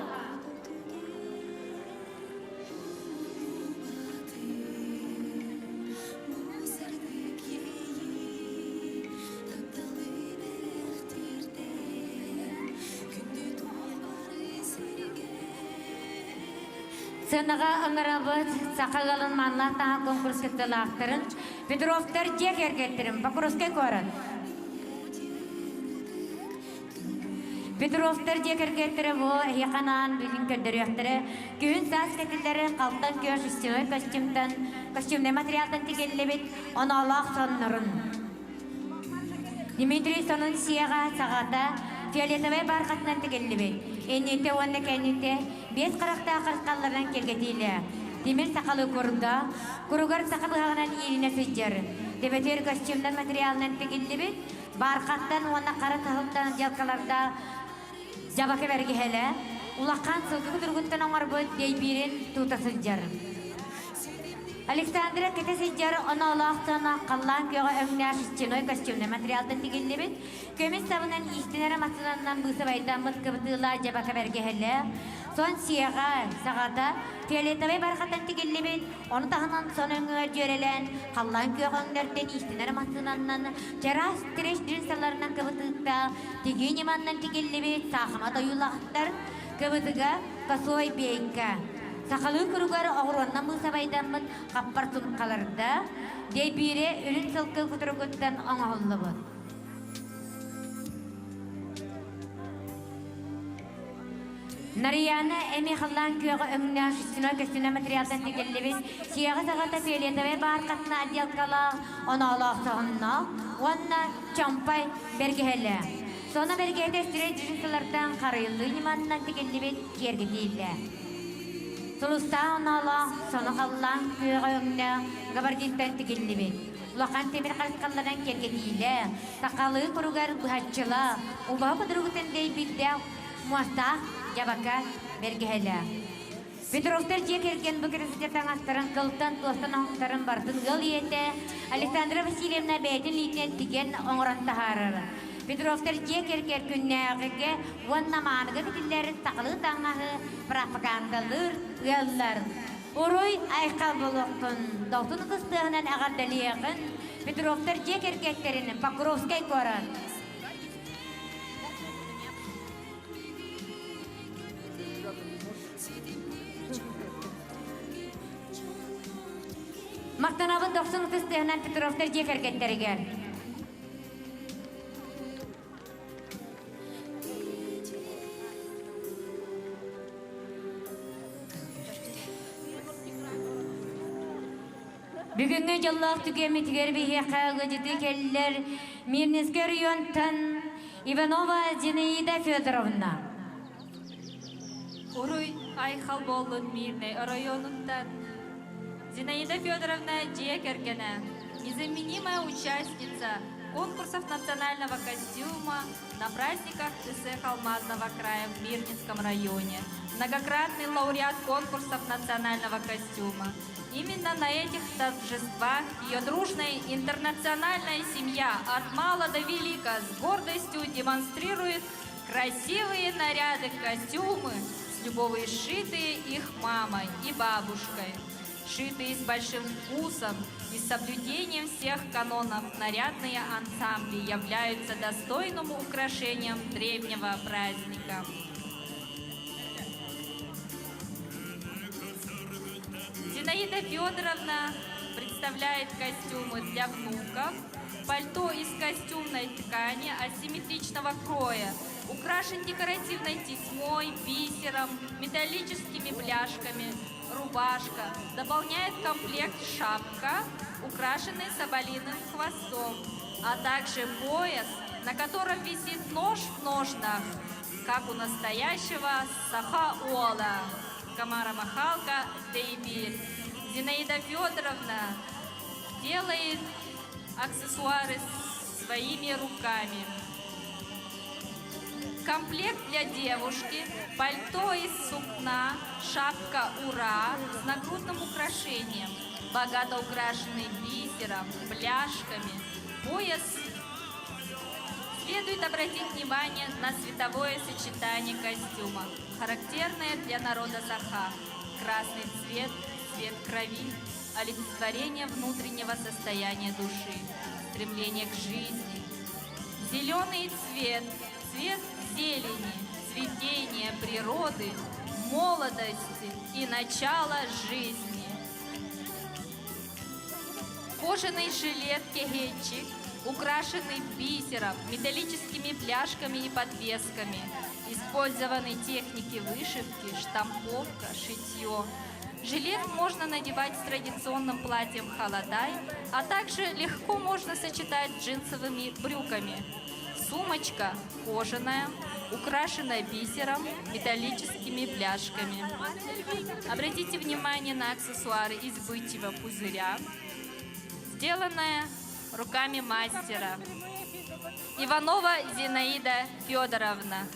Сынаға ыңырабыт сақалалын манлақтаға конкурс кеттілақтырын. Петровтар жекергеттерін. Покровскай көрін. Петровтар жекергеттері бұл яқанан білін көрдіріяқтыры. Күйін сас кәтілдері қалттан көш үстіной костюмный материалдан тегелі бет оны алақ соннырын. Дмитрий сонын сияға сағата фиолетовай барқатынан тегелі бет. Әнеті онны кәнеті бес қырақта қырқаларынан кергетейлі. Темір сақалы көрді, күрігір сақалы ғағынан еліне сөздер. Дебетер костюмдан материалынан тегелі бет, барқаттан оны қары тағылтан жалқаларда жабақы бәргі әлі, ұлаққан сылғы күтіргіттен оңар бұд дейберін тұтасыз жар. Александра кетесіз жар оны ұлақтана қаллан көға өңіне ашыстыной костюмны материалдан тегелі бет, көмес сабынан истинері масыланынан бұсы байдан бұд кыбытыла жабақы бәргі әлі, сон сияға сағата фиолетовай барқаттан тегелі бет, оны тағынан сон өңіғар жөрелен, қаллан көға өңдерден истинері масыланынан жарас тіреш дринсаларынан кыбытықта, теген еманнан тегелі бет, сақыма дойулақтар, кыбытыға косой бейка. Сақалы күрігері оғыруаннан бұл сабайдан қаппар тұнқаларда, дейбире үрін сылқы күтіргіттен оңағылы бұд. Нарияна эми халлан күйөҕө өҥнө көстүнө материалдан тигиллибит сиэҕэ саҕата фиолетовый баркатна отделкала оноолоохсоҕунно уонна чомпай бергеһэлэ. Сона бергеһэтэ өстүрэ дьүжүнсылардан харыйыллыы ниманнан тигиллибит киэргитииллэ. Тулустаа оноолоох соно халлан күйөҕө өҥнө габардинтан тигиллибит. Лоқан темир қарысқалардан кергетийле, тақалығы құруғар бұхатчыла, ұлығы бұдырғытын дей білді муастақ жабака бергеһеле. Петровтар же керген бұл красотетан астарын қылтан туастан оңықтарын бартын ғыл ете, Александра Васильевна бәйдін литнен тиген оңыран тахарыр. Петровтар же кергер күннәғіге уанна манығы бітілерін тақылы таңағы пропагандалыр ғыллар. Орой айқал болуқтын, доқтын қыстығынан ағардалияғын, Петровтар же кергеттерінің Покровскай көрін. Мақтанабын доқтын қыстығынан Петровтар же кергеттерігер. Бүгінгі жыллақ түгемітігер бейхеқа ғыжыды келілер Мирнинский районтан Иванова Зинаида Федоровна. Уруй айхал болын Мирный районунтан Зинаида Федоровна же кергене. Незаменимая участница конкурсов национального костюма на праздниках ТС Алмазного края в Мирнинском районе. Многократный лауреат конкурсов национального костюма. Именно на этих торжествах ее дружная интернациональная семья от мала до велика с гордостью демонстрирует красивые наряды, костюмы, с любовью сшитые их мамой и бабушкой. Шитые с большим вкусом и с соблюдением всех канонов, нарядные ансамбли являются достойным украшением древнего праздника. Зинаида Федоровна представляет костюмы для внуков, пальто из костюмной ткани асимметричного кроя, украшен декоративной тесьмой, бисером, металлическими бляшками, рубашка. Дополняет комплект шапка, украшенный соболиным хвостом, а также пояс, на котором висит нож в ножнах, как у настоящего саха-ола. Камара Махалка Дейбиль. Зинаида Федоровна делает аксессуары своими руками. Комплект для девушки, пальто из сукна, шапка «Ура» с нагрудным украшением, богато украшенный бисером, бляшками, пояс. Следует обратить внимание на цветовое сочетание костюма, характерное для народа Саха. Красный цвет, цвет крови, олицетворение внутреннего состояния души, стремление к жизни. Зеленый цвет, цвет зелени, цветения природы, молодости и начала жизни. Кожаный жилет кегетчик, украшенный бисером, металлическими бляшками и подвесками. Использованы техники вышивки, штамповка, шитье. Жилет можно надевать с традиционным платьем халадай, а также легко можно сочетать с джинсовыми брюками. Сумочка кожаная, украшенная бисером, металлическими бляшками. Обратите внимание на аксессуары из бычьего пузыря, сделанная руками мастера. Иванова Зинаида Федоровна.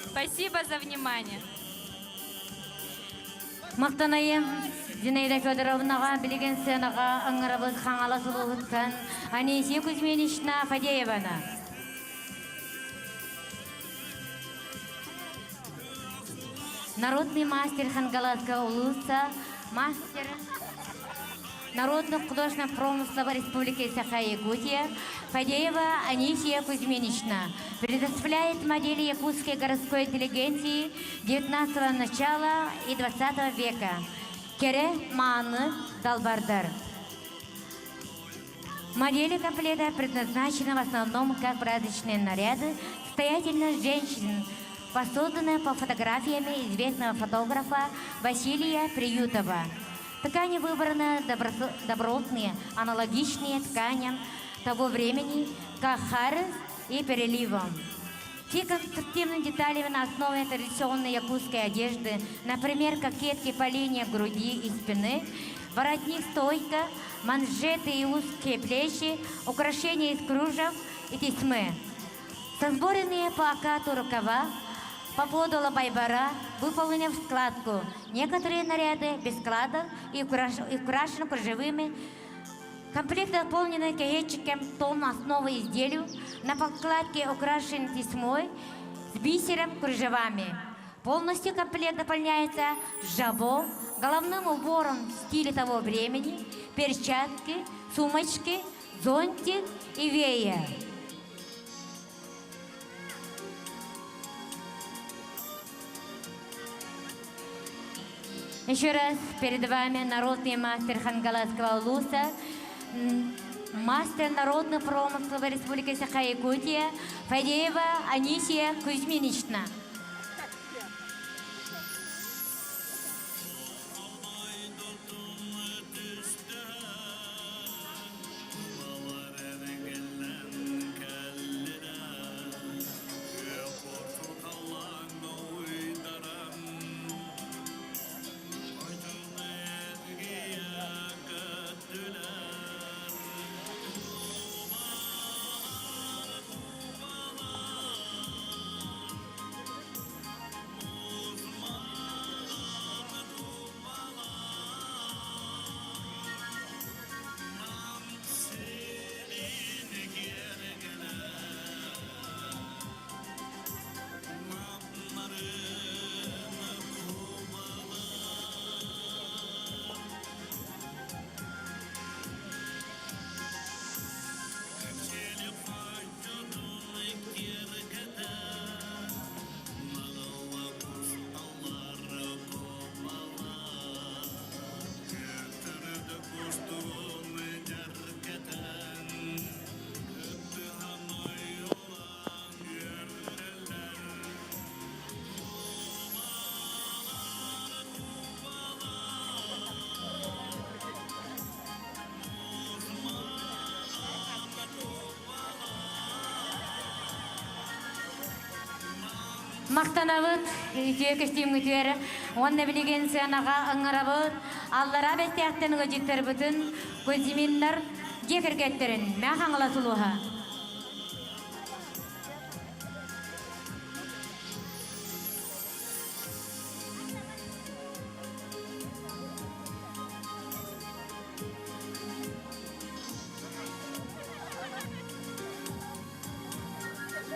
Спасибо за внимание. Мақтанайым Зинаида Федоровнаға білеген сенаға аңырабыз қаңала сұлығытқан Анисия Кузьминична Фадеевана. Народный мастер Хангалатского улуса, мастер Народных художественных промыслов Республики Саха-Якутия Фадеева Анисия Кузьминична предоставляет модели якутской городской интеллигенции 19-го начала и 20 века. Кере Мааны Далбардар. Модели комплекта предназначены в основном как праздничные наряды состоятельных женщин, воссозданные по фотографиям известного фотографа Василия Приютова. Ткани выбраны добротные, аналогичные тканям того времени, как харес и переливом. Все конструктивные детали на основе традиционной якутской одежды, например, кокетки по линии груди и спины, воротник-стойка, манжеты и узкие плечи, украшения из кружев и тесьмы. Сосборенные по окату рукава, по подолу байбара, выполнены в складку. Некоторые наряды без складок и украшены кружевыми. Комплект дополнен каечиком тон основы изделию, на подкладке украшен тесьмой с бисером кружевами. Полностью комплект дополняется жабо, головным убором в стиле того времени, перчатки, сумочки, зонтик и веер. Еще раз перед вами народный мастер Хангаласского улуса, мастер народных промыслов Республики Саха-Якутия Фадеева Анисия Кузьминична. Мақтанабыт, түйе костюм күтері, онны білеген сыянаға ыңырабыт, аллара бәстияқтен ғыжеттер бүтін, көзімендер жекіргеттерін, мәқ аңыла сұлуға.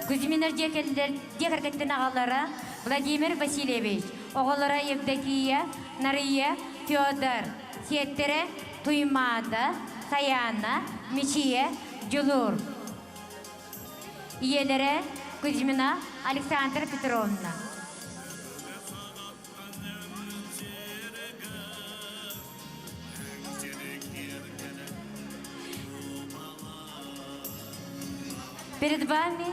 Кузьминер декаргеттен ағалары Владимир Васильевич, оғылары Евдокия, Нария, Федор, Сеттере, Туймада, Саяна, Мечия, Джулур. Иелері Кузьмина Александра Петровна. Перед вами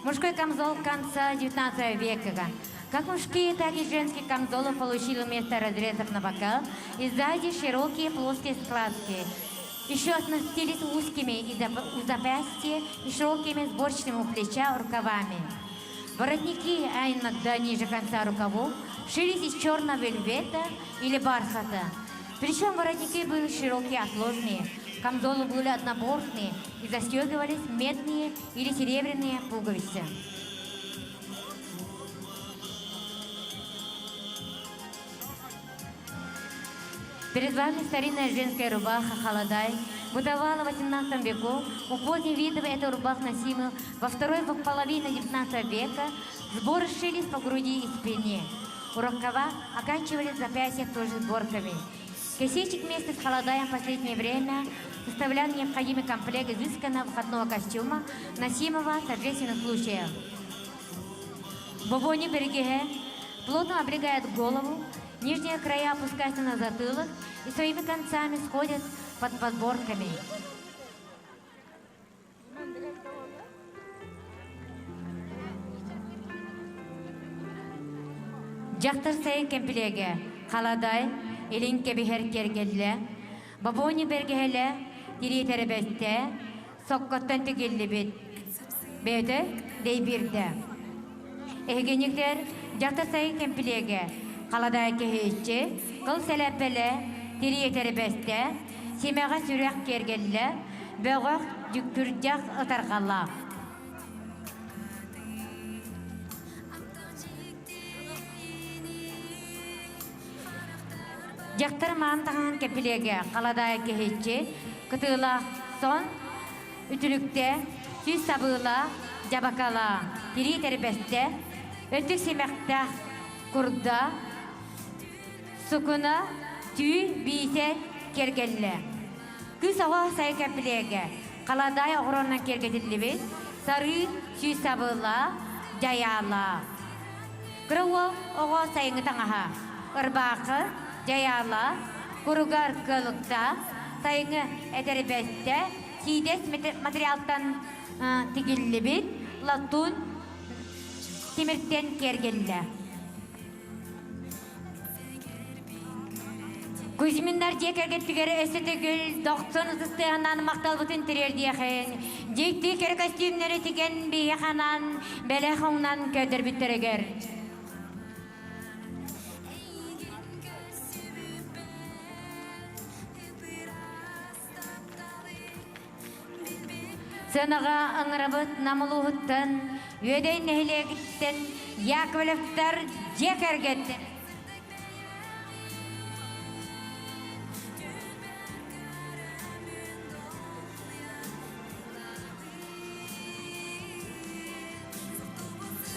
мужской камзол конца 19 века. Как мужские, так и женские камзолы получили место разрезов на боках и сзади широкие плоские складки. Еще оснастились узкими у запястья и широкими сборочными у плеча рукавами. Воротники, а иногда ниже конца рукавов, шились из черного вельвета или бархата. Причем воротники были широкие, отложные. Камзолы были однобортные и застегивались медные или серебряные пуговицы. Перед вами старинная женская рубаха «Холодай», бытовала в 18 веку. У поздних видов эта рубаха носима во второй половине 19 века. Сборы шились по груди и спине. У рукава оканчивались запястья тоже сборками. Косичек вместе с холодаем в последнее время составлял необходимый комплект изысканного входного костюма, носимого в торжественных случаях. Бобони берегеге плотно облегает голову, нижние края опускаются на затылок и своими концами сходят под подборками. Жақтар сайын кемпілеге, қаладай, елін кебихер кергелі, бабони бергелі, дiri теребесте, соққаттан түгелі бет, беті дей бірді. Эгеніктер, жақтар сайын кемпілеге, қаладай кехетші, қыл сәләпілі, дiri теребесте, семеға сүрек кергелі, бөғақ жүктүржақ ұтарғала. Жақтар маңтаған кепілеге қаладай кехетші, күтіла сон, үтілікте, сүз сабыла, жабакала, дiri тербесте, өттік семекті құрда, сұқына, түй, бейсет, кергелі. Күз ава сай кепілеге қаладай оғыроннан кергетілі бет, сары сүз сабыла, жаяла. Күріуі оға сайыңы таңаға, ұрбақы, жаяла, құруғар қылықта, сайыңы әдәрбәсті, кейдес материалтан тігілі бет, латун, темірттен кергелі. Күзіміндер жек әргеттігері өсі түгіл, 90 ұстығынан мақтал бұтын түрер дейхен, жекті кер костюмнері тіген бейханан, бәлі қоңнан көдір біттірігер. Сынаға ыңырабыт намылуғыттын, өдей нәхілегіттін, Яковлевтар жек әргеттін.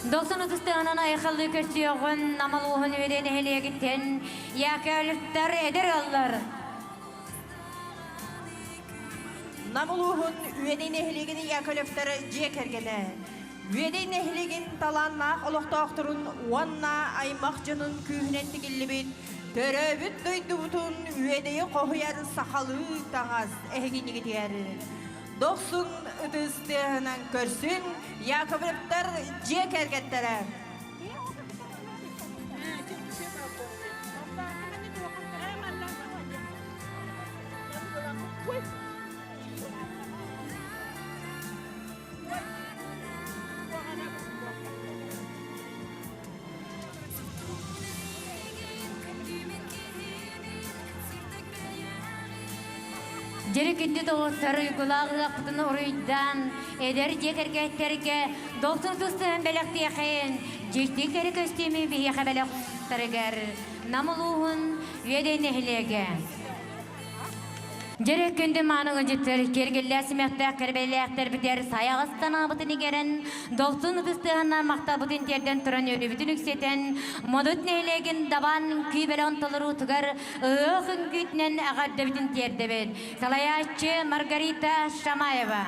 Досын ұтыстығынан айқылды көстіғын намылуғын өдей нәхілегіттін, Яковлевтар әдір аллар. Намылуғын үедей нәхілегіні Яковлевтары жекергені. Үедей нәхілеген таланнақ ұлықтақтырын уанна аймақ жынын күйінен тігілі бет. Төрөбіт дөйді бұтын үедейі қоғыяр сақалы таңаз әгені кетері. Доқсын ұтыстығынан көрсін Яковлевтар жекергеттері. Жері күнді доғыстары ұйғылағы құтыны ұрыйдан, әдер жекергеттерге доғсын тұстығын бәліқті еқейін, жекті кәрі көстемі бейеқі бәліқтарығар, намылуғын өйден әхілеге. Жері күнді маңығы жеттір, кергілі сімекті кірбелі әқтер бітер, саяғыстан абытын егерін, доғсын тұстығынан мақта бұтын терден тұран өрі бүтін үксетін, модут нәйлеген дабан күй бәлі ұнтылыру тұғар, ұғын күйтінен ағарды бүтін терді бет. Салаячы Маргарита Шамаева.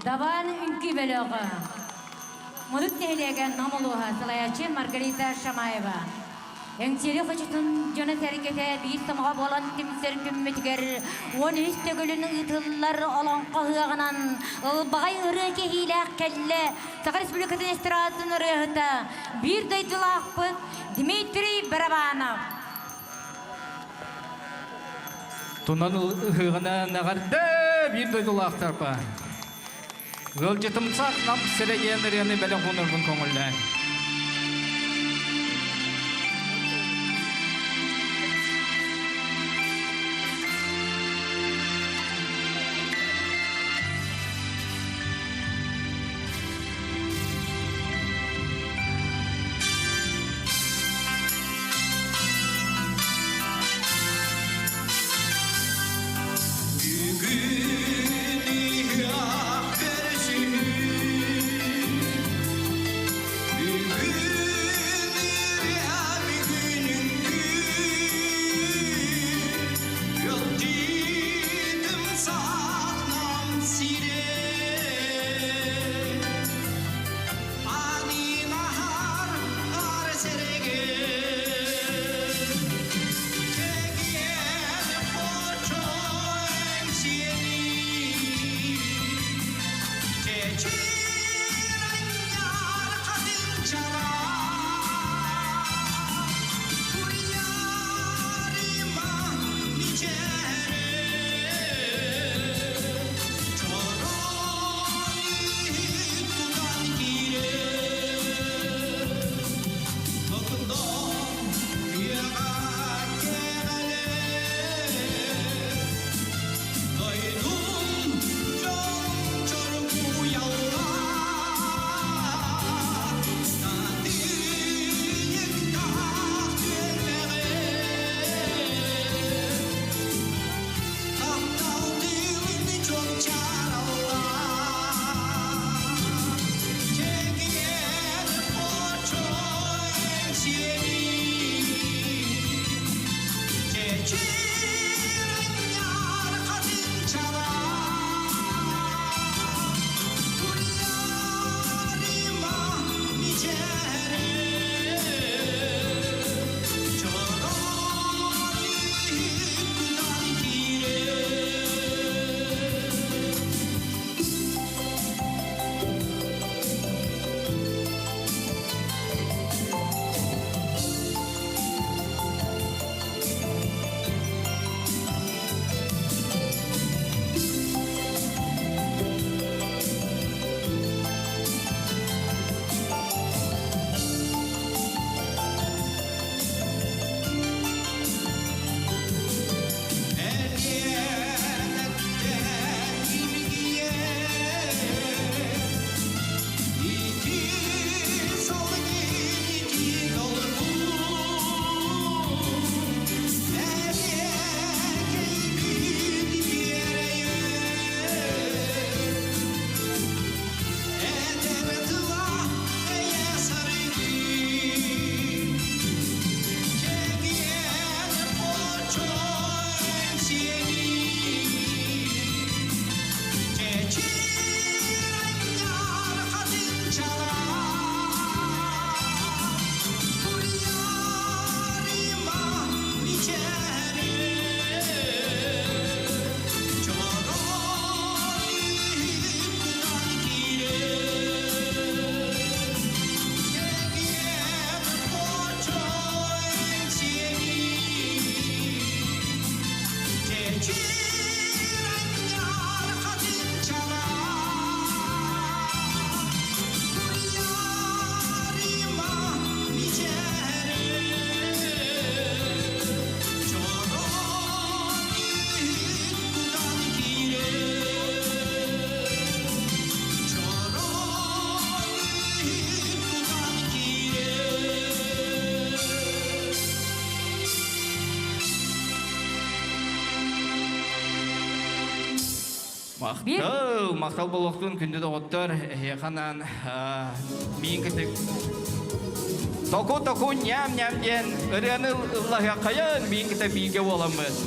Dabан үнкі бөлігі. Мұдық нәйлеген намылуға сылаячы Маргарита Шамаева. Әңсері қычытын жөні тәркеті бейіс самға болан темсер күмметігер 13 төгілінің ұтылылар олон қағығынан ұлбағай ұры кехиләқ кәлі Сақар Республикатын эстрадатын ұрығыта бір дайдылақ бұд Дмитрий Барабанов. Тунан ұғына нағарды бір дойдылақ тарпа. Гөл жетімсақ нам сірегенірені бәлі қонырмын көңілді. Мақтал болуқтың күнді де оттар, яқанан мейін кітік. Току ням-ням-ден, үрені ұллаға қайын, мейін кітік бейінге боламыз.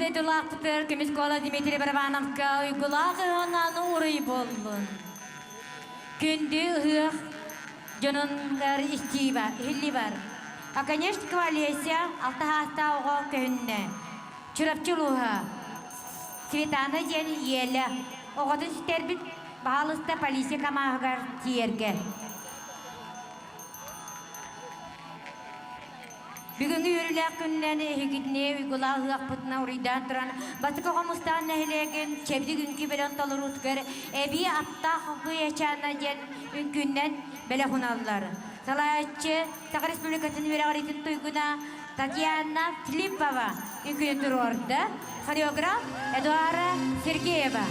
Дедулақтыр Көмескола Дмитрий Барабановка уйгулағы онаны урый болын. Күнді ұйық жонындар істей бар, хилли бар. А, конечно, квалесия алтаға оға көнне. Чурапчылуға. Светана ден елі. Оғатын сүтер біт бағалыста полиция камағығар тиерге. Бүгінгі үйірілік күннен егітіне үйгілағы ақпытына ұрайдан тұран батық оғамыстан нәхілеген чәбді күнкі бәлін талыр ұтқыр әбі аттақ бұйачана ден үnkүннен бәлі құналылар. Салайатчы Сақа Республикатын верағаретін тұйгына Татьяна Филиппова үnkүні тұру орды. Хореограф Эдуара Сергеева.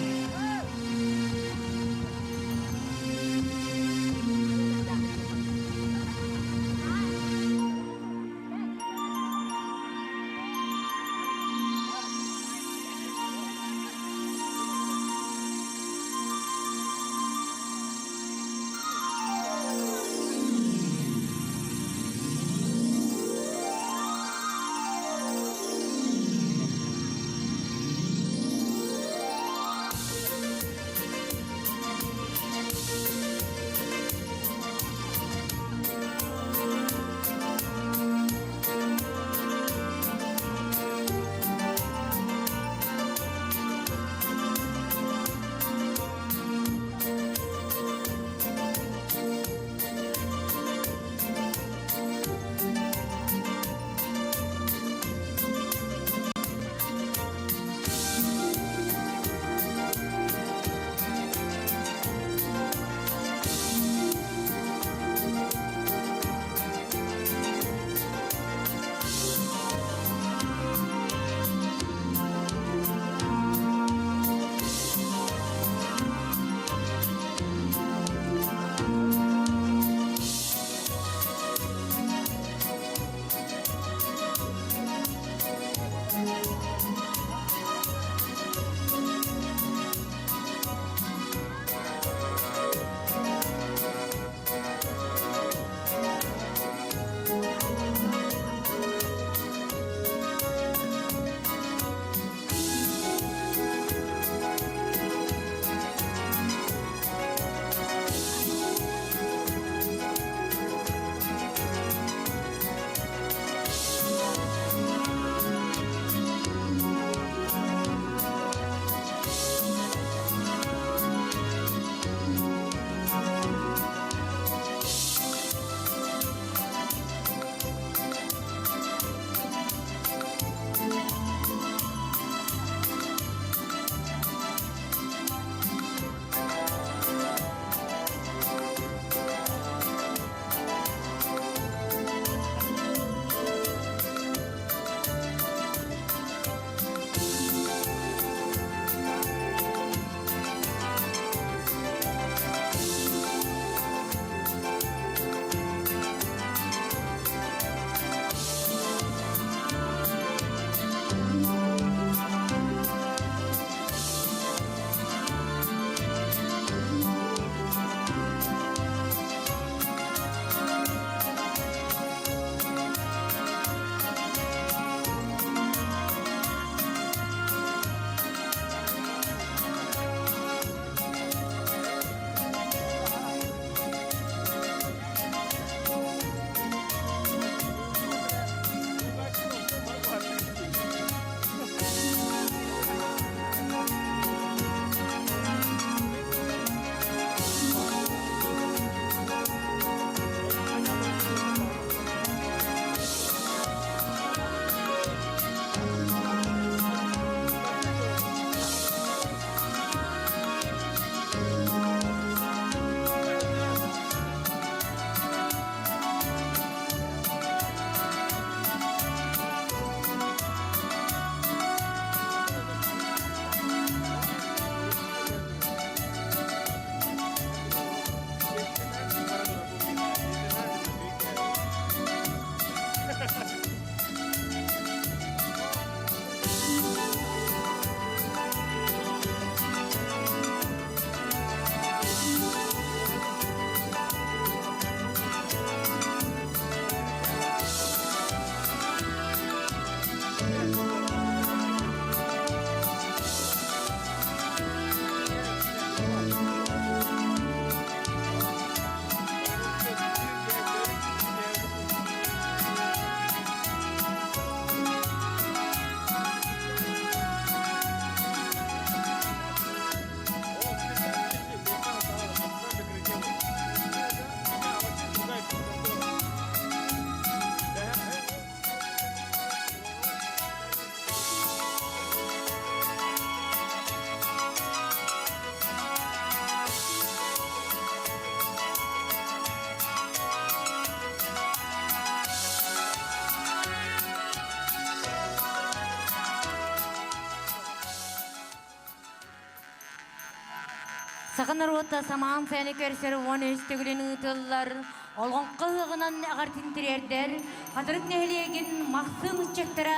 Сақын рота саман сәні көрсер он өстігілін ұтылар. Олғанқы ғынан ағартын тірердер. Қатырық нәхілеген мақсым үтчектіра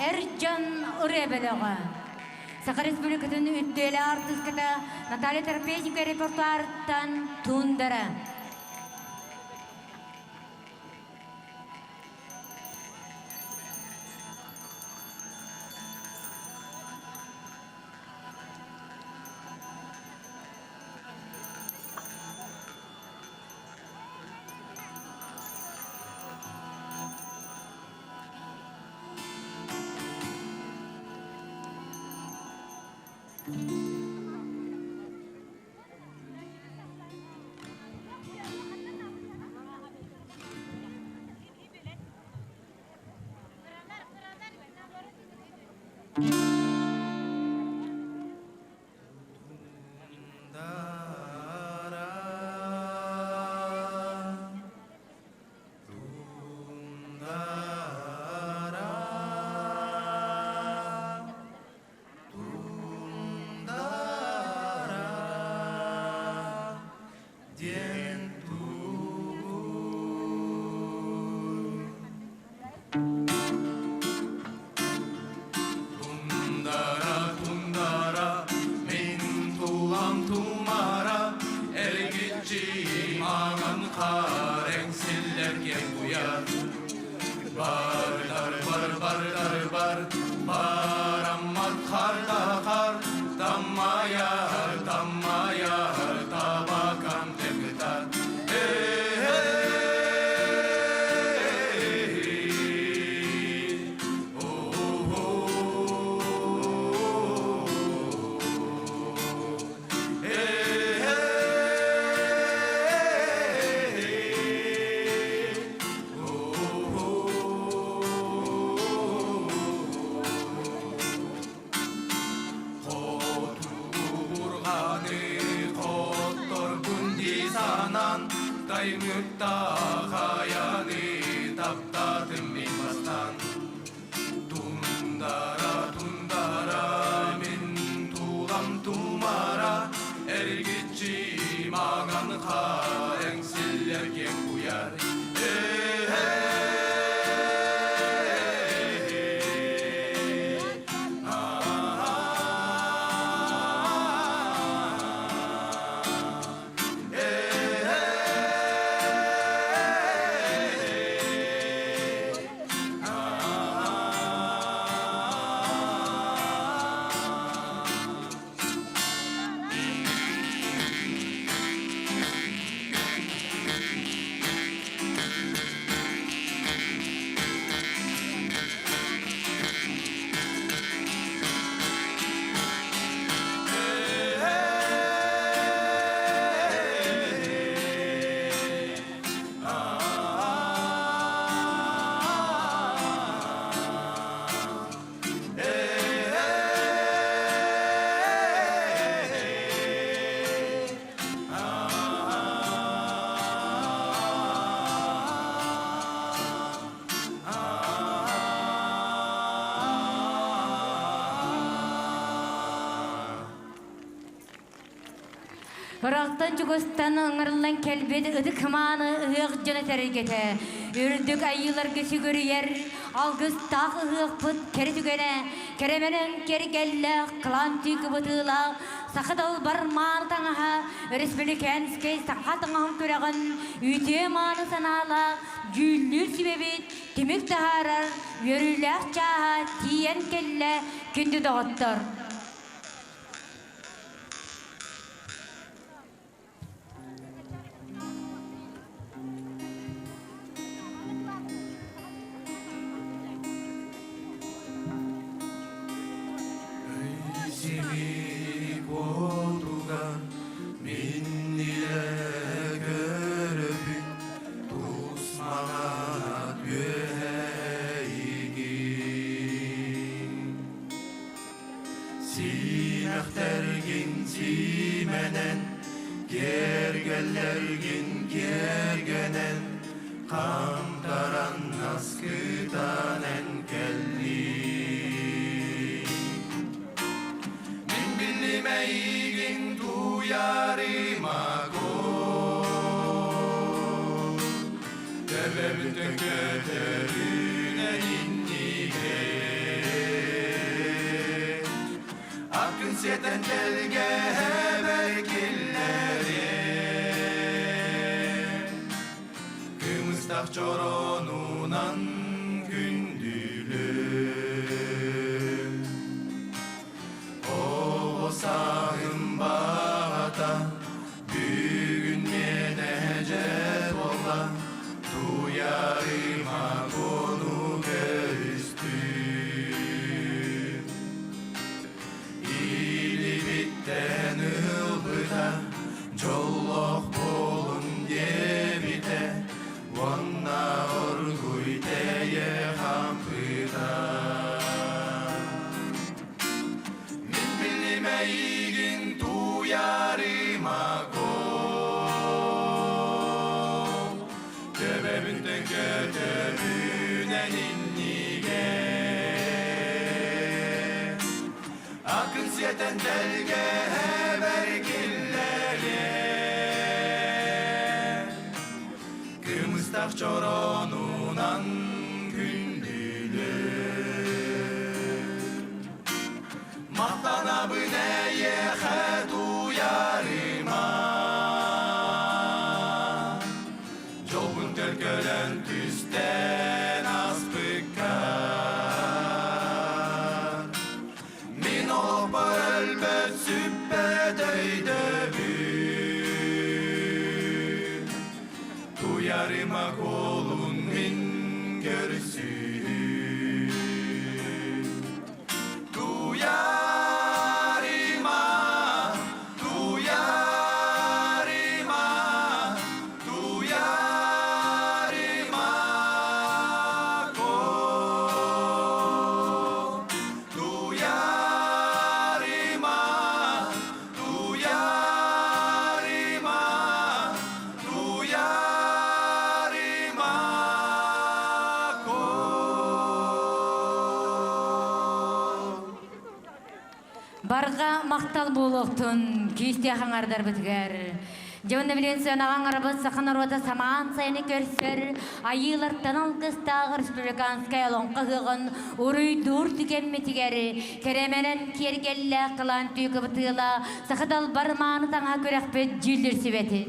әржан ұребеліға. Сақы республикатын үттелі артыската Наталья Терпеченко репортарыттан туындары. Ырақтан жүгістан ыңырлан кәлбеді үді кыманы ұйық жаны тәрігеті. Үрдік айылар кесі көріер, алғыз тақ ұйық бұд кәрі түгені, кәременің кәрі кәлі қылан түйкі бұтыла, сақыдал бар маны таңаға, республиканскай сақатыңағын көріғын, үйте маны санала, жүллер себебет, темек тағарар, өріләқ жаға, тиен кәлі күнді дағыттыр. Töbebünden kötörüne innige Akın seten telge berkilleri Kımıstak çoronundan gündülü O sağın bağata Bugün menece bolla Duyarıma konu göğüstü İli bitten ılbıda Çollok bolun diye bite Vanna orguy teye hampıda Min bilime igin duyarıma Töbebünden kötörünen innige Akın siyeten telge berkilleri Kımıstak çoronundan gündülü Mahtana büneye duyarıma Jolbun tölkölen tüsten aspıkar Min olpar elbet süppet öydöbün Duyarıma kolun min görsün Duyarıma, duyarıma, duyarıma kol Duyarıma, duyarıma, duyarıma Barga maqtal buluqtun, kүйісте аңардар бітігер. Жауында білен сөйін ағаңарабыз сақын ұруада саман сайыны көрсер, айыларттан алғыстағы республиканскай лонқа ғығын ұрый дур түген метігері, кеременен кергелі қылан түйкі бұтыла, сақыдал барманы таңа көрек бет жүлдір себеті.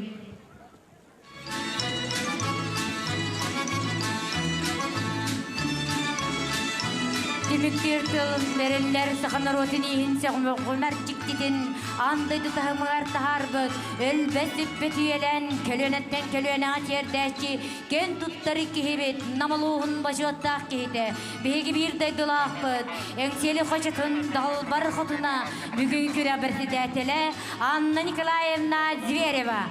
Деміктертіл берелер сақынар отын ейін сәғымыр жіктетін андайды тағымығар тағарбыд өлбәсіп бәтүйелен көлөнеттен көлөнеға тердәші кен тұттары кейбет намылуғын башуаттақ кейді бейгі бірдай дұлақпыд әңселі қошытын далбар қотына бүгін күрі бірсі дәтілі Анна Николаевна Зверева.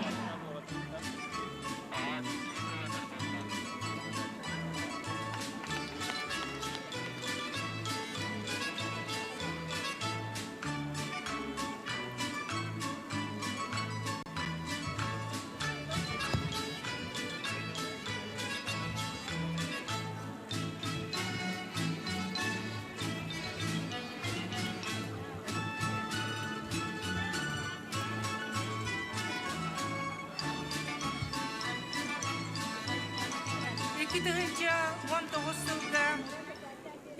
Тыгынча 19 жылда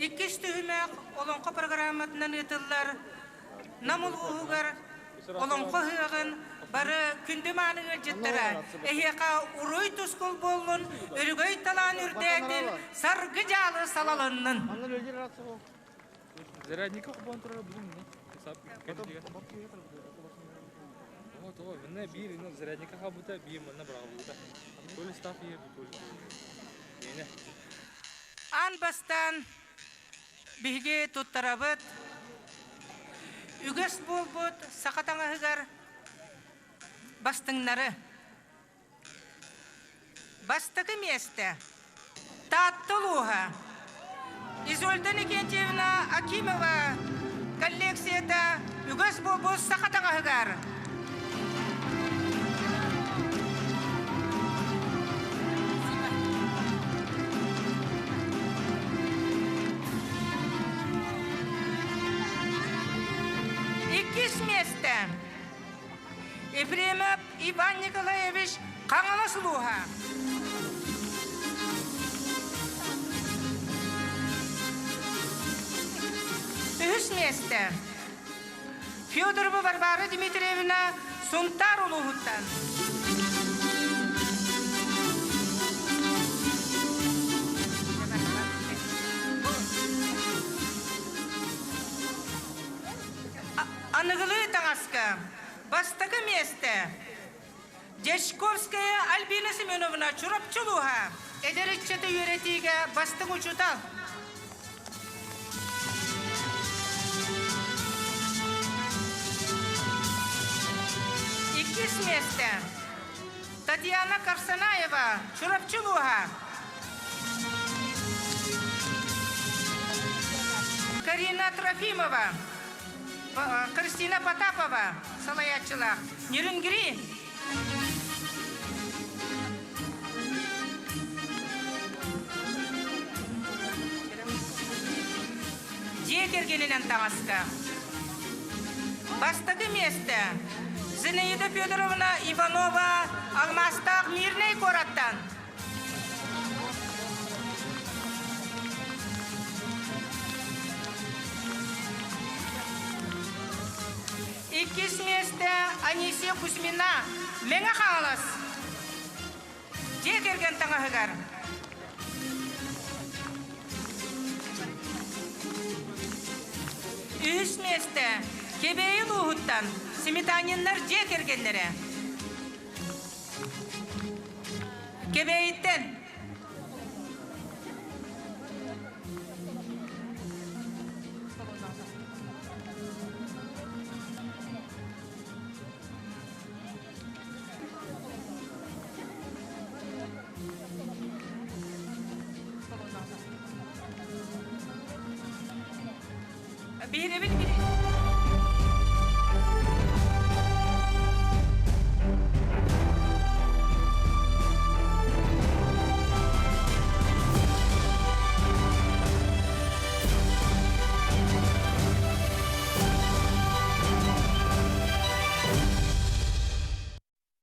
2 түймек олонқы программатынан етілдер. Намыл ұғығыр олонқы ғығын бары күнді маныға жеттірі. Әйеқа ұрой тұскол болын, үргөй талан үрдәдін, сарғы жалы салалынның. Зарядника құбан тұрар бұдың не? Ой, мына бир, зарядника қабыта, бир мына бұраға бұлда. Көлі стаф ебі көлі. Ан бастан биге туттарабыт, үгес болбут сақатаңағығар бастыңнары. Бастығы месті Таттылуға Изольда Никентьевна Акимова коллекцияда үгес болбут сақатаңағығар. Место. Ефремов Иван Николаевич Қаңаласылуға. месте. Федорова Варвара Дмитриевна Сунтар улугуттан. Анығылы таңаска. Бастығы месте. Дешковская Альбина Семеновна Чурапчулуха. Эдереччеті үйретіге бастың учутал. Иккис месте. Татьяна Карсанаева Чурапчулуха. Карина Трофимова. Кристина Потапова, Салаятчылах, Нерюнгри. Декергенінен таңаска. Бастығы месте. Зинаида Федоровна Иванова Алмастақ Мирней Кораттан. Иккис месте Анисия Кузьмина Меңа қаңылас. Декерген таңағығар. Үш месте Кебейі Луғыттан Сметанинлар декергенлері. Кебейттен. Bir